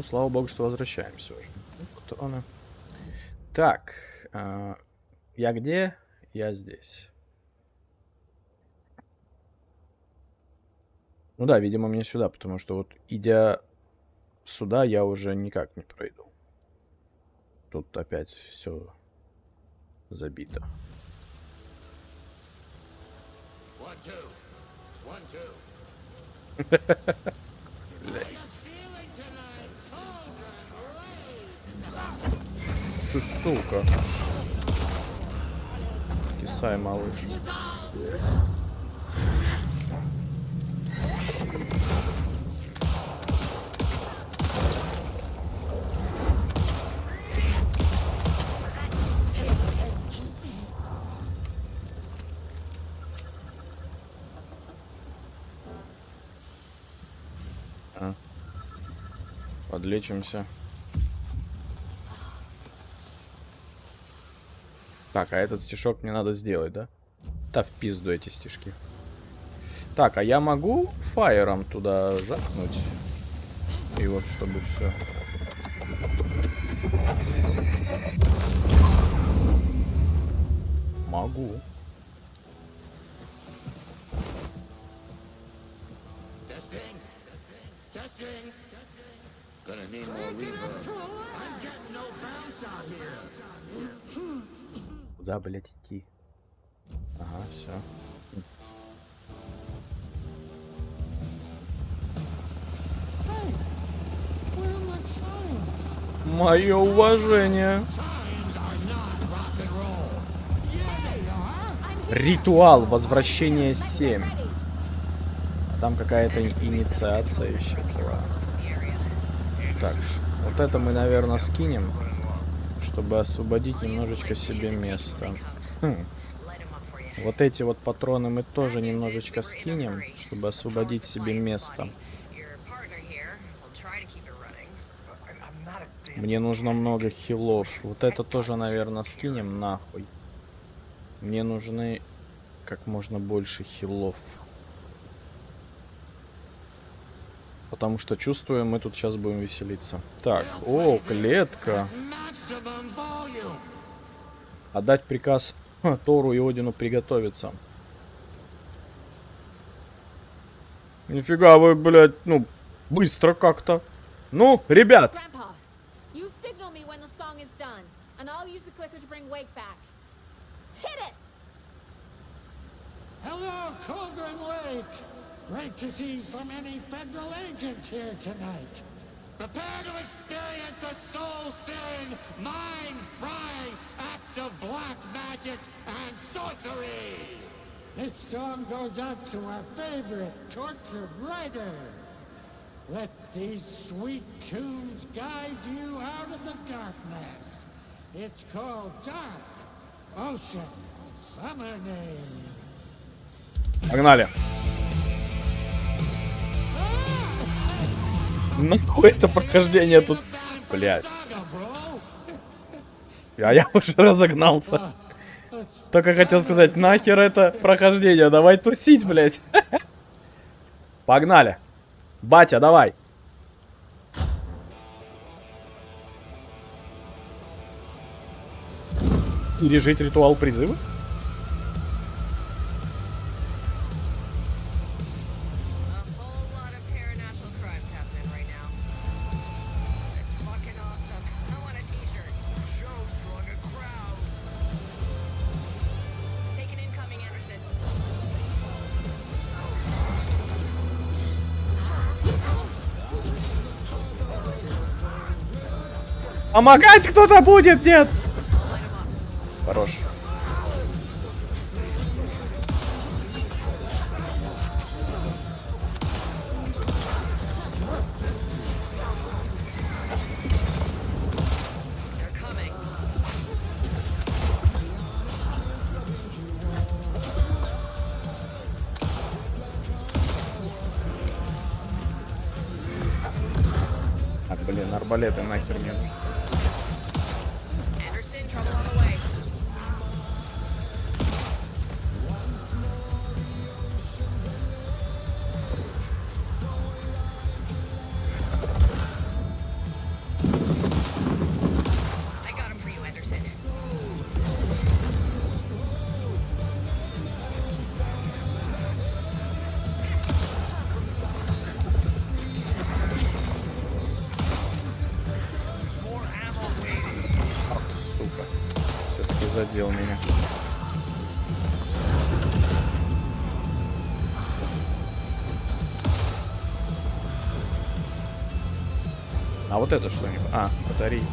слава богу, что возвращаемся уже. Кто она? Так, я где? Я здесь. Ну да, видимо, мне сюда, потому что вот идя сюда, я уже никак не пройду. Тут опять все забито. Блять. Ты сука. Кисай, малыш. Подлечимся. Так, а этот стишок мне надо сделать, да? Да в пизду эти стишки. Так, а я могу фаером туда жахнуть? И вот чтобы все. Могу. Куда, блядь, идти? Ага, все. Мое уважение. Ритуал возвращения 7. А там какая-то инициация еще была. Так, вот это мы, наверное, скинем, чтобы освободить немножечко себе место. Вот эти вот патроны мы тоже немножечко скинем, чтобы освободить себе место. Мне нужно много хилов. Вот это тоже, наверное, скинем нахуй. Мне нужны как можно больше хилов. Потому что чувствую, мы тут сейчас будем веселиться. Так, о, клетка. Отдать приказ Тору и Одину приготовиться. Нифига вы, блядь, ну, быстро как-то. Ну, ребят. Hello, Cauldron Lake. Great to see so many federal agents here tonight. Prepare to experience a soul-searing, mind-frying act of black magic and sorcery. This song goes out to our favorite tortured writer. Let these sweet tunes guide you out of the darkness. It's called Dark Ocean Summoning. Погнали. Нахуй это прохождение тут, блять. А я уже разогнался. Только хотел сказать, нахер это прохождение, давай тусить, блять. Погнали. Батя, давай. Пережить ритуал призыва? Помогать кто-то будет, нет? Хорош. Так, блин, арбалеты нахер мне нужны. Задел меня. А вот это что-нибудь? А, батарейки.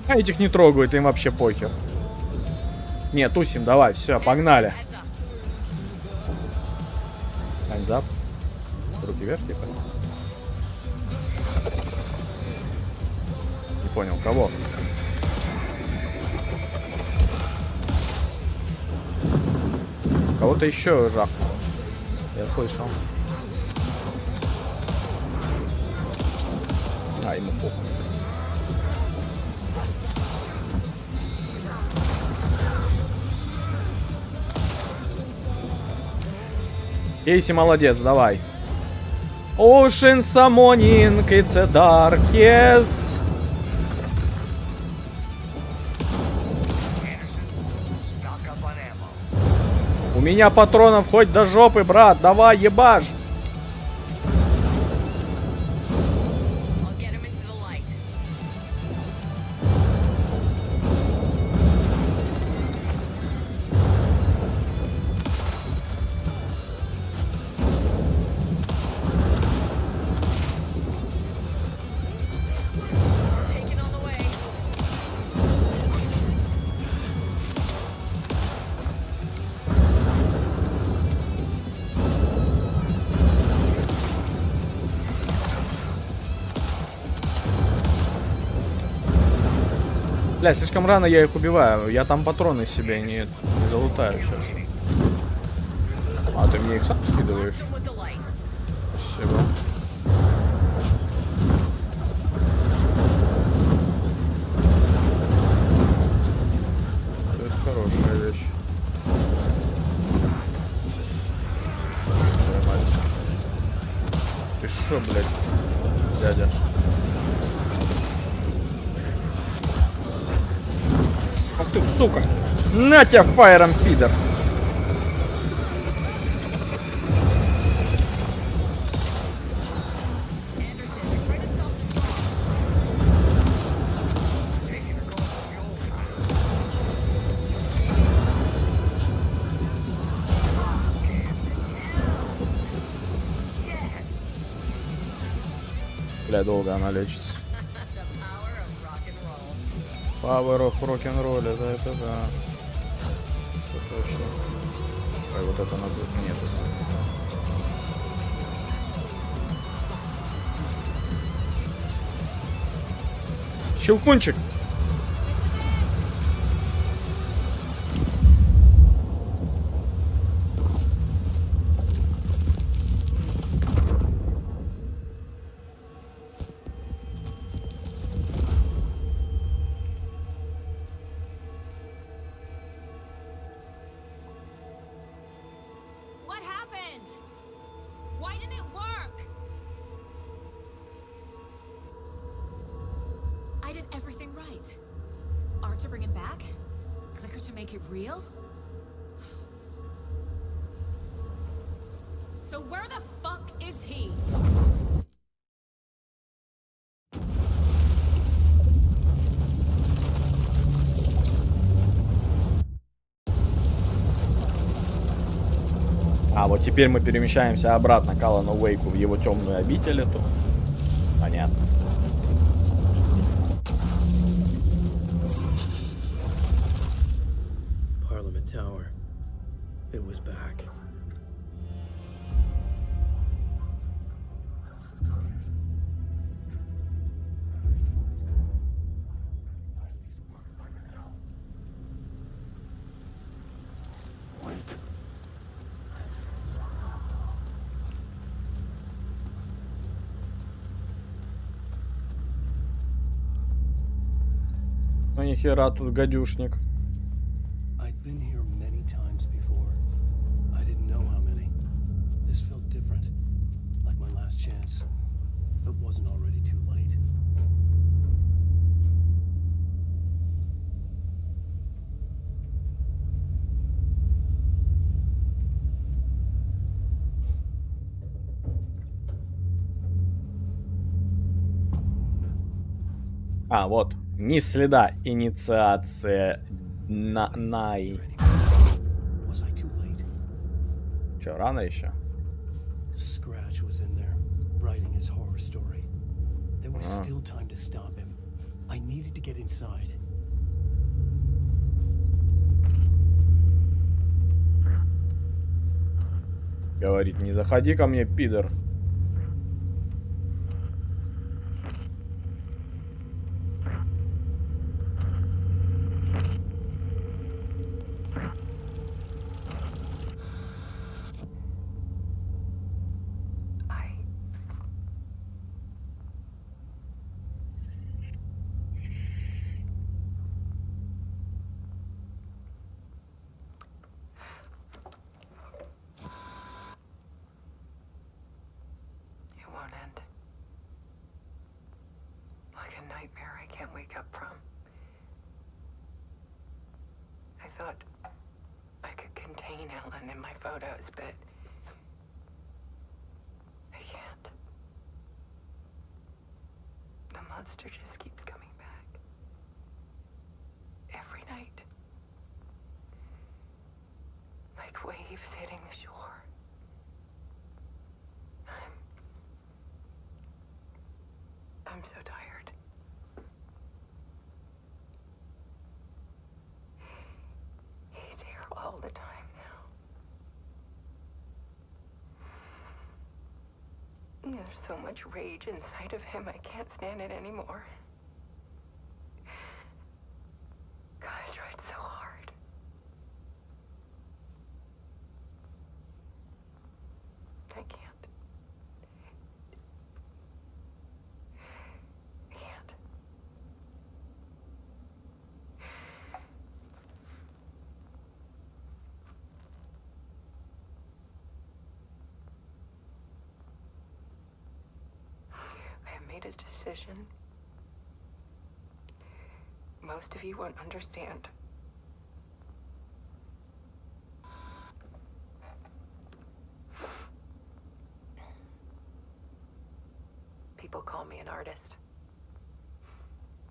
А этих не трогают, им вообще похер. Не, тусим, давай, все, погнали. Hands up. Руки вверх, типа. Не понял, кого? Кого-то еще жахнуло. Я слышал. А, ему похуй. Кейси, молодец, давай. Ocean summoning, it's a dark, yes. У меня патронов хоть до жопы, брат, давай, ебашь. Бля, слишком рано я их убиваю. Я там патроны себе не залутаю сейчас. А, ты мне их сам скидываешь? Спасибо. Это хорошая вещь. Ты шо, блядь, дядя? Ах ты, сука! На тебя фаером, пидор! Бля, долго она лечится. Power of rock'n'roll, это да. Это точно. Ой, вот это надо. Нет, это надо. Щелкунчик! А вот теперь мы перемещаемся обратно к Алану Уэйку в его темную обитель. Это понятно. Ну нихера тут гадюшник. А, вот. Ни следа инициация най. Че, рано еще? Говорит, не заходи ко мне, пидор. Alan in my photos, but I can't. The monster just keeps coming back. Every night. Like waves hitting the shore. I'm so tired. He's here all the time now. There's so much rage inside of him, I can't stand it anymore. God, I tried so hard. I can't. I can't. I have made a decision. Most of you won't understand. People call me an artist,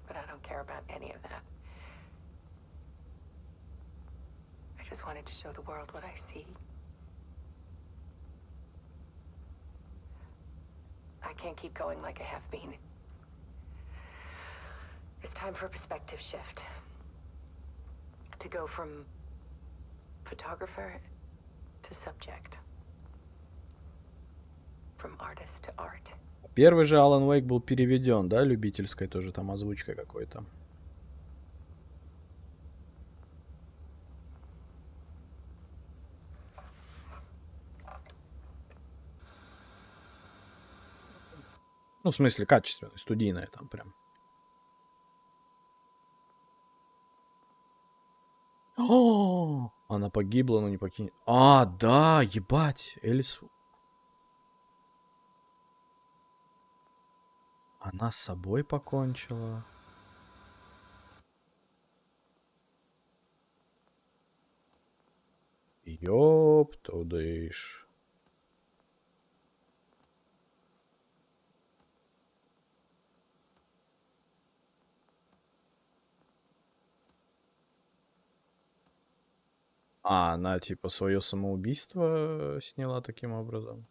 but I don't care about any of that. I just wanted to show the world what I see. I can't keep going like I have been. It's time for a perspective shift. To go from photographer to subject. From artist to art. Первый же Алан Уэйк был переведен, да, любительской тоже там озвучкой какой-то. Ну, в смысле, качественной, студийная там прям. О, она погибла, но не покинет. А, да, ебать, Элис. Она с собой покончила. Ёптудыш. А, она типа свое самоубийство сняла таким образом.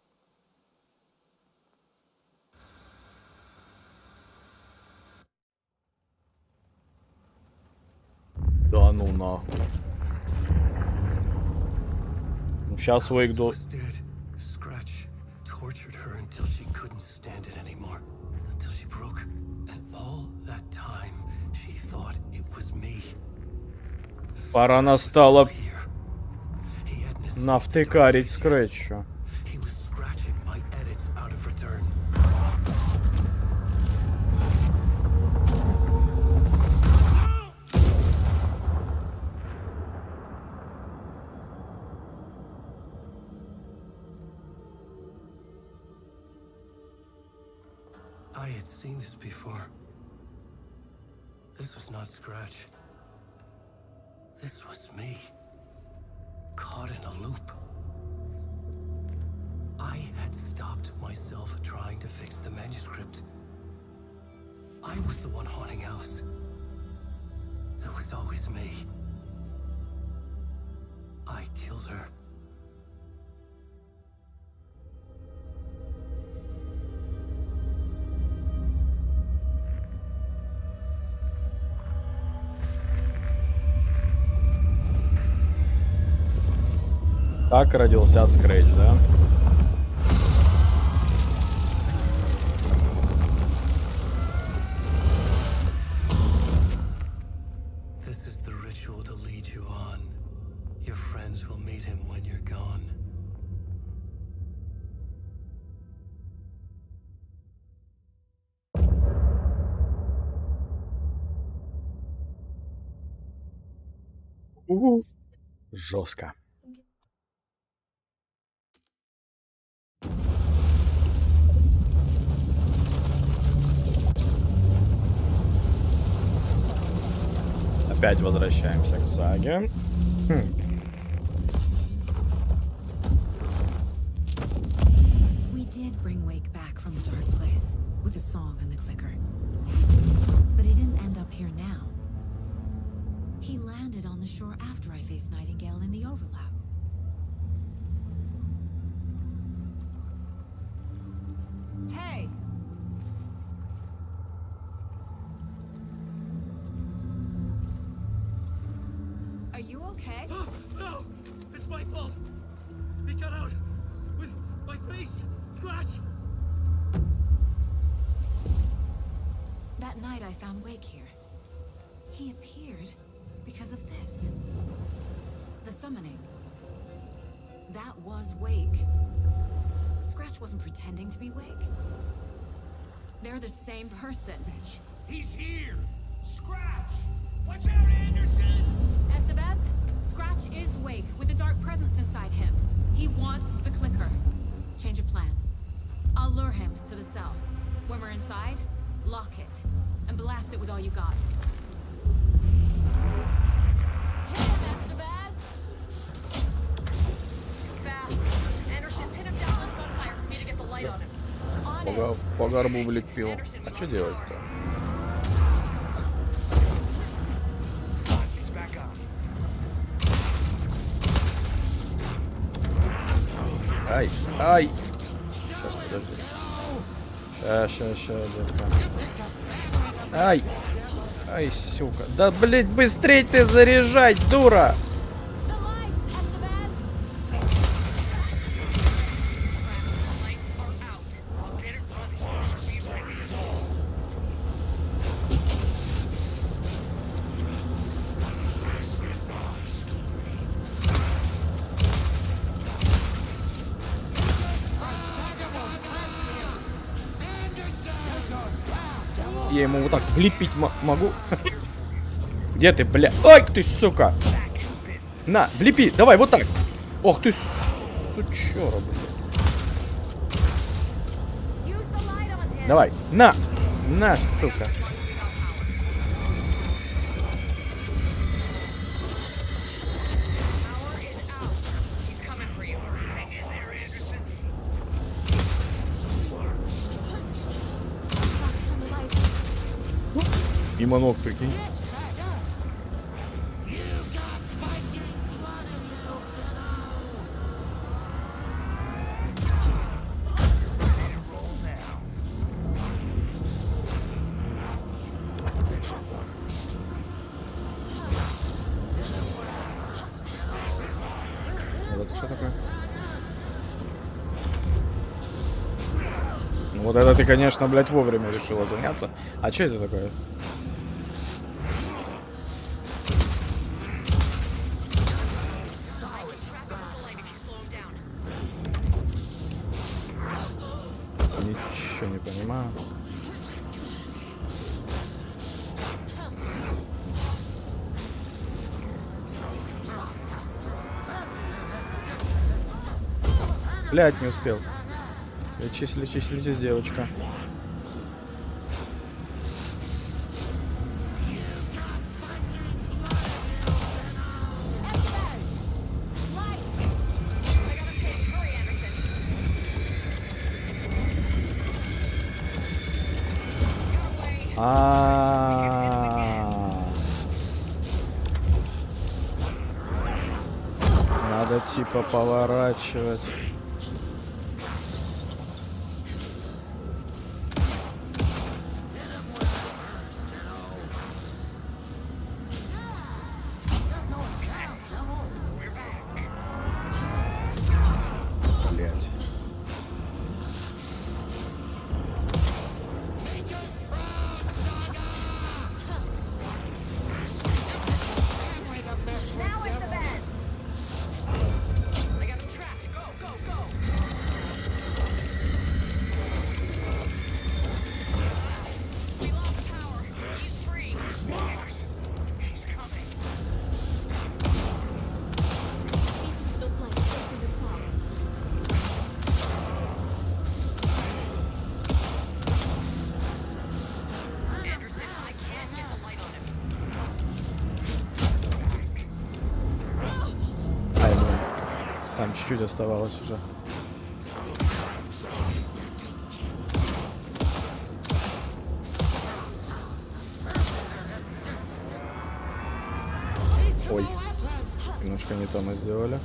Да ну нахуй. Ну сейчас Уэйк до... Scratch tortured her until she couldn't stand it anymore. Until she broke. And all that time she thought it was me. Пора настало навтыкарить Скретчу. He was scratching my edits out of return. I had seen this before. This was not Scratch. This was me. Caught in a loop. I had stopped myself trying to fix the manuscript. I was the one haunting Alice. It was always me. I killed her. Так родился Скретч, да? This is the ritual to lead you on. Your friends will meet him when you're gone. Жестко. Опять возвращаемся к саге. We did bring Wake back from the dark place with a song and the clicker. But he didn't end up here now. He landed on the shore after I faced Nightingale in the overlap. Hey! Are you okay? No! It's my fault! He got out with my face scratch! That night I found Wake here. He appeared because of this. The summoning. That was Wake. Scratch wasn't pretending to be Wake. They're the same person. He's here! Scratch! Watch out, Anderson! Estevez, Scratch is Wake with a dark presence inside him. He wants the clicker. Change of plan. I'll lure him to the cell. When we're inside, lock it and blast it with all you got. Hit him, Estevez! Too fast. Anderson, pin him down on gunfire for me to get the light on him. On it. По горбу влепил. А что делать-то? Ай, ай! Сейчас, подожди. Сейчас, детка. Ай! Ай, сука. Да, блять, быстрей ты заряжай, дура! Я ему вот так влепить могу. Где ты, бля? Ай, ты, сука! На, влепи, давай, вот так. Ох ты, сучара, блядь. Давай, на, сука. Мимо ног, прикинь. Вот это что такое? Ну, вот это ты, конечно, блядь, вовремя решила заняться. А что это такое? Ничего не понимаю. Блядь, не успел. Лечись, лечись, лечись, девочка. Надо типа поворачивать. Там чуть-чуть оставалось уже. Ой, немножко не то мы сделали.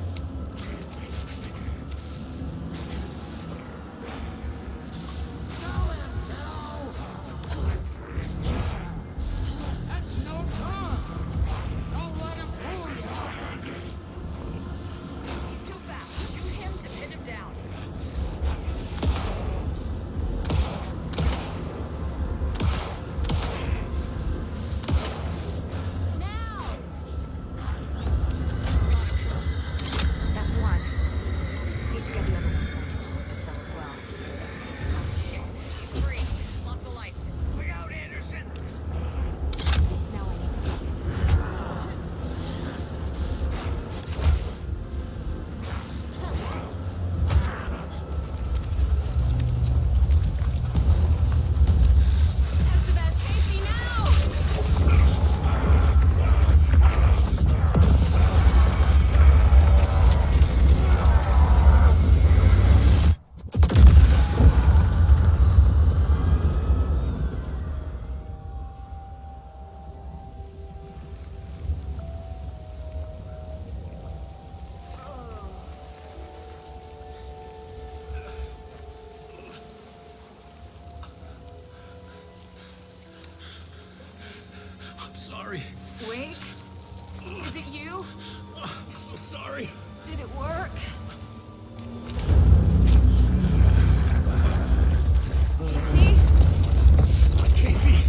Sorry. Wait. Is it you? I'm so sorry. Did it work? Casey?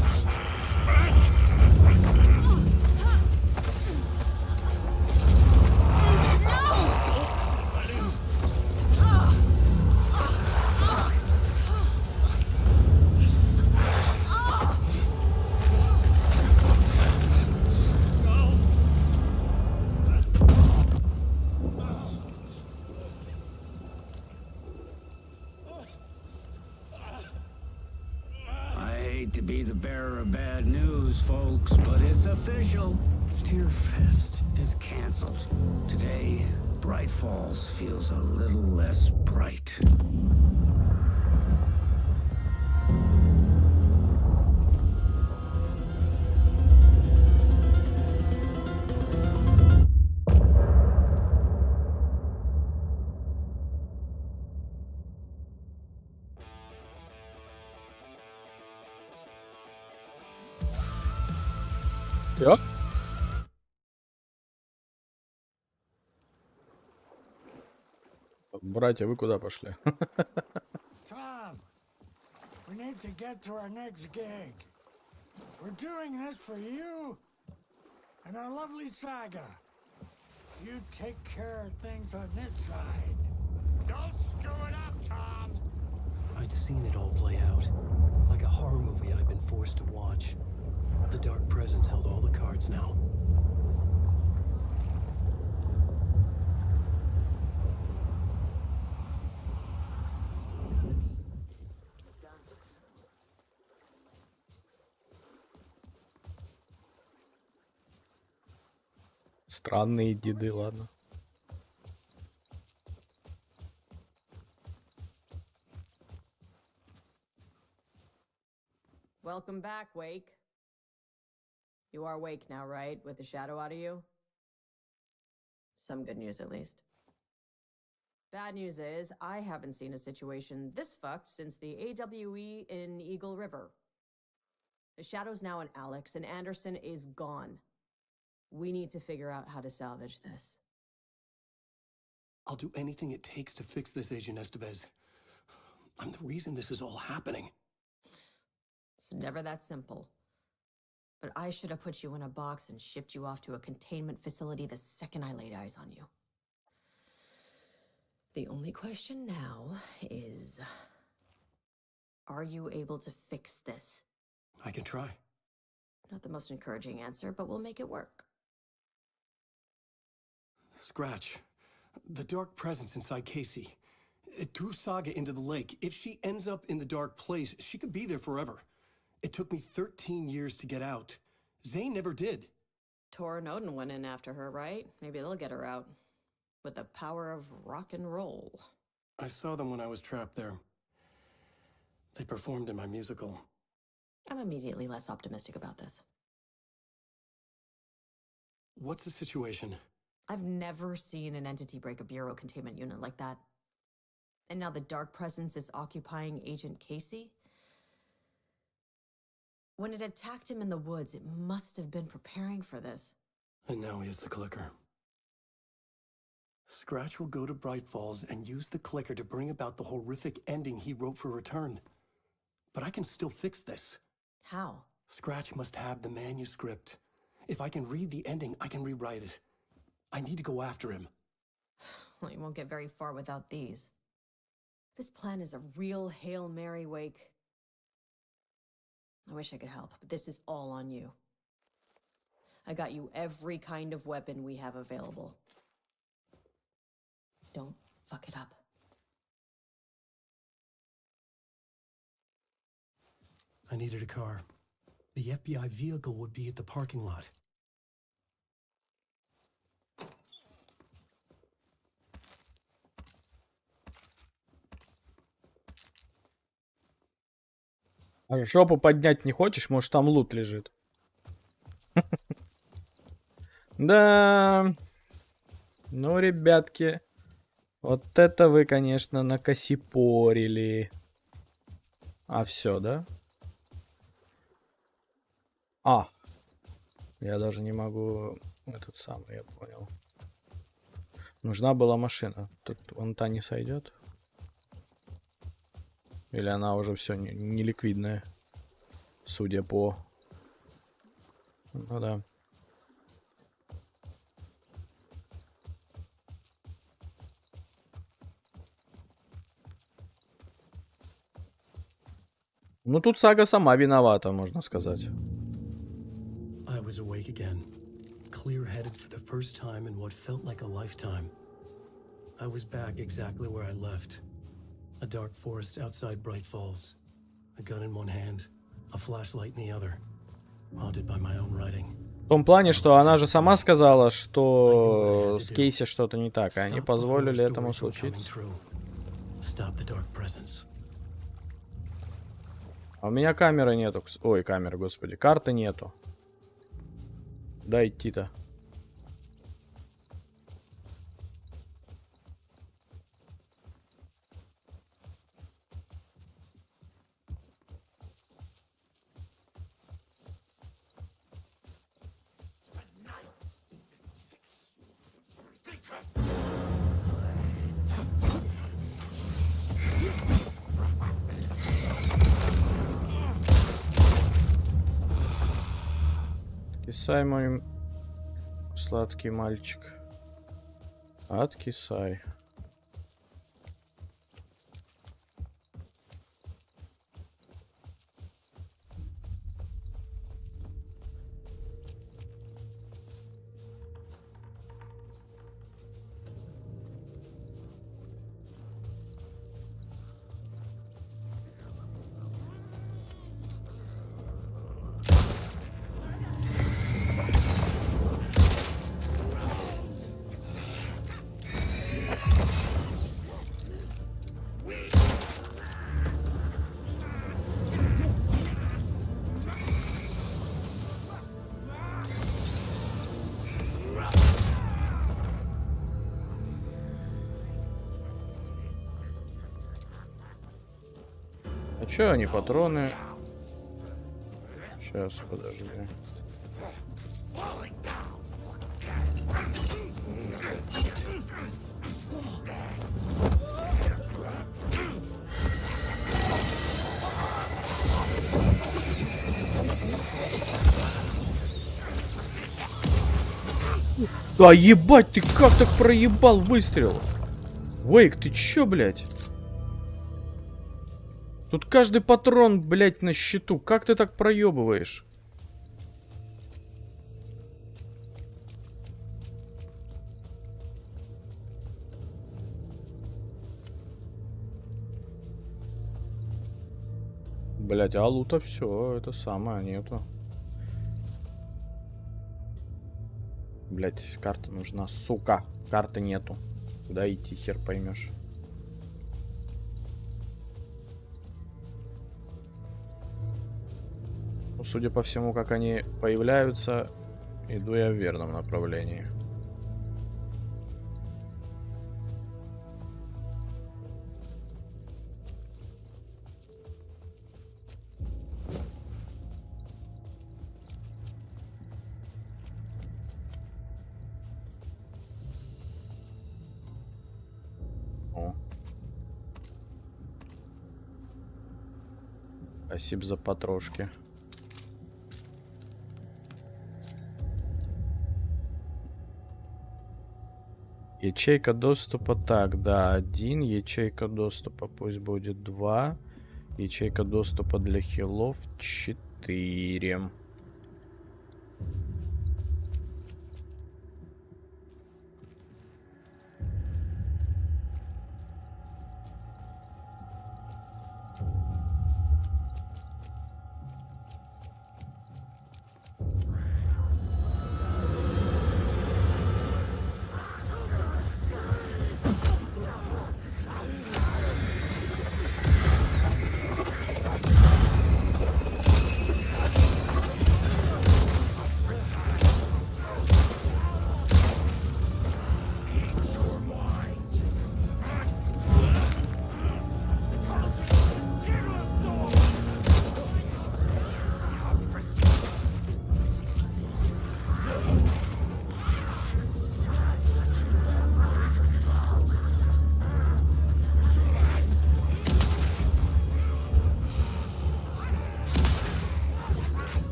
To be the bearer of bad news, folks, but it's official. Tear Fest is canceled. Today, Bright Falls feels a little less bright. Все? Братья, вы куда пошли? Tom, we need to get to our next gig. We're doing this for you and our lovely saga. You take care of things on this side. Don't screw it up, Tom! I'd seen it all play out. Like a horror movie I'd been forced to watch. The Dark Presence held all the cards now. Странные деды, ладно. Welcome back, Wake. You are awake now, right? With the shadow out of you? Some good news, at least. Bad news is, I haven't seen a situation this fucked since the AWE in Eagle River. The shadow's now in Alex, and Anderson is gone. We need to figure out how to salvage this. I'll do anything it takes to fix this, Agent Estevez. I'm the reason this is all happening. It's never that simple. But I should have put you in a box and shipped you off to a containment facility the second I laid eyes on you. The only question now is, are you able to fix this? I can try. Not the most encouraging answer, but we'll make it work. Scratch. The Dark Presence inside Casey. It threw Saga into the lake. If she ends up in the dark place, she could be there forever. It took me 13 years to get out. Zane never did. Tor and Odin went in after her, right? Maybe they'll get her out. with the power of rock and roll. I saw them when I was trapped there. They performed in my musical. I'm immediately less optimistic about this. What's the situation? I've never seen an entity break a bureau containment unit like that. And now the dark presence is occupying Agent Casey? When it attacked him in the woods, it must have been preparing for this. And now he has the clicker. Scratch will go to Bright Falls and use the clicker to bring about the horrific ending he wrote for Return. But I can still fix this. How? Scratch must have the manuscript. If I can read the ending, I can rewrite it. I need to go after him. Well, you won't get very far without these. This plan is a real Hail Mary, Wake. I wish I could help, but this is all on you. I got you every kind of weapon we have available. Don't fuck it up. I needed a car. The FBI vehicle would be at the parking lot. А жопу поднять не хочешь? Может, там лут лежит? Да. Ну, ребятки. Вот это вы, конечно, накосипорили. А все, да? А. Я даже не могу... Этот самый, я понял. Нужна была машина. Тут вон та не сойдет? Или она уже все не ликвидная? Судя по... Ну да. Ну тут Сага сама виновата, можно сказать. I was awake again, clear-headed for the first time in what felt like a lifetime. I was back exactly where I left. A dark forest outside Bright Falls. A gun in one hand, a flashlight in the other. Haunted by my own writing. В том плане, что она же сама сказала, что с Кейси что-то не так, и они позволили этому случиться. А у меня камеры нету. Ой, камеры, господи. Карты нету. Да идти-то. Откисай, мой сладкий мальчик. Откисай. Че они, патроны? Сейчас, подожди. Да ебать, ты как так проебал выстрел? Уэйк, ты чё, блядь? Тут каждый патрон, блядь, на счету. Как ты так проебываешь? Блядь, а лута все, это самое нету. Блядь, карта нужна, сука. Карты нету. Куда идти, хер поймешь. Ну, судя по всему, как они появляются, иду я в верном направлении. О. Спасибо за потрошки. Ячейка доступа, так, да, 1, ячейка доступа, пусть будет 2, ячейка доступа для хилов 4.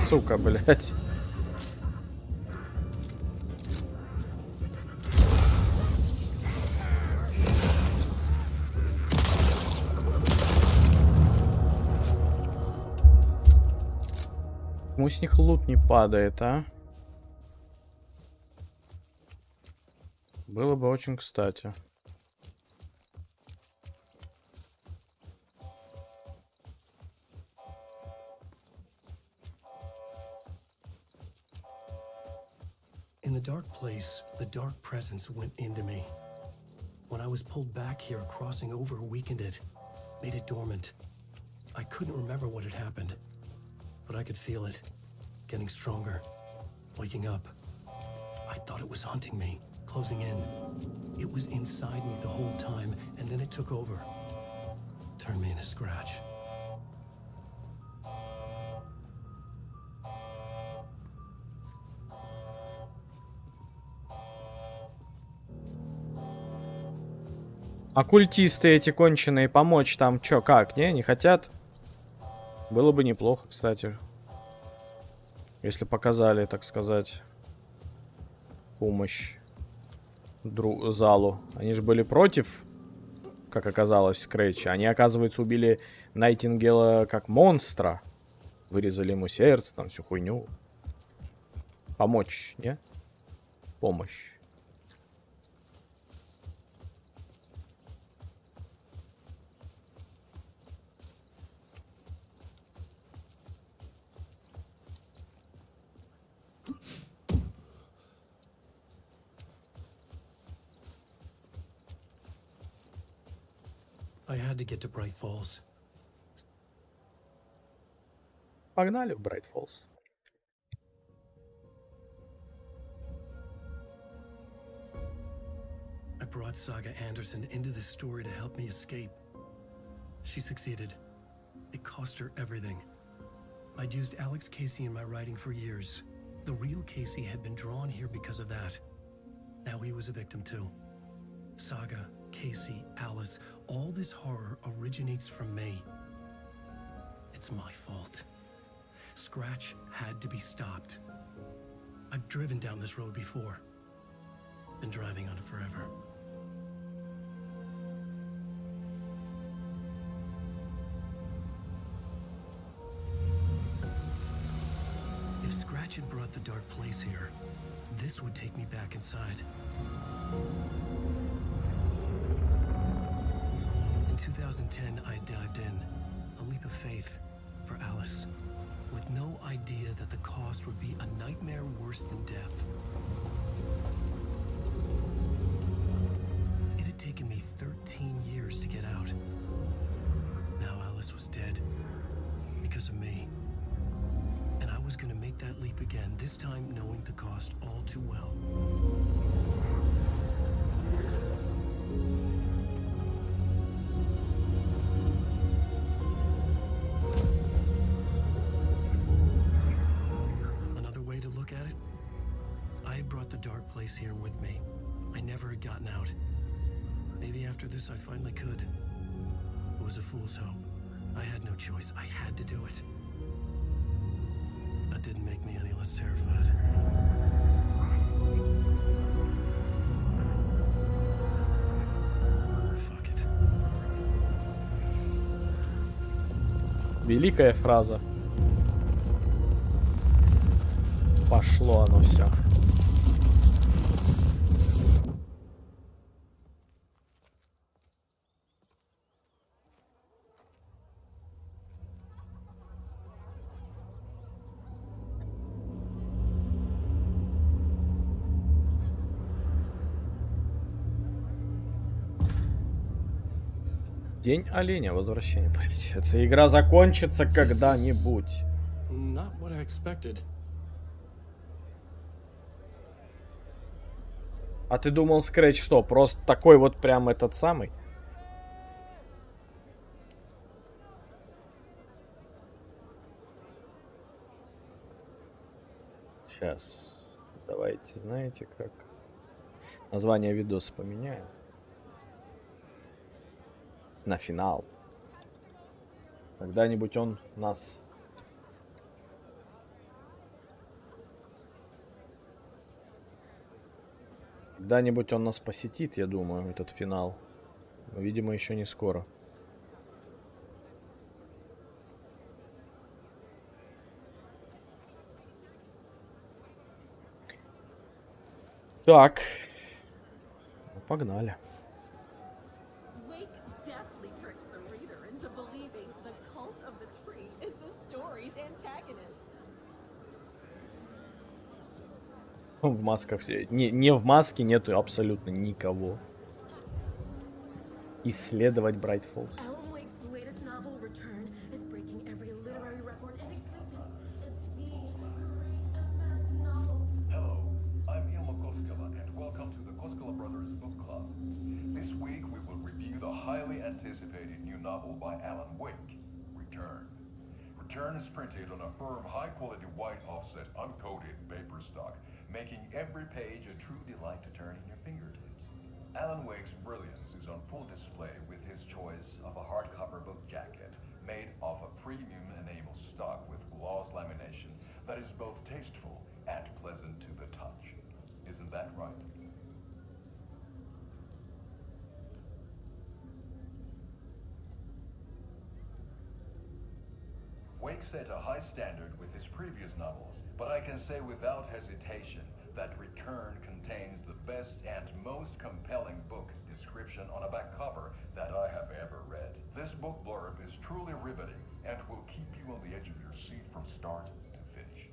Сука, блядь. Почему с них лут не падает, а? Было бы очень кстати. In the dark place, the dark presence went into me. When I was pulled back here, crossing over weakened it, made it dormant. I couldn't remember what had happened, but I could feel it, getting stronger, waking up. I thought it was hunting me, closing in. It was inside me the whole time, and then it took over. Turned me into scratch. Оккультисты эти конченые помочь там чё, как, не хотят? Было бы неплохо, кстати. Если показали, так сказать, помощь залу. Они же были против, как оказалось, Скретча. Они, оказывается, убили Найтингела как монстра. Вырезали ему сердце, там всю хуйню. Помочь, не? Помощь. I had to get to Bright Falls. Погнали в Bright Falls. I brought Saga Anderson into this story to help me escape. She succeeded. It cost her everything. I'd used Alex Casey in my writing for years. The real Casey had been drawn here because of that. Now he was a victim too. Saga, Casey, Alice, all this horror originates from me. It's my fault. Scratch had to be stopped. I've driven down this road before. Been driving on it forever. If Scratch had brought the dark place here, this would take me back inside. 2010, I dived in, a leap of faith for Alice, with no idea that the cost would be a nightmare worse than death. It had taken me 13 years to get out. Now Alice was dead because of me. And I was gonna make that leap again, this time knowing the cost all too well. Another way to look at it, I had brought the dark place here with me. I never had gotten out. Maybe after this I finally could. It was a fool's hope. I had no choice. I had to do it. That didn't make me any less terrified. Fuck it. Великая фраза. Пошло оно все. День оленя, возвращение. Эта игра закончится когда-нибудь. Not what I expected. А ты думал, Scratch что, просто такой вот прям этот самый? Сейчас. Давайте, знаете как? Название видоса поменяем. На финал. Когда-нибудь он нас... Когда-нибудь он нас посетит, я думаю, этот финал. Но, видимо, еще не скоро. Так. Ну, погнали. В масках все. Не в маске нету абсолютно никого. Исследовать Bright Falls. Alan Wake's latest novel, Return, is breaking every literary record in existence. It's the great American novel. Hello, I'm Ilma Koskela, and welcome to the Koskela Brothers Book Club. This week we will review the highly anticipated new novel by Alan Wake, Return. Return is printed on a firm, high-quality white offset, uncoated paper stock, making every page a true delight to turn in your fingertips. Alan Wake's brilliance is on full display with his choice of a hardcover book jacket made of a premium enamel stock with gloss lamination that is both tasteful and pleasant to the touch. Isn't that right? Wake set a high standard with his previous novels, but I can say without hesitation that Return contains the best and most compelling book description on a back cover that I have ever read. This book blurb is truly riveting and will keep you on the edge of your seat from start to finish.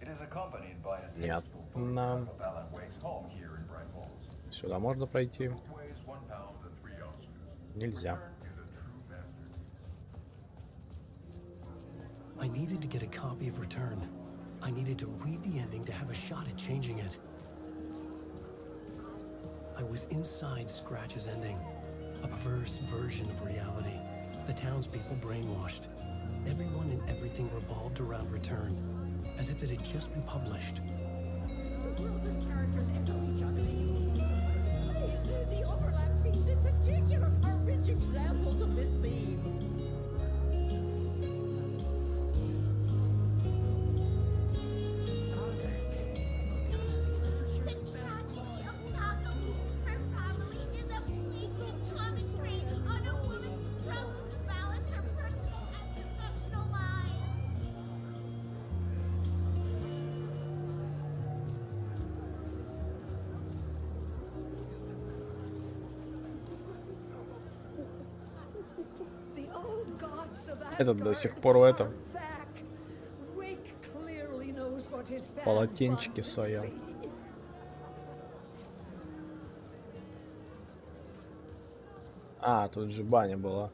It is accompanied by a tasteful photograph of Alan Wake's home here in Bright Falls. Сюда можно пройти. Нельзя. I needed to get a copy of Return. I needed to read the ending to have a shot at changing it. I was inside Scratch's ending, a perverse version of reality. The townspeople brainwashed. Everyone and everything revolved around Return, as if it had just been published. The worlds and characters echo each other in unique ways. The overlap scenes in particular are rich examples of this theme. Этот до сих пор в этом полотенчике своем. А, тут же баня была.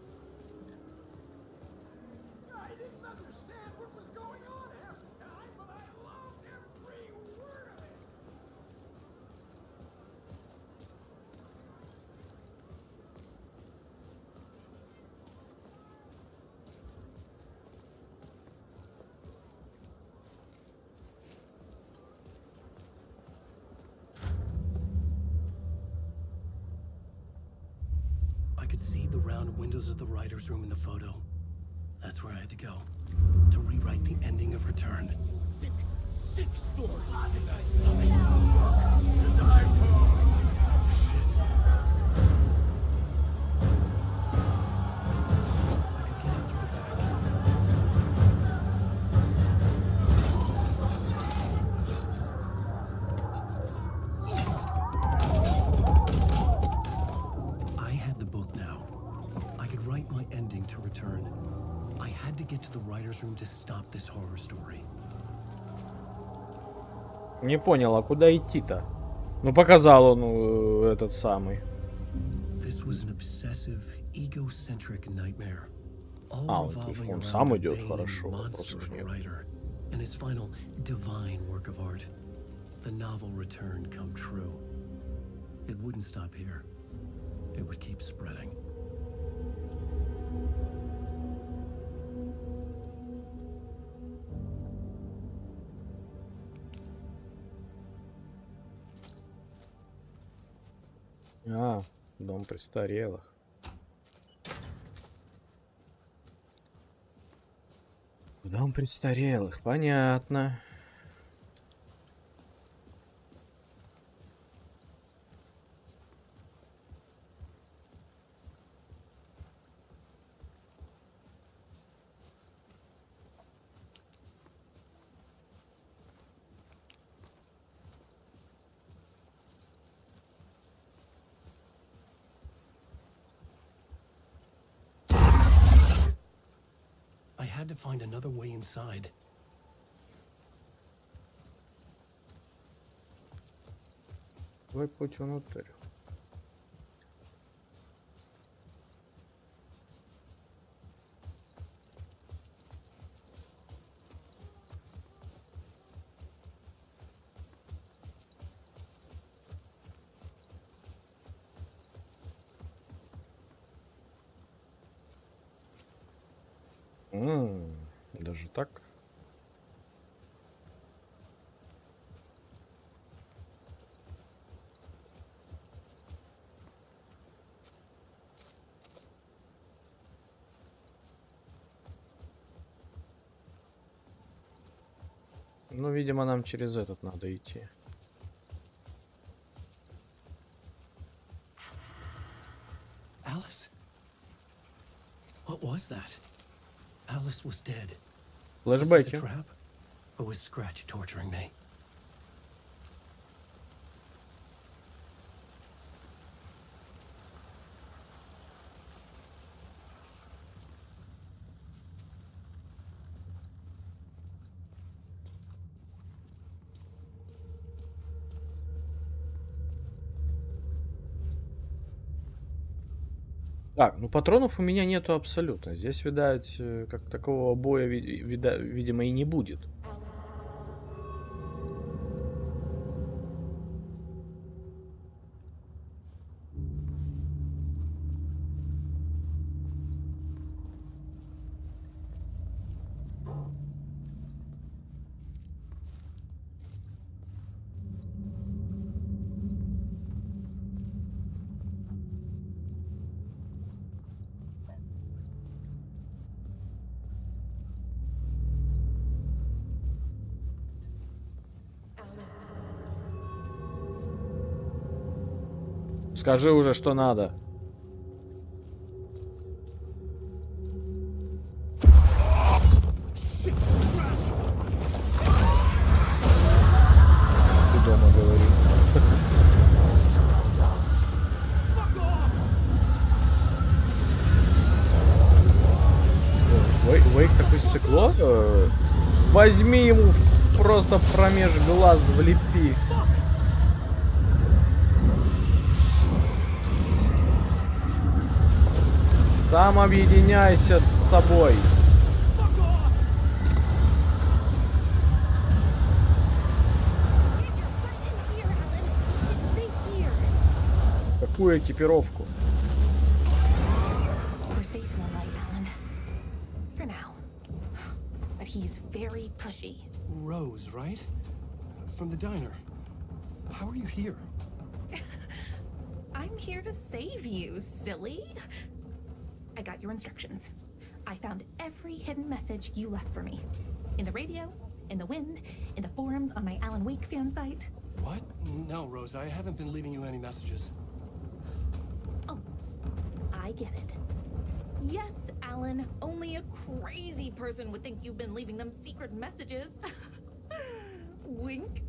Windows of the writer's room in the photo. That's where I had to go to rewrite the ending of Return. Sick story. To stop this horror story. Не понял, а куда идти-то? Ну, показал он этот самый. This was an obsessive, egocentric nightmare. Он сам идет, хорошо. Вопросов нет. And his final divine work of art, the novel Return come true. It wouldn't stop here. It would keep spreading. А, дом престарелых. Дом престарелых, понятно. I had to find another way inside. Твой путь внутрь. Даже так? Ну, видимо, нам через этот надо идти. Alice? What was that? Alice was dead. Флэшбэки. Was this a trap? Or was Scratch torturing me? Так, ну патронов у меня нету абсолютно. Здесь, видать, как такового боя, видимо, и не будет. Скажи уже, что надо. Ты дома говори. Что? Возьми ему просто промеж глаз влепи. Сам объединяйся с собой. Какую экипировку? We're safe in the light, Alan. For now. But he's very pushy. Rose, right? From the diner. How are you here? I'm here to save you, silly. I got your instructions. I found every hidden message you left for me. In the radio, in the wind, in the forums on my Alan Wake fan site. What? No, Rose, I haven't been leaving you any messages. Oh, I get it. Yes, Alan, only a crazy person would think you've been leaving them secret messages. Wink.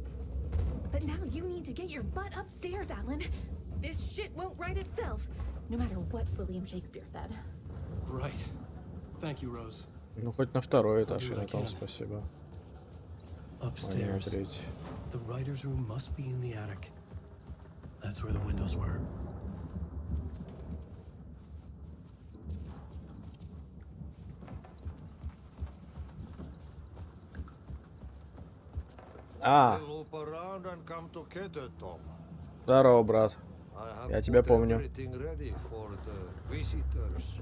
But now you need to get your butt upstairs, Alan. This shit won't right itself, no matter what William Shakespeare said. Right. Thank you, Rose. Ну, хоть на второй этаж я там, спасибо. Upstairs. The writer's room must be in the attic. That's where the windows were. Loop around and come together, Tom. Здорово, брат. I Я have тебя put помню. everything ready for the visitors.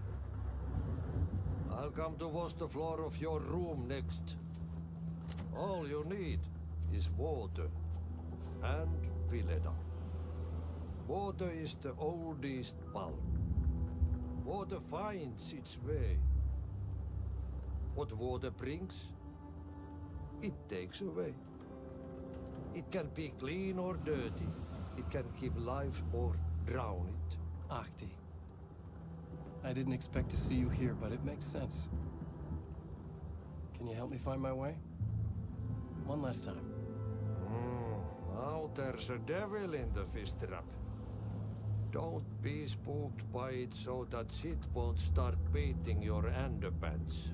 I'll come to wash the floor of your room next. All you need is water and plenum. Water is the oldest bulb. Water finds its way. What water brings, it takes away. It can be clean or dirty. It can keep life or drown it. Ahti. I didn't expect to see you here, but it makes sense. Can you help me find my way? One last time. Now there's a devil in the fish trap. Don't be spooked by it so that shit won't start beating your underpants.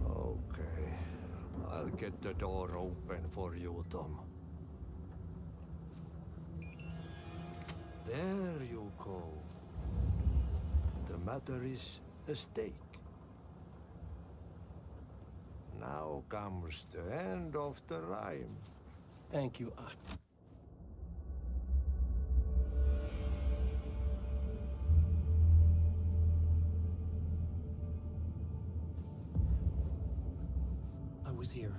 Okay. I'll get the door open for you, Tom. There you go. The matter is a stake. Now comes the end of the rhyme. Thank you, Ahti. I was here.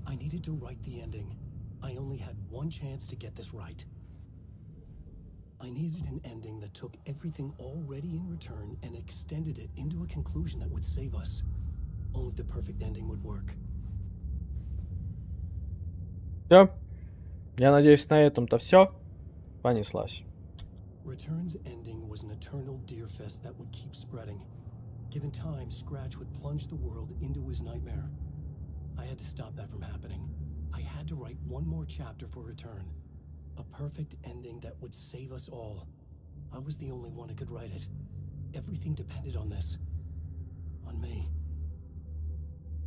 I needed to write the ending. I only had one chance to get this right. I needed an ending that took everything already in return and extended it into a conclusion that would save us. Only the perfect ending would work. Все. Я надеюсь, на этом-то все. Понеслась. Return's ending was an eternal deer fest that would keep spreading. Given time, Scratch would plunge the world into his nightmare. I had to stop that from happening. I had to write one more chapter for Return. A perfect ending that would save us all. I was the only one who could write it. Everything depended on this. On me.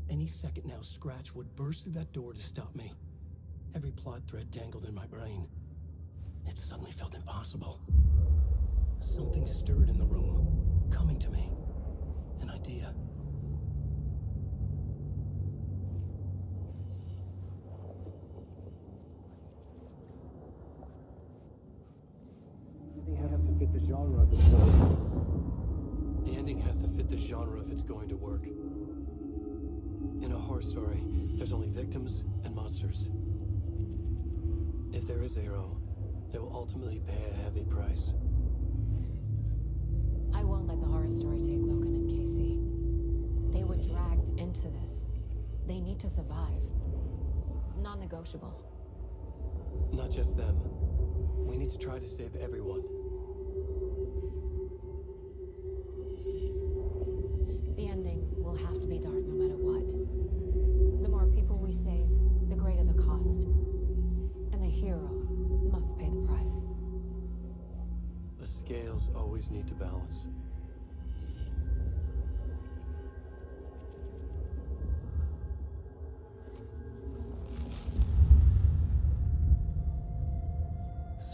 Any second now, Scratch would burst through that door to stop me. Every plot thread dangled in my brain. It suddenly felt impossible. Something stirred in the room, coming to me. An idea. The ending has to fit the genre if it's going to work. In a horror story, there's only victims and monsters. If there is a hero, they will ultimately pay a heavy price. I won't let the horror story take Logan and Casey. They were dragged into this. They need to survive. Non-negotiable. Not just them. We need to try to save everyone. The ending will have to be dark no matter what. The more people we save, the greater the cost. And the hero must pay the price. The scales always need to balance.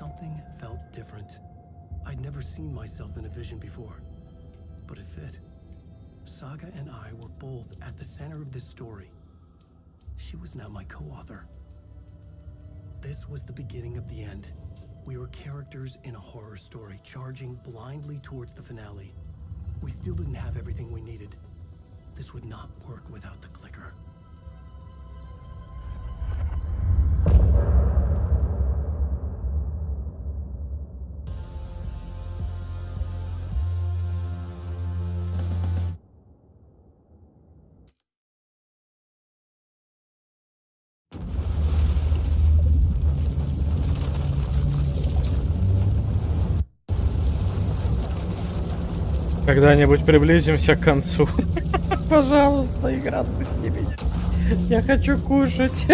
Something felt different. I'd never seen myself in a vision before, but it fit. Saga and I were both at the center of this story. She was now my co-author. This was the beginning of the end. We were characters in a horror story, charging blindly towards the finale. We still didn't have everything we needed. This would not work without the clicker. Когда-нибудь приблизимся к концу. Пожалуйста, игра, отпусти меня. Я хочу кушать.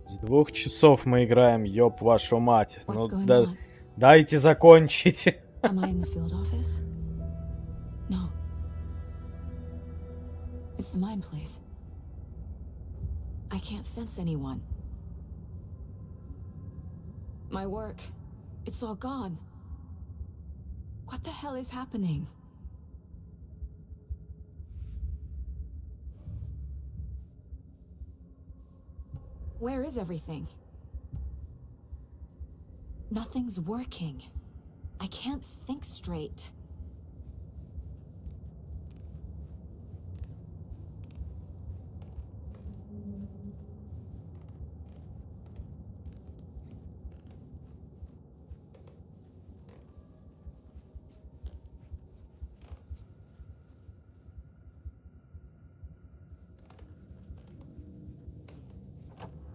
С 2 часов мы играем, ёб вашу мать. Ну да, дайте закончить. Am I in the field office? No. It's the mine place. I can't sense anyone. My work, it's all gone. What the hell is happening? Where is everything? Nothing's working. I can't think straight.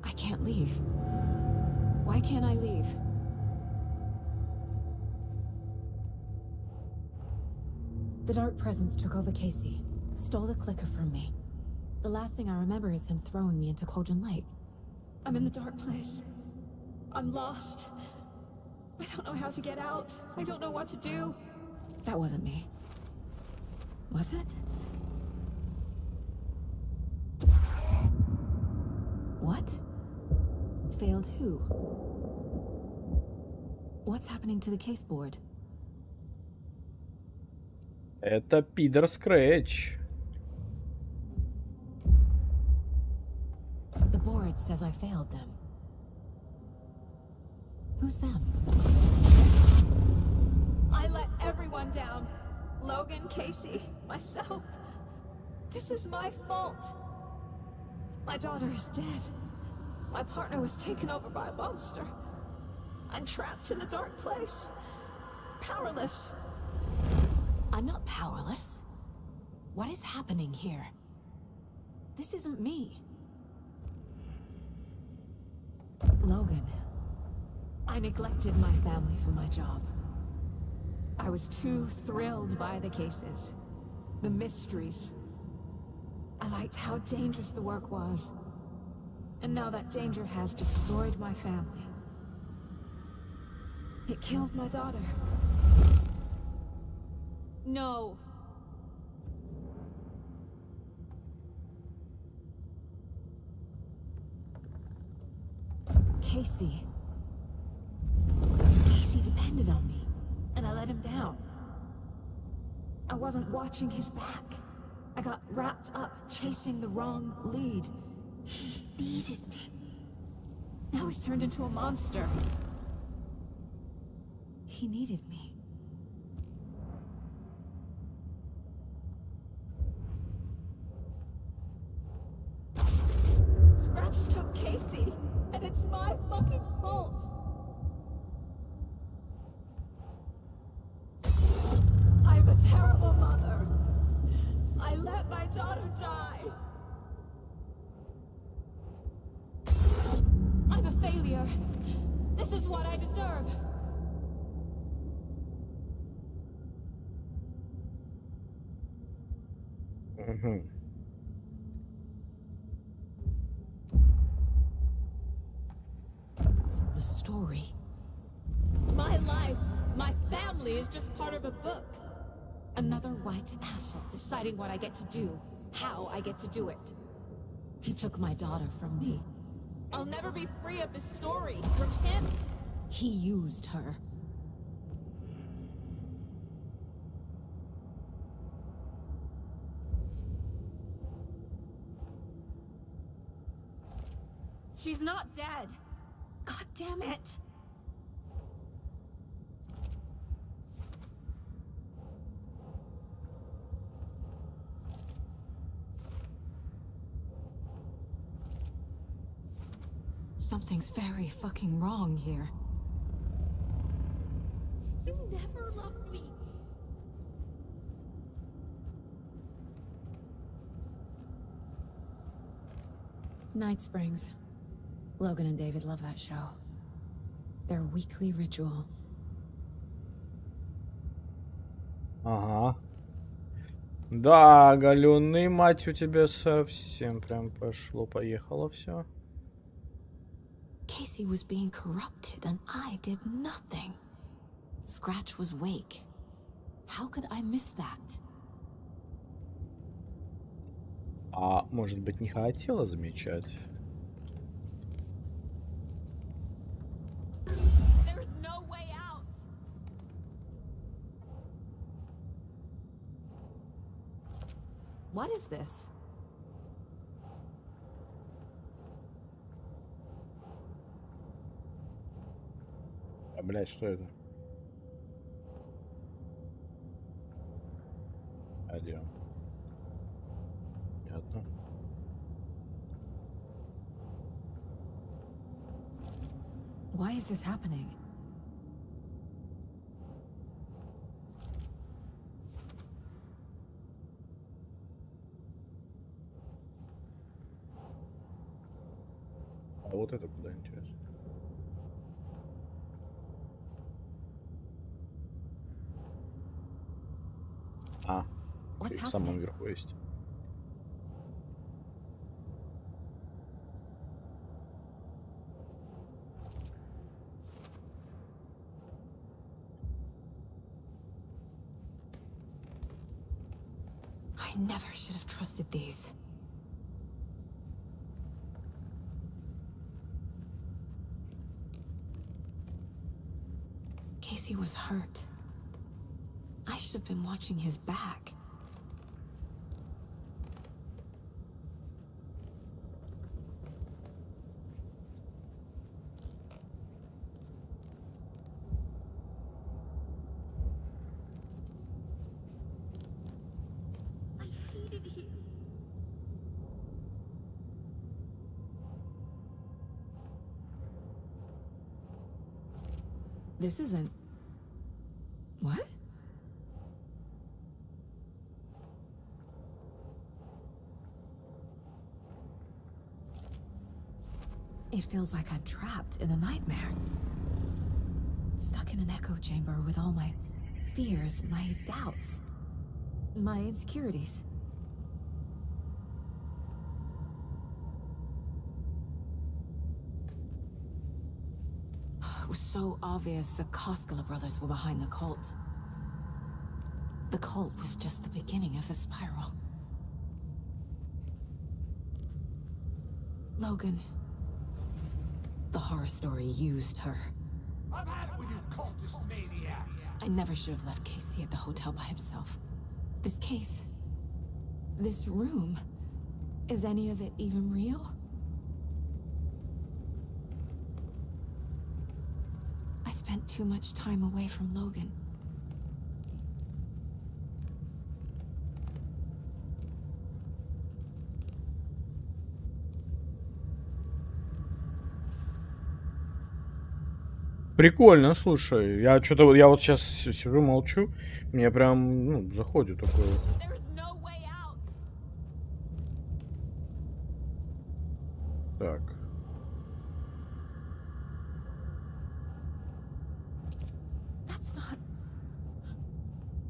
I can't leave. Why can't I leave? The dark presence took over Casey, stole the clicker from me. The last thing I remember is him throwing me into Cauldron Lake. I'm in the dark place. I'm lost. I don't know how to get out. I don't know what to do. That wasn't me. Was it? What? Failed who? What's happening to the case board? Это пидор Скретч. The board says I failed them. Who's them? I let everyone down. Logan, Casey, myself. This is my fault. My daughter is dead. My partner was taken over by a monster. I'm trapped in the dark place. Powerless. I'm not powerless. What is happening here? This isn't me. Logan, I neglected my family for my job. I was too thrilled by the cases, the mysteries. I liked how dangerous the work was. And now that danger has destroyed my family. It killed my daughter. No. Casey. Casey depended on me, and I let him down. I wasn't watching his back. I got wrapped up chasing the wrong lead. He needed me. Now he's turned into a monster. He needed me. Scratch took Casey, and it's my fucking fault. I'm a terrible mother. I let my daughter die. I'm a failure. This is what I deserve. The story. My life, my family is just part of a book. Another white asshole deciding what I get to do, how I get to do it. He took my daughter from me. I'll never be free of this story from him. He used her. She's not dead. God damn it. Something's very fucking wrong here. You never loved me. Night Springs. Logan and David love that show. Their weekly ritual. Ага. Да, галюны, мать, у тебя совсем прям пошло-поехало все. Casey was being corrupted and I did nothing. Scratch was Wake. How could I miss that? А может быть, не хотела замечать? There's no way out. What is this? А, блядь, что это? Один. Понятно. Why is this happening? А вот это куда, интересно? А, в самом верху есть. I never should have trusted these. Casey was hurt. I should have been watching his back. I hated him. This isn't... What? It feels like I'm trapped in a nightmare. Stuck in an echo chamber with all my fears, my doubts, my insecurities. It was so obvious the Koskela brothers were behind the cult. The cult was just the beginning of the spiral. Logan, the horror story used her. I've had it with you cultist maniacs. I never should have left Casey at the hotel by himself. This case, this room, is any of it even real? I spent too much time away from Logan. Прикольно, слушай. Я что-то я вот сейчас сижу, молчу. Мне прям, заходит такое. Так.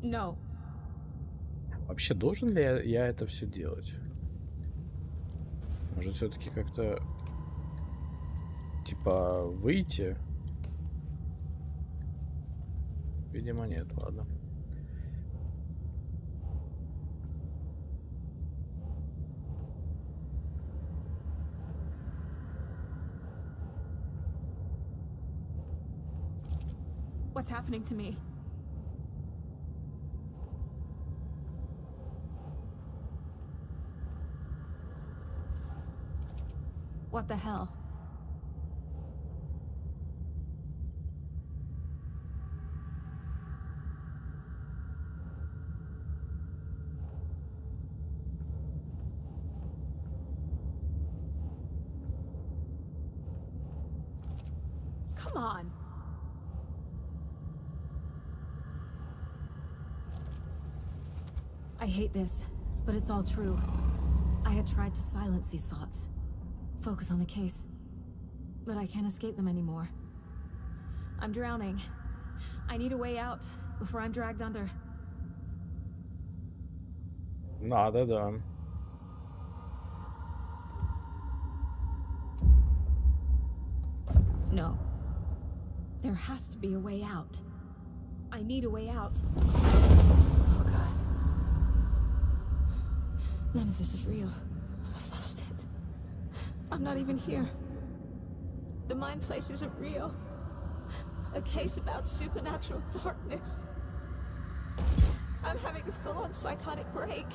No. Вообще, должен ли я это все делать? Может, все-таки как-то типа выйти Видимо, нет, ладно. What's happening to me? What the hell? Come on. I hate this, but it's all true. I had tried to silence these thoughts. Focus on the case. But I can't escape them anymore. I'm drowning. I need a way out before I'm dragged under. Надо, да. No. There has to be a way out. I need a way out. Oh, God. None of this is real. I've lost it. I'm not even here. The mind place isn't real. A case about supernatural darkness. I'm having a full-on psychotic break.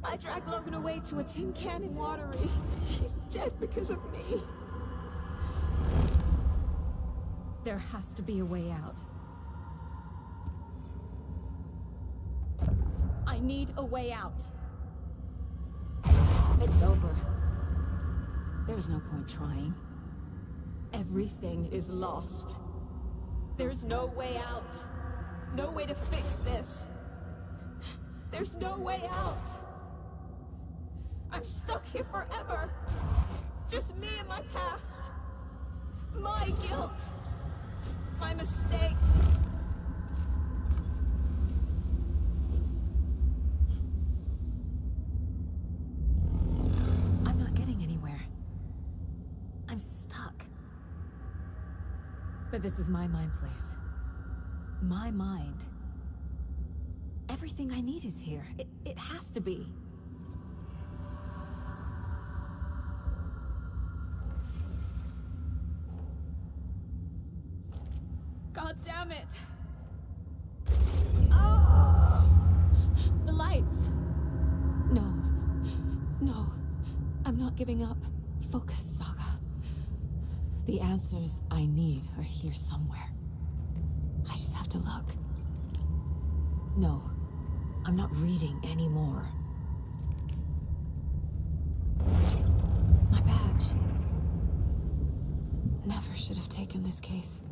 I dragged Logan away to a tin can in Watery. She's dead because of me. There has to be a way out. I need a way out. It's over. There's no point trying. Everything is lost. There's no way out. No way to fix this. There's no way out. I'm stuck here forever. Just me and my past. My guilt. My mistakes. I'm not getting anywhere. I'm stuck. But this is my mind place. My mind. Everything I need is here. It has to be. God damn it! Oh! The lights! No. No. I'm not giving up. Focus, Saga. The answers I need are here somewhere. I just have to look. No. I'm not reading anymore. My badge. Never should have taken this case.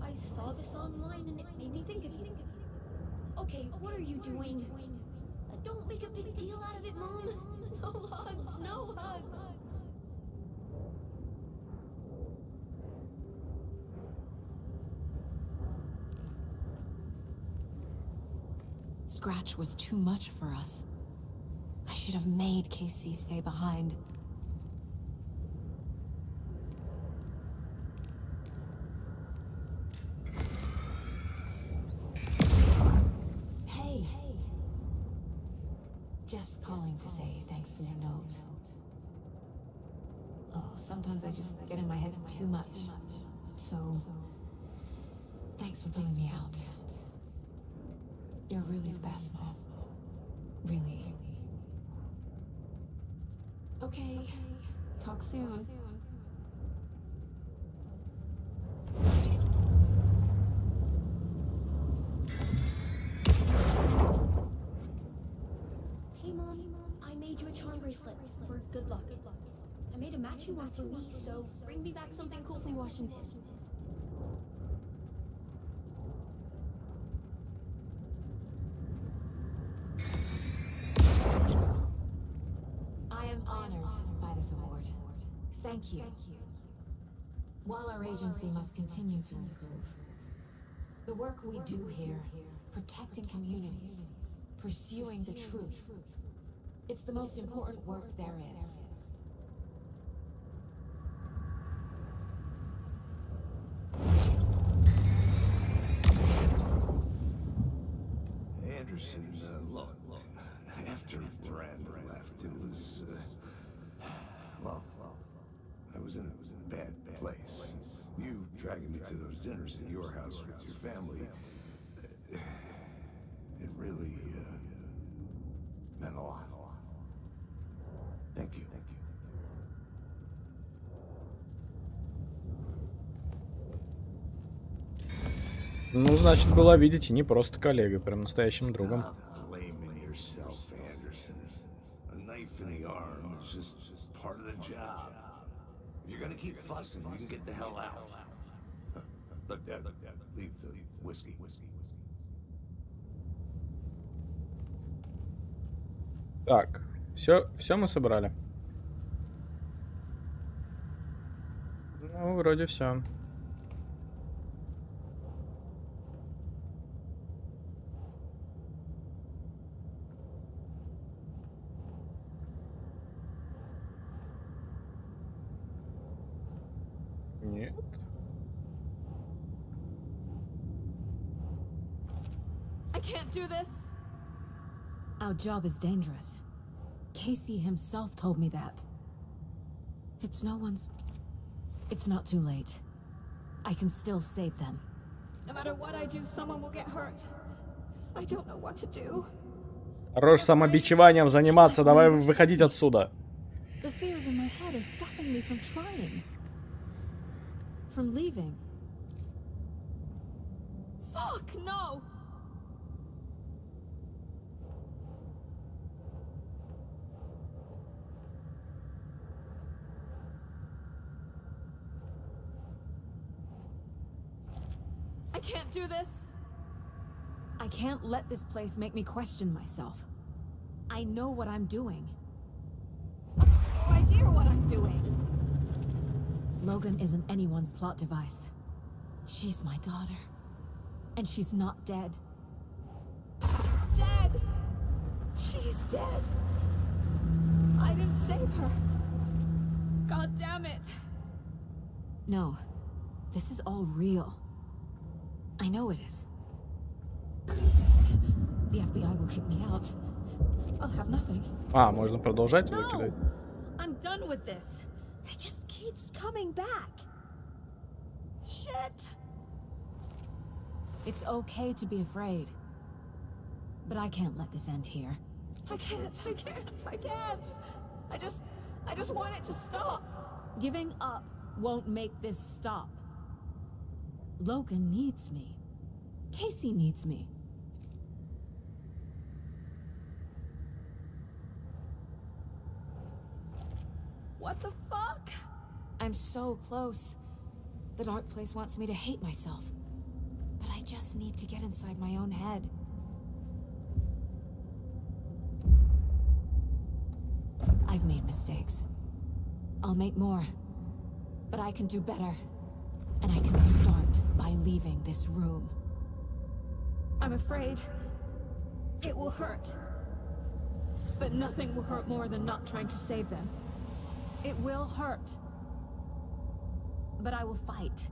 I saw this online and it made me think of you. Okay, what are you doing? Don't make a big deal out of it, Mom. No hugs, no hugs. Scratch was too much for us. I should have made KC stay behind. Hey. Just calling to say thanks for your note. Oh, sometimes I just get in my head too much. So, thanks for pulling me out. You're really the best, Mom. Really. Okay. Talk soon. Hey, Mom. I made you a charm bracelet for good luck. I made a matching one for me, so bring me back something cool from Washington. I am honored by this award. Thank you. While our agency must continue to improve, The work we do here, protecting communities, pursuing the truth, it's the most important work there is. Anderson, look, after Miranda left, it was, well, I was in a bad place. You dragging me to those dinners at your house with your family, it really, meant a lot. Thank you. Ну, значит, была, видите, не просто коллега, прям настоящим другом. Так, все мы собрали. Ну, вроде все. Нет. I can't do this. Our job is dangerous. Casey himself told me that. It's no one's... It's not too late. I can still save them. No matter what I do, someone will get hurt. I don't know what to do. Хорош самобичеванием заниматься, давай выходить отсюда. The fears in my head are stopping me from trying. From leaving. Fuck, no! I can't do this. I can't let this place make me question myself. I know what I'm doing. No idea what I'm doing. Logan isn't anyone's plot device. She's my daughter. And she's not dead. Dead! She's dead. I didn't save her. God damn it. No. This is all real. I know it is. The FBI will kick me out. I'll have nothing. А, можно продолжать No! выкидывать? I'm done with this. It just keeps coming back. Shit. It's okay to be afraid. But I can't let this end here. I can't. I just want it to stop. Giving up won't make this stop. Logan needs me. Casey needs me. What the fuck? I'm so close. The dark place wants me to hate myself. But I just need to get inside my own head. I've made mistakes. I'll make more. But I can do better. And I can start by leaving this room. I'm afraid it will hurt. But nothing will hurt more than not trying to save them. It will hurt. But I will fight.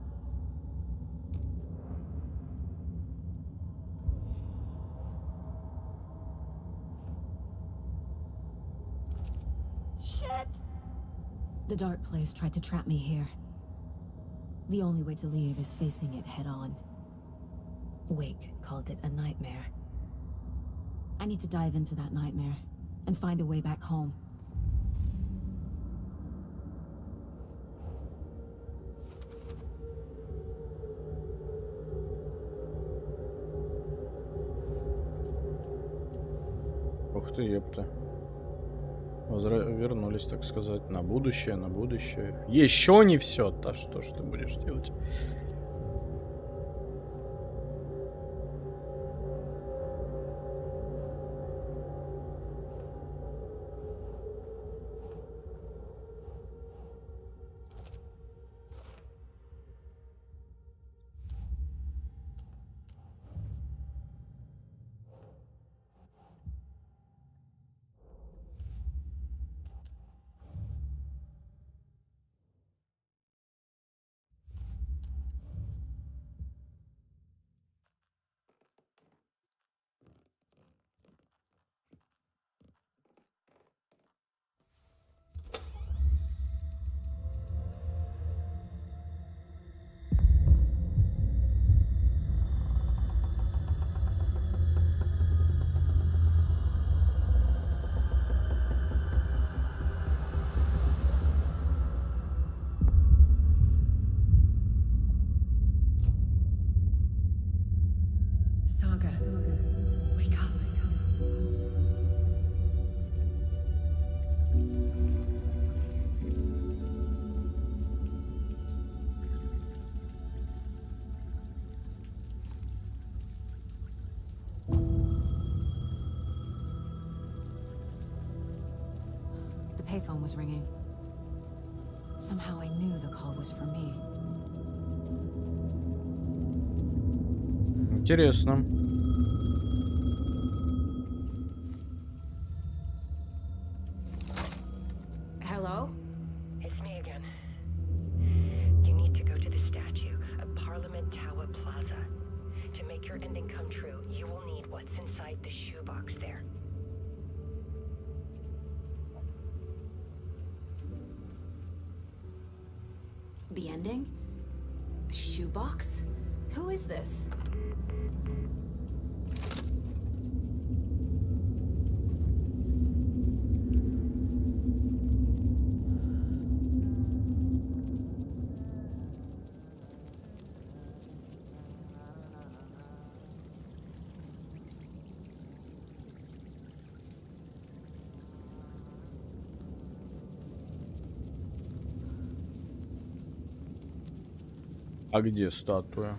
Shit! The dark place tried to trap me here. The only way to leave is facing it head on. Wake called it a nightmare. I need to dive into that nightmare and find a way back home. Ух ты, ёпта. Вернулись, так сказать, на будущее, на будущее. Еще не все. Да что ж ты будешь делать? Saga, wake up. The payphone was ringing. Somehow I knew the call was for me. Интересно. Hello? It's me again. You need to go to the statue at Parliament Tower Plaza. To make your ending come true, you will need what's inside the shoebox there. The ending? A shoebox? Who is this? А где статуя?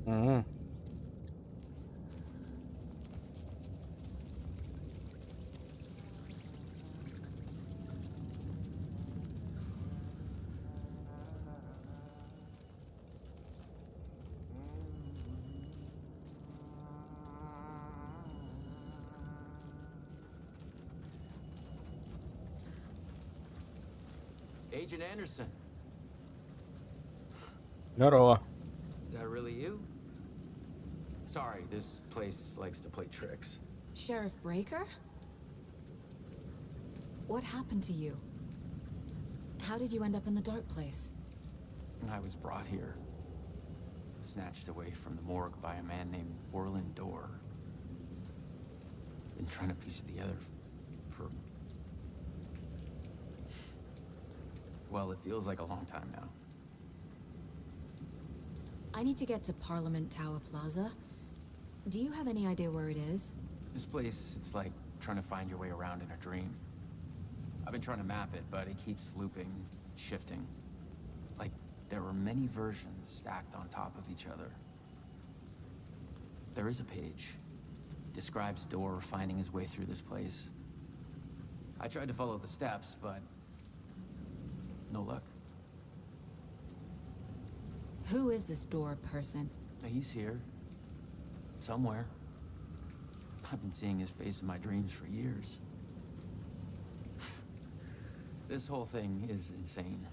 Угу. Agent Anderson. Здорово. Is that really you? Sorry, this place likes to play tricks. Sheriff Breaker? What happened to you? How did you end up in the dark place? I was brought here. Snatched away from the morgue by a man named Orland Dorr. Been trying to piece it together for... Well, it feels like a long time now. I need to get to Parliament Tower Plaza. Do you have any idea where it is? This place, it's like trying to find your way around in a dream. I've been trying to map it, but it keeps looping, shifting. Like there are many versions stacked on top of each other. There is a page. Describes Dorr finding his way through this place. I tried to follow the steps, but no luck. Who is this Dorr person? He's here. Somewhere. I've been seeing his face in my dreams for years. This whole thing is insane.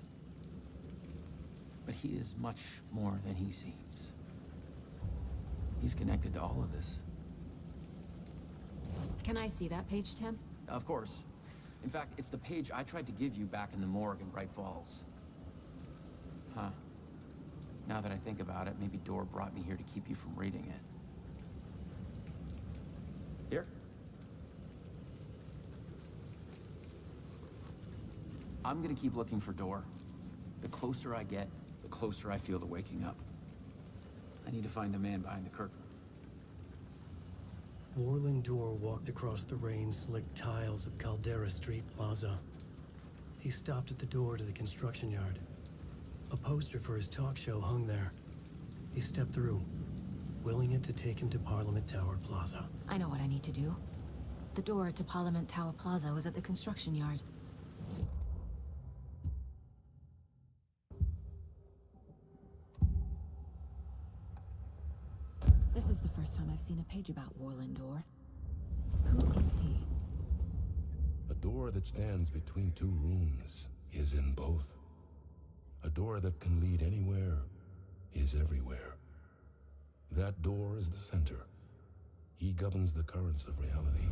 But he is much more than he seems. He's connected to all of this. Can I see that page, Tim? Of course. In fact, it's the page I tried to give you back in the morgue in Bright Falls. Huh. Now that I think about it, maybe Dorr brought me here to keep you from reading it. Here. I'm gonna keep looking for Dorr. The closer I get, the closer I feel to waking up. I need to find the man behind the curtain. Orland Dorr walked across the rain-slicked tiles of Caldera Street Plaza. He stopped at the door to the construction yard. A poster for his talk show hung there. He stepped through, willing it to take him to Parliament Tower Plaza. I know what I need to do. The door to Parliament Tower Plaza was at the construction yard. This is the first time I've seen a page about Warland Door. Who is he? A door that stands between two rooms is in both. A door that can lead anywhere is everywhere. That door is the center. He governs the currents of reality.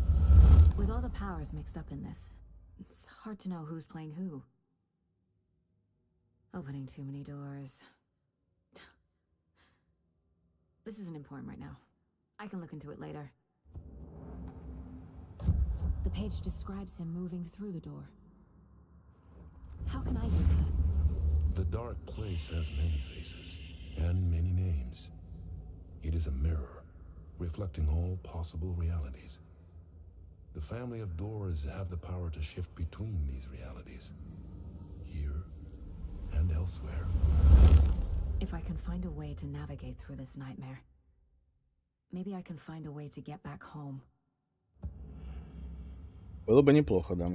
With all the powers mixed up in this, it's hard to know who's playing who. Opening too many doors. This isn't important right now. I can look into it later. The page describes him moving through the door. How can I do that? The dark place has many faces and many names. It is a mirror, reflecting all possible realities. The family of doors have the power to shift between these realities, here and elsewhere. If I can find a way to navigate through this nightmare, maybe I can find a way to get back home. Было бы неплохо, да.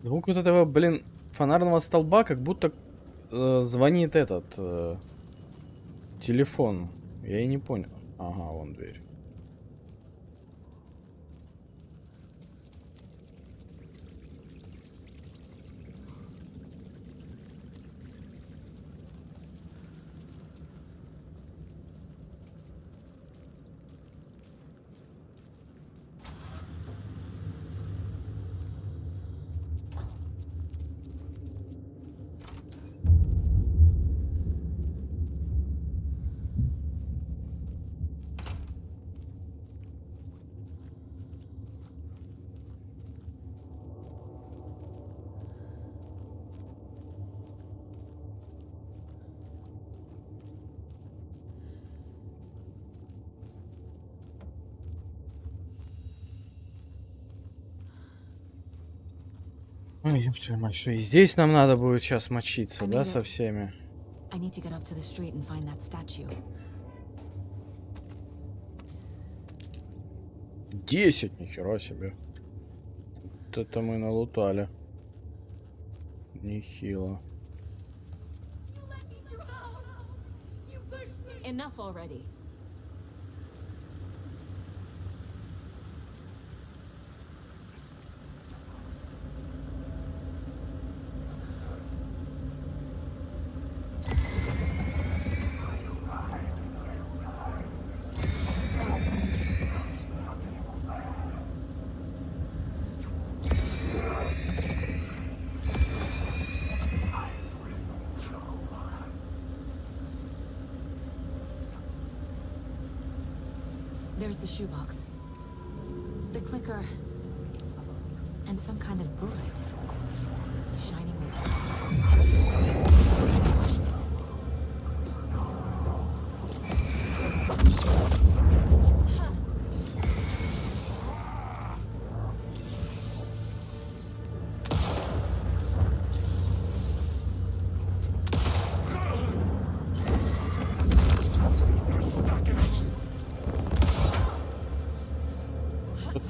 Звук вот этого, блин, фонарного столба, как будто звонит этот телефон. Я и не понял. Ага, вон дверь. Ой, ёб твою мать, что и здесь нам надо будет сейчас мочиться, да, со всеми? 10, нихера себе. Вот это мы налутали. Нехило. Enough already. There's the shoebox, the clicker, and some kind of bullet, shining with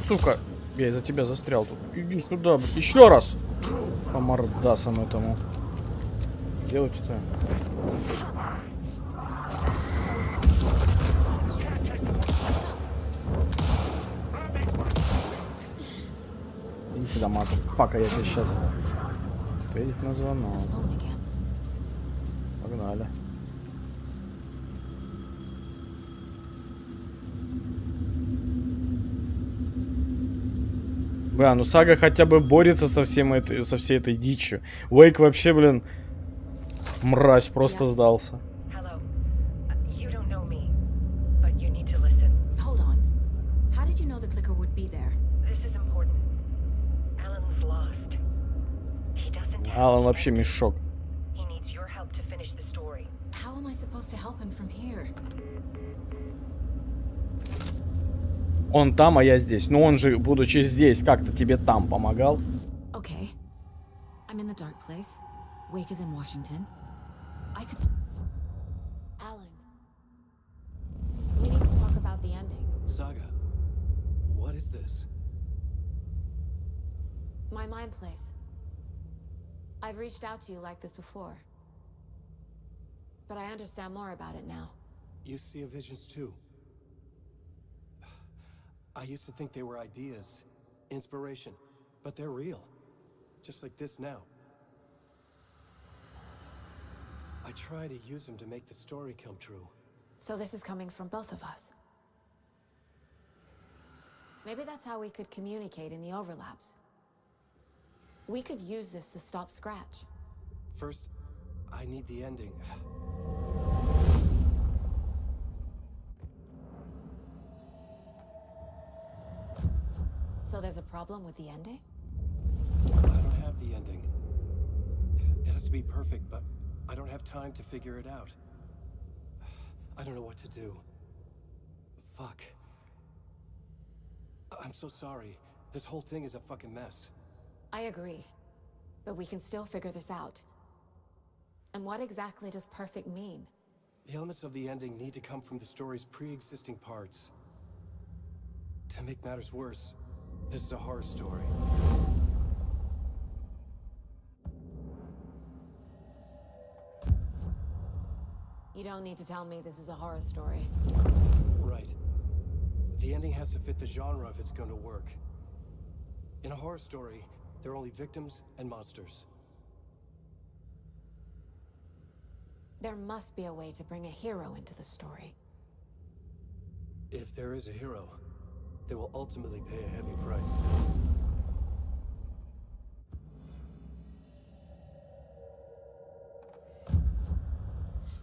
Сука, я из-за тебя застрял тут. Иди сюда, блин. Еще раз! По мордасам этому. Делайте-то. Иди сюда, мазафака, я тебе сейчас ответить на звонок. Погнали. Бля, ну Сага хотя бы борется со всей этой дичью. Уэйк вообще, блин, мразь, просто сдался. Алан вообще мешок. Он там, а я здесь. Но он же, будучи здесь, как-то тебе там помогал. Okay. I'm in the dark place. Wake is in Washington. I could... Alan. We need to talk about the ending. Saga, what is this? My mind place. I've reached out to you like this before. But I understand more about it now. You see visions too. I used to think they were ideas, inspiration, but they're real. Just like this now. I try to use them to make the story come true. So this is coming from both of us. Maybe that's how we could communicate in the overlaps. We could use this to stop Scratch. First, I need the ending. So there's a problem with the ending? I don't have the ending. It has to be perfect, but I don't have time to figure it out. I don't know what to do. Fuck. I'm so sorry. This whole thing is a fucking mess. I agree. But we can still figure this out. And what exactly does perfect mean? The elements of the ending need to come from the story's pre-existing parts. To make matters worse, this is a horror story. You don't need to tell me this is a horror story. Right. The ending has to fit the genre if it's going to work. In a horror story, there are only victims and monsters. There must be a way to bring a hero into the story. If there is a hero, they will ultimately pay a heavy price.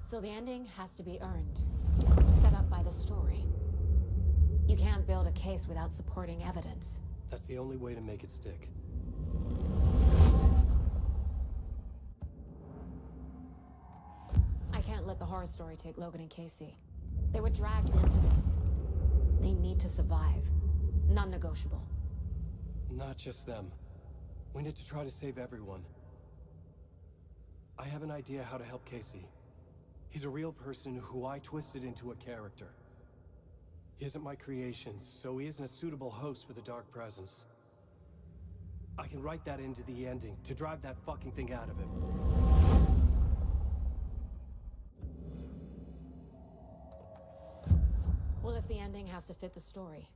So the ending has to be earned, set up by the story. You can't build a case without supporting evidence. That's the only way to make it stick. I can't let the horror story take Logan and Casey. They were dragged into this. They need to survive. Non-negotiable. Not just them. We need to try to save everyone. I have an idea how to help Casey. He's a real person who I twisted into a character. He isn't my creation, so he isn't a suitable host for the Dark Presence. I can write that into the ending to drive that fucking thing out of him. Well, if the ending has to fit the story,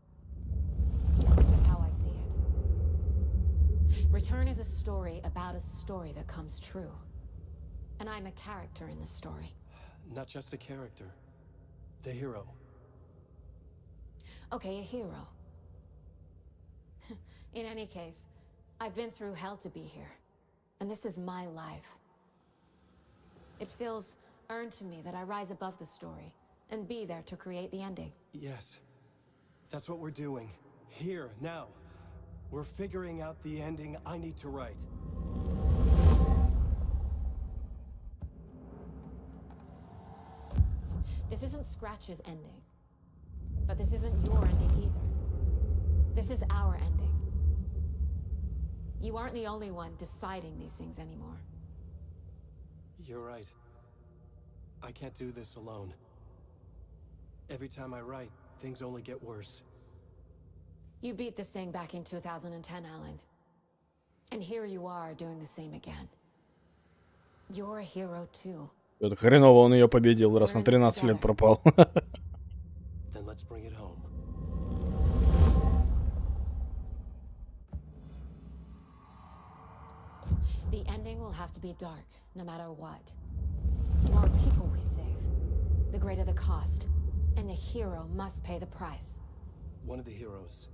this is how I see it. Return is a story about a story that comes true. And I'm a character in the story. Not just a character. The hero. Okay, a hero. In any case, I've been through hell to be here. And this is my life. It feels earned to me that I rise above the story and be there to create the ending. Yes. That's what we're doing. Here, now. We're figuring out the ending I need to write. This isn't Scratch's ending. But this isn't your ending either. This is our ending. You aren't the only one deciding these things anymore. You're right. I can't do this alone. Every time I write, things only get worse. You beat this thing back in 2010, Alan. And here you are doing the same again. You're a hero too. Это хреново он ее победил, раз на 13 лет пропал. Then let's bring it home. The ending will have to be dark, no matter what. The more people we save, the greater the cost. And the hero must pay the price. One of the heroes.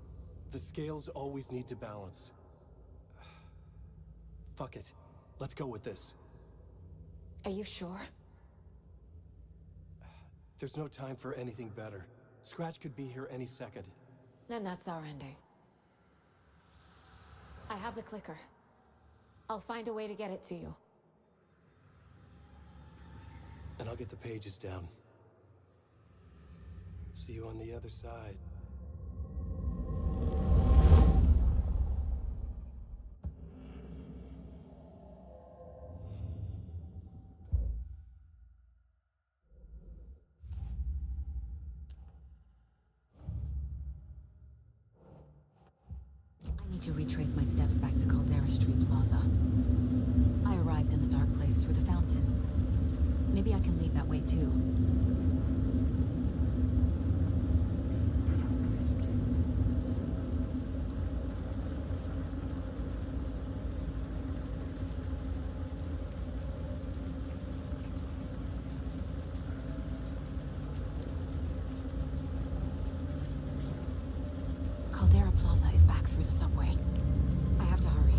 The scales always need to balance. Fuck it. Let's go with this. Are you sure? There's no time for anything better. Scratch could be here any second. Then that's our ending. I have the clicker. I'll find a way to get it to you. And I'll get the pages down. See you on the other side. need to retrace my steps back to Caldera Street Plaza. I arrived in the dark place through the fountain. Maybe I can leave that way too. Caldera Plaza is back through the subway. I have to hurry.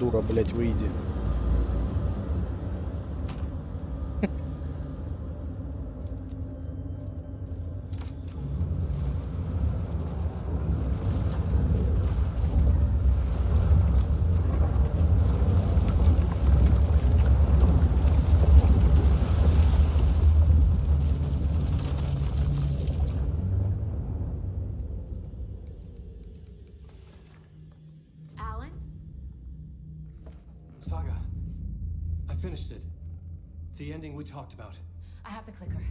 Дура, блять, выйди. Alan? Saga, I finished it. The ending we talked about. I have the clicker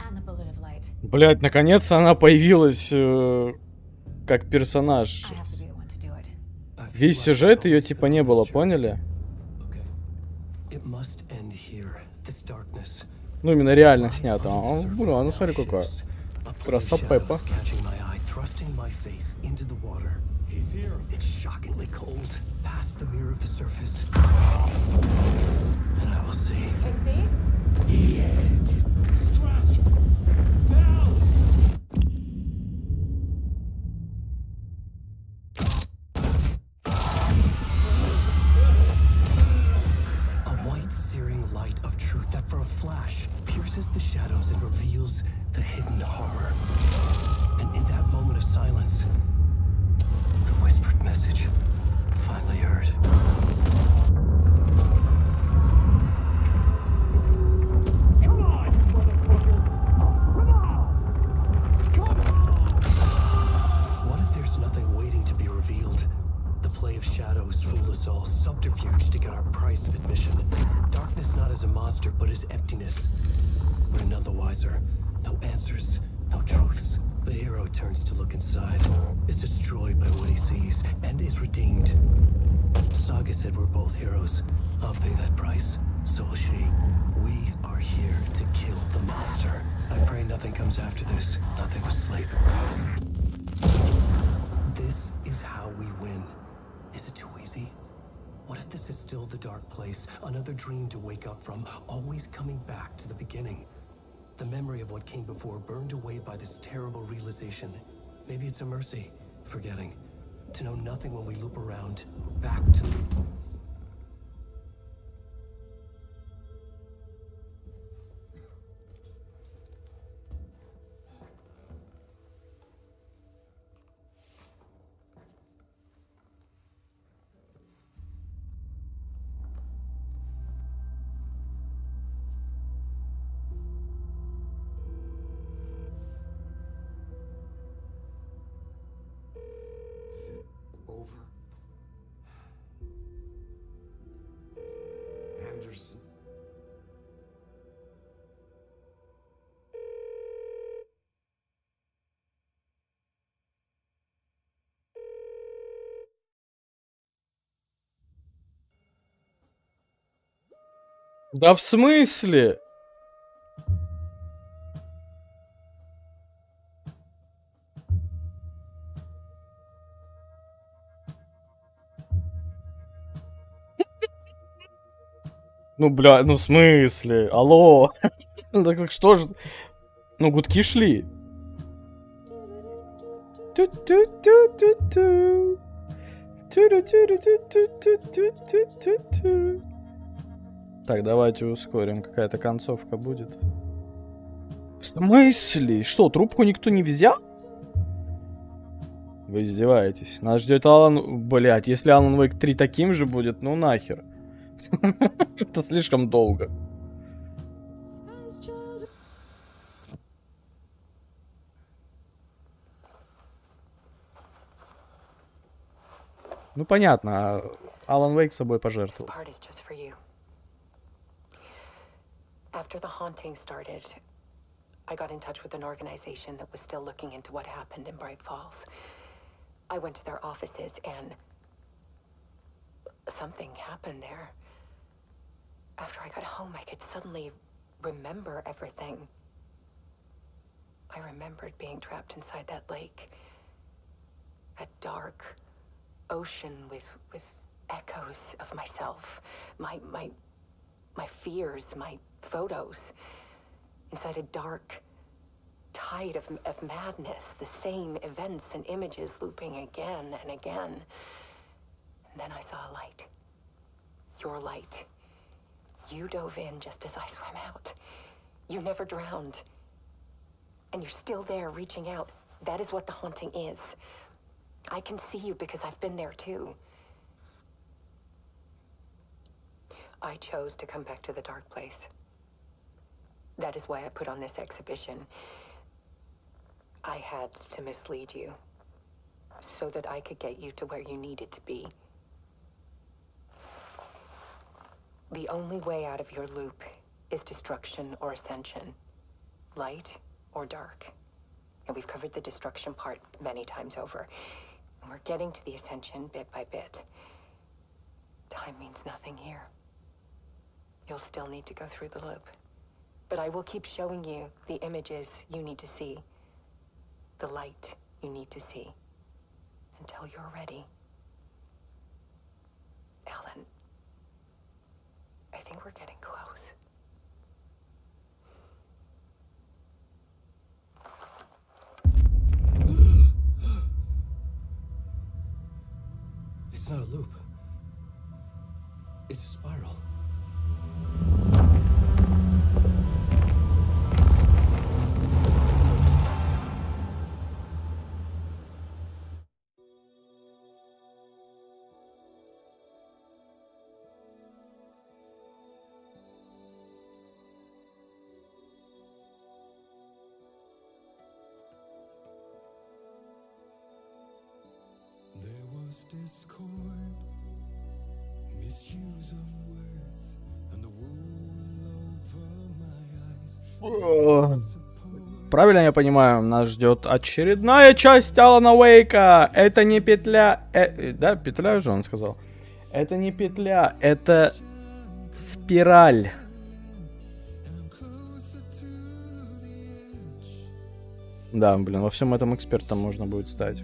and the bullet of light. Блять, наконец-то она появилась как персонаж. I have to be the one to do it. Весь сюжет ее типа не было, поняли? It must end here. This darkness. Ну именно реально снято. Бля, ну смотри какая. Красапепа. Thrusting my face into the water. He's here. It's shockingly cold, past the mirror of the surface. And I will see. Casey? The end. Stretch. Now. A white searing light of truth that for a flash pierces the shadows and reveals the hidden horror. And in that moment of silence, the whispered message finally heard. Come on, motherfucker! Come on! Come on! What if there's nothing waiting to be revealed? The play of shadows fool us all, subterfuge to get our price of admission. Darkness not as a monster, but as emptiness. We're none the wiser. No answers, no truths. The hero turns to look inside, is destroyed by what he sees, and is redeemed. Saga said we're both heroes. I'll pay that price. So will she. We are here to kill the monster. I pray nothing comes after this. Nothing but sleep. This is how we win. Is it too easy? What if this is still the dark place? Another dream to wake up from, always coming back to the beginning. The memory of what came before burned away by this terrible realization. Maybe it's a mercy, forgetting. To know nothing when we loop around, back to... Is it over? Anderson? Да в смысле? Ну, бля, ну в смысле? Алло. Так что ж? Ну, гудки шли. Так, давайте ускорим. Какая-то концовка будет. В смысле? Что, трубку никто не взял? Вы издеваетесь. Нас ждет Алан... Блять, если Алан Уэйк 3 таким же будет, ну нахер. Это слишком долго. Ну понятно, Алан Уэйк собой пожертвовал. After the haunting started, I got in touch with an organization that was still looking into what happened in Bright Falls. I went to their offices and something happened there. After I got home, I could suddenly remember everything. I remembered being trapped inside that lake. A dark ocean with echoes of myself. My fears, my photos. Inside a dark tide of madness. The same events and images looping again and again. And then I saw a light. Your light. You dove in just as I swam out. You never drowned. And you're still there reaching out. That is what the haunting is. I can see you because I've been there too. I chose to come back to the dark place. That is why I put on this exhibition. I had to mislead you so that I could get you to where you needed to be. The only way out of your loop is destruction or ascension, light or dark. And we've covered the destruction part many times over. And we're getting to the ascension bit by bit. Time means nothing here. You'll still need to go through the loop. But I will keep showing you the images you need to see. The light you need to see. Until you're ready. Alan, I think we're getting close. It's not a loop. It's a spiral. Discord, misuse of worth, and the wool over my eyes. Правильно я понимаю, нас ждет очередная часть Алана Уэйка. Это не петля... да, петля же он сказал. Это не петля, это спираль. Да, блин, во всем этом экспертом можно будет стать.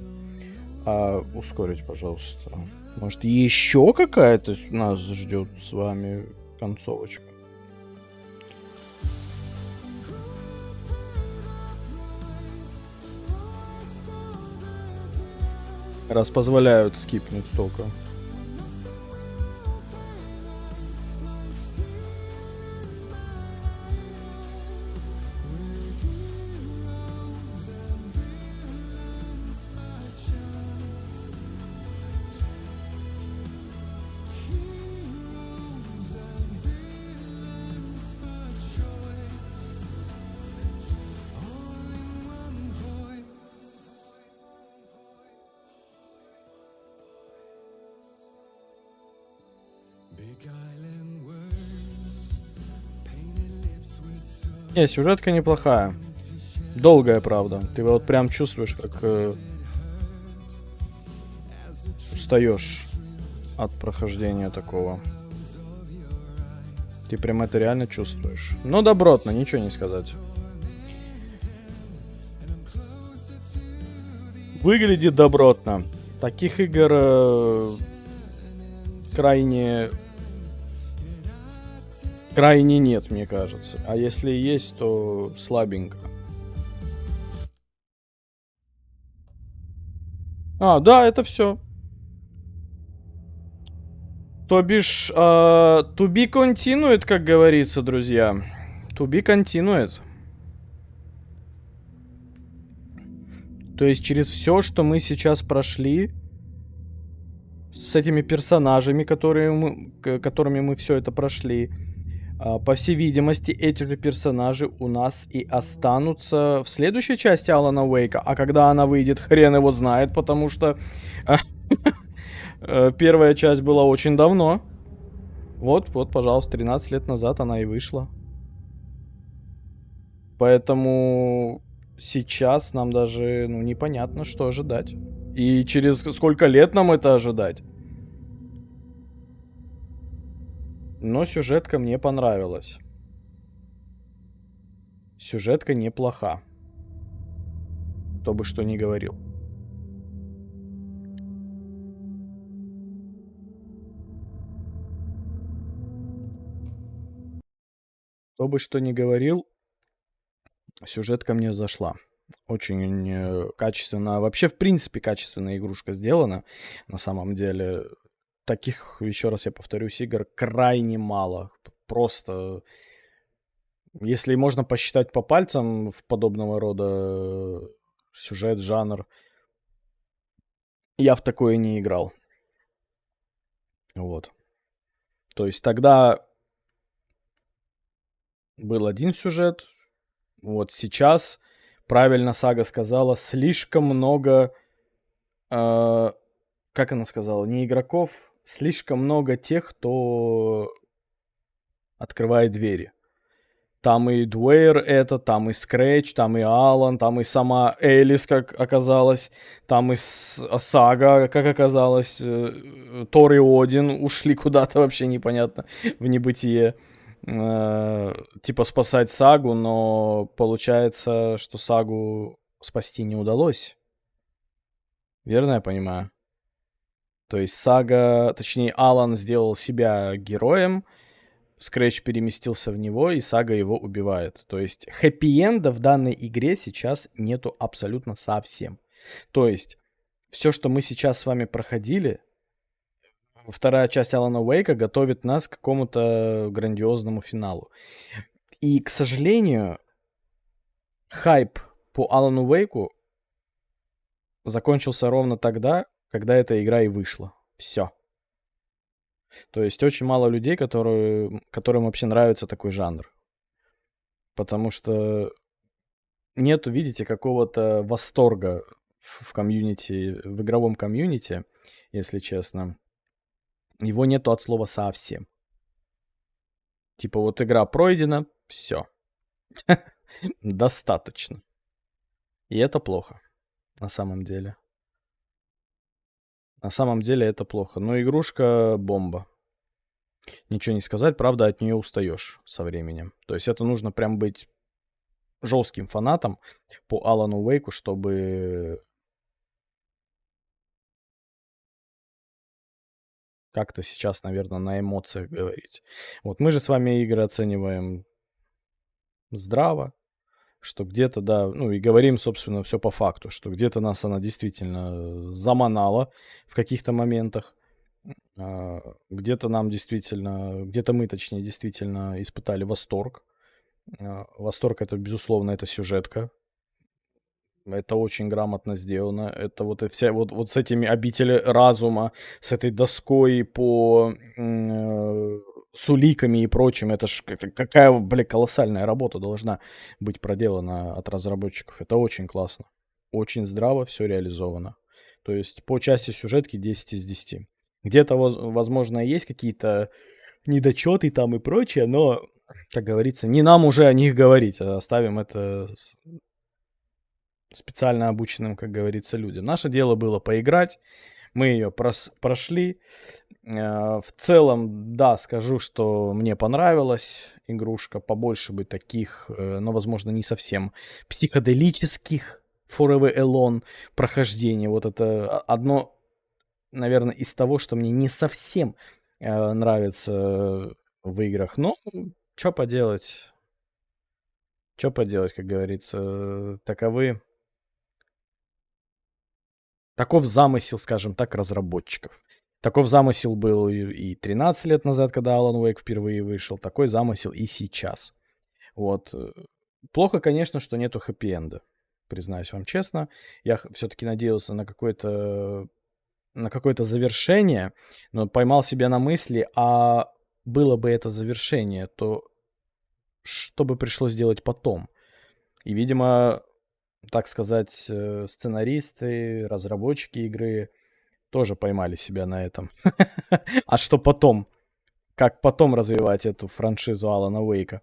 Ускорить, пожалуйста. Может, еще какая-то нас ждет с вами концовочка? Раз позволяют скипнуть столько. Не, сюжетка неплохая. Долгая, правда. Ты вот прям чувствуешь, как устаешь от прохождения такого. Ты прям это реально чувствуешь. Но добротно, ничего не сказать. Выглядит добротно. Таких игр крайне нет, мне кажется. А если и есть, то слабенько. Да, это все. То бишь, to be continued, как говорится, друзья. To be continued. То есть через все, что мы сейчас прошли, с этими персонажами, которыми мы все это прошли, по всей видимости, эти же персонажи у нас и останутся в следующей части Алана Уэйка. А когда она выйдет, хрен его знает, потому что первая часть была очень давно. Вот, пожалуйста, 13 лет назад она и вышла. Поэтому сейчас нам даже, ну, непонятно, что ожидать. И через сколько лет нам это ожидать. Но сюжетка мне понравилась. Сюжетка неплоха. Кто бы что ни говорил. Кто бы что ни говорил, сюжетка мне зашла. Очень качественно. Вообще, в принципе, качественная игрушка сделана. На самом деле, таких, еще раз я повторюсь, игр крайне мало. Просто, если можно посчитать по пальцам в подобного рода сюжет, жанр, я в такое не играл. Вот. То есть тогда был один сюжет. Вот сейчас, правильно Сага сказала, слишком много, как она сказала, не игроков, слишком много тех, кто открывает двери. Там и Дуэйр это, там и Скретч, там и Алан, там и сама Элис, как оказалось, там и Сага, как оказалось, Тор и Один ушли куда-то вообще непонятно в небытие. Типа спасать Сагу, но получается, что Сагу спасти не удалось. Верно я понимаю? То есть Сага, точнее Алан сделал себя героем, Скретч переместился в него, и Сага его убивает. То есть хэппи-энда в данной игре сейчас нету абсолютно совсем. То есть все, что мы сейчас с вами проходили, вторая часть Алана Уэйка готовит нас к какому-то грандиозному финалу. И, к сожалению, хайп по Алану Уэйку закончился ровно тогда, когда эта игра и вышла. Все. То есть очень мало людей, которым вообще нравится такой жанр. Потому что нету, видите, какого-то восторга в комьюнити, в игровом комьюнити, если честно. Его нету от слова совсем. Типа вот игра пройдена, все. Достаточно. И это плохо. На самом деле. На самом деле это плохо. Но игрушка бомба. Ничего не сказать, правда, от нее устаешь со временем. То есть это нужно прям быть жестким фанатом по Алану Уэйку, чтобы как-то сейчас, наверное, на эмоциях говорить. Вот мы же с вами игры оцениваем здраво, что где-то, да, ну и говорим, собственно, все по факту, что где-то нас она действительно заманала в каких-то моментах, где-то нам действительно, где-то мы, точнее, действительно испытали восторг. Восторг это, безусловно, это сюжетка. Это очень грамотно сделано. Это вот и вся вот с этими обители разума, с этой доской по с уликами и прочим. Это ж какая, бля, колоссальная работа должна быть проделана от разработчиков. Это очень классно. Очень здраво все реализовано. То есть по части сюжетки 10 из 10. Где-то, возможно, есть какие-то недочеты там и прочее, но, как говорится, не нам уже о них говорить. Оставим это специально обученным, как говорится, людям. Наше дело было поиграть. Мы ее прошли. В целом, да, скажу, что мне понравилась игрушка. Побольше бы таких, но, возможно, не совсем психоделических Forever Alone прохождений. Вот это одно, наверное, из того, что мне не совсем нравится в играх. Но, что поделать? Что поделать, как говорится, таков замысел, скажем так, разработчиков. Таков замысел был и 13 лет назад, когда Алан Уэйк впервые вышел. Такой замысел и сейчас. Вот. Плохо, конечно, что нету хэппи-энда. Признаюсь вам честно. Я все-таки надеялся на какое-то завершение, но поймал себя на мысли, а было бы это завершение, то что бы пришлось делать потом? И, видимо, так сказать, сценаристы, разработчики игры тоже поймали себя на этом. А что потом? Как потом развивать эту франшизу Алана Уэйка?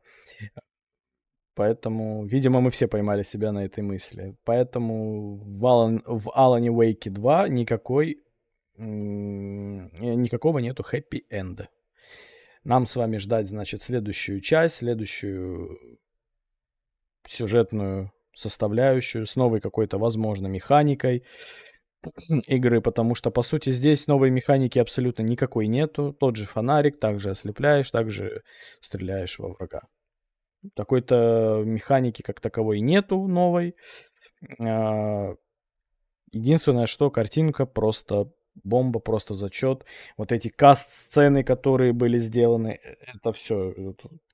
Поэтому, видимо, мы все поймали себя на этой мысли. Поэтому в Алане Уэйке 2 никакого нету хэппи-энда. Нам с вами ждать, значит, следующую часть, следующую сюжетную составляющую с новой какой-то, возможно, механикой игры, потому что, по сути, здесь новой механики абсолютно никакой нету. Тот же фонарик, также ослепляешь, также стреляешь во врага. Какой-то механики как таковой нету новой. Единственное, что картинка просто бомба, просто зачет. Вот эти каст-сцены, которые были сделаны, это все.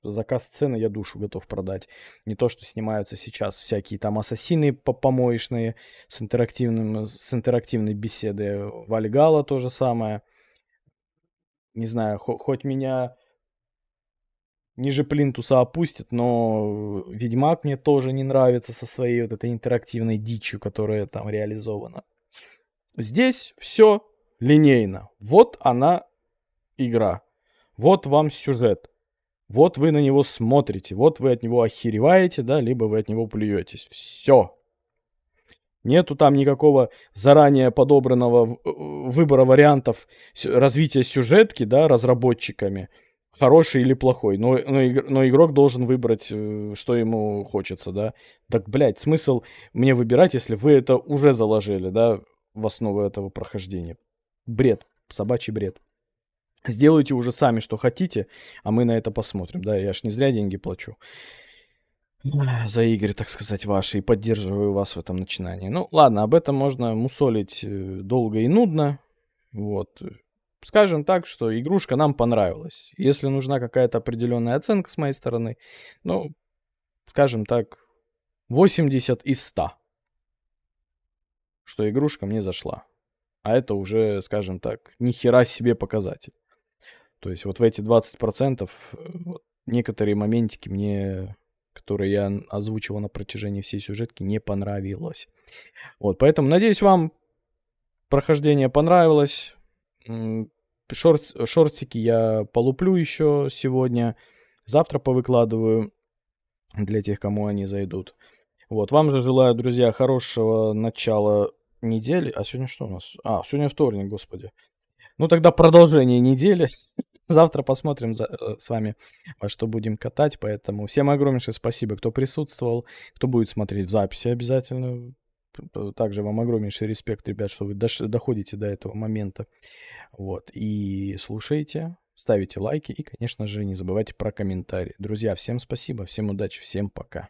За каст-сцены я душу готов продать. Не то, что снимаются сейчас всякие там ассасины помоечные с интерактивной беседой. Вальгала то же самое. Не знаю, хоть меня ниже плинтуса опустит, но Ведьмак мне тоже не нравится со своей вот этой интерактивной дичью, которая там реализована. Здесь все линейно. Вот она игра. Вот вам сюжет. Вот вы на него смотрите. Вот вы от него охереваете, да, либо вы от него плюетесь. Все. Нету там никакого заранее подобранного выбора вариантов развития сюжетки, да, разработчиками. Хороший или плохой. Но игрок должен выбрать, что ему хочется, да. Так, блядь, смысл мне выбирать, если вы это уже заложили, да, в основу этого прохождения. Бред. Собачий бред. Сделайте уже сами, что хотите, а мы на это посмотрим, да. Я ж не зря деньги плачу за игры, так сказать, ваши, и поддерживаю вас в этом начинании. Ну, ладно, об этом можно мусолить долго и нудно. Вот. Скажем так, что игрушка нам понравилась. Если нужна какая-то определенная оценка с моей стороны, ну, скажем так, 80 из 100. Что игрушка мне зашла. А это уже, скажем так, ни хера себе показатель. То есть вот в эти 20% некоторые моментики мне, которые я озвучивал на протяжении всей сюжетки, не понравилось. Вот, поэтому, надеюсь, вам прохождение понравилось. Шортики я полуплю еще сегодня. Завтра повыкладываю для тех, кому они зайдут. Вот, вам же желаю, друзья, хорошего начала недели. А сегодня что у нас? Сегодня вторник, господи. Ну, тогда продолжение недели. Завтра посмотрим с вами, во что будем катать. Поэтому всем огромнейшее спасибо, кто присутствовал, кто будет смотреть в записи обязательно. Также вам огромнейший респект, ребят, что вы доходите до этого момента. Вот. И слушайте, ставите лайки и, конечно же, не забывайте про комментарии. Друзья, всем спасибо, всем удачи, всем пока.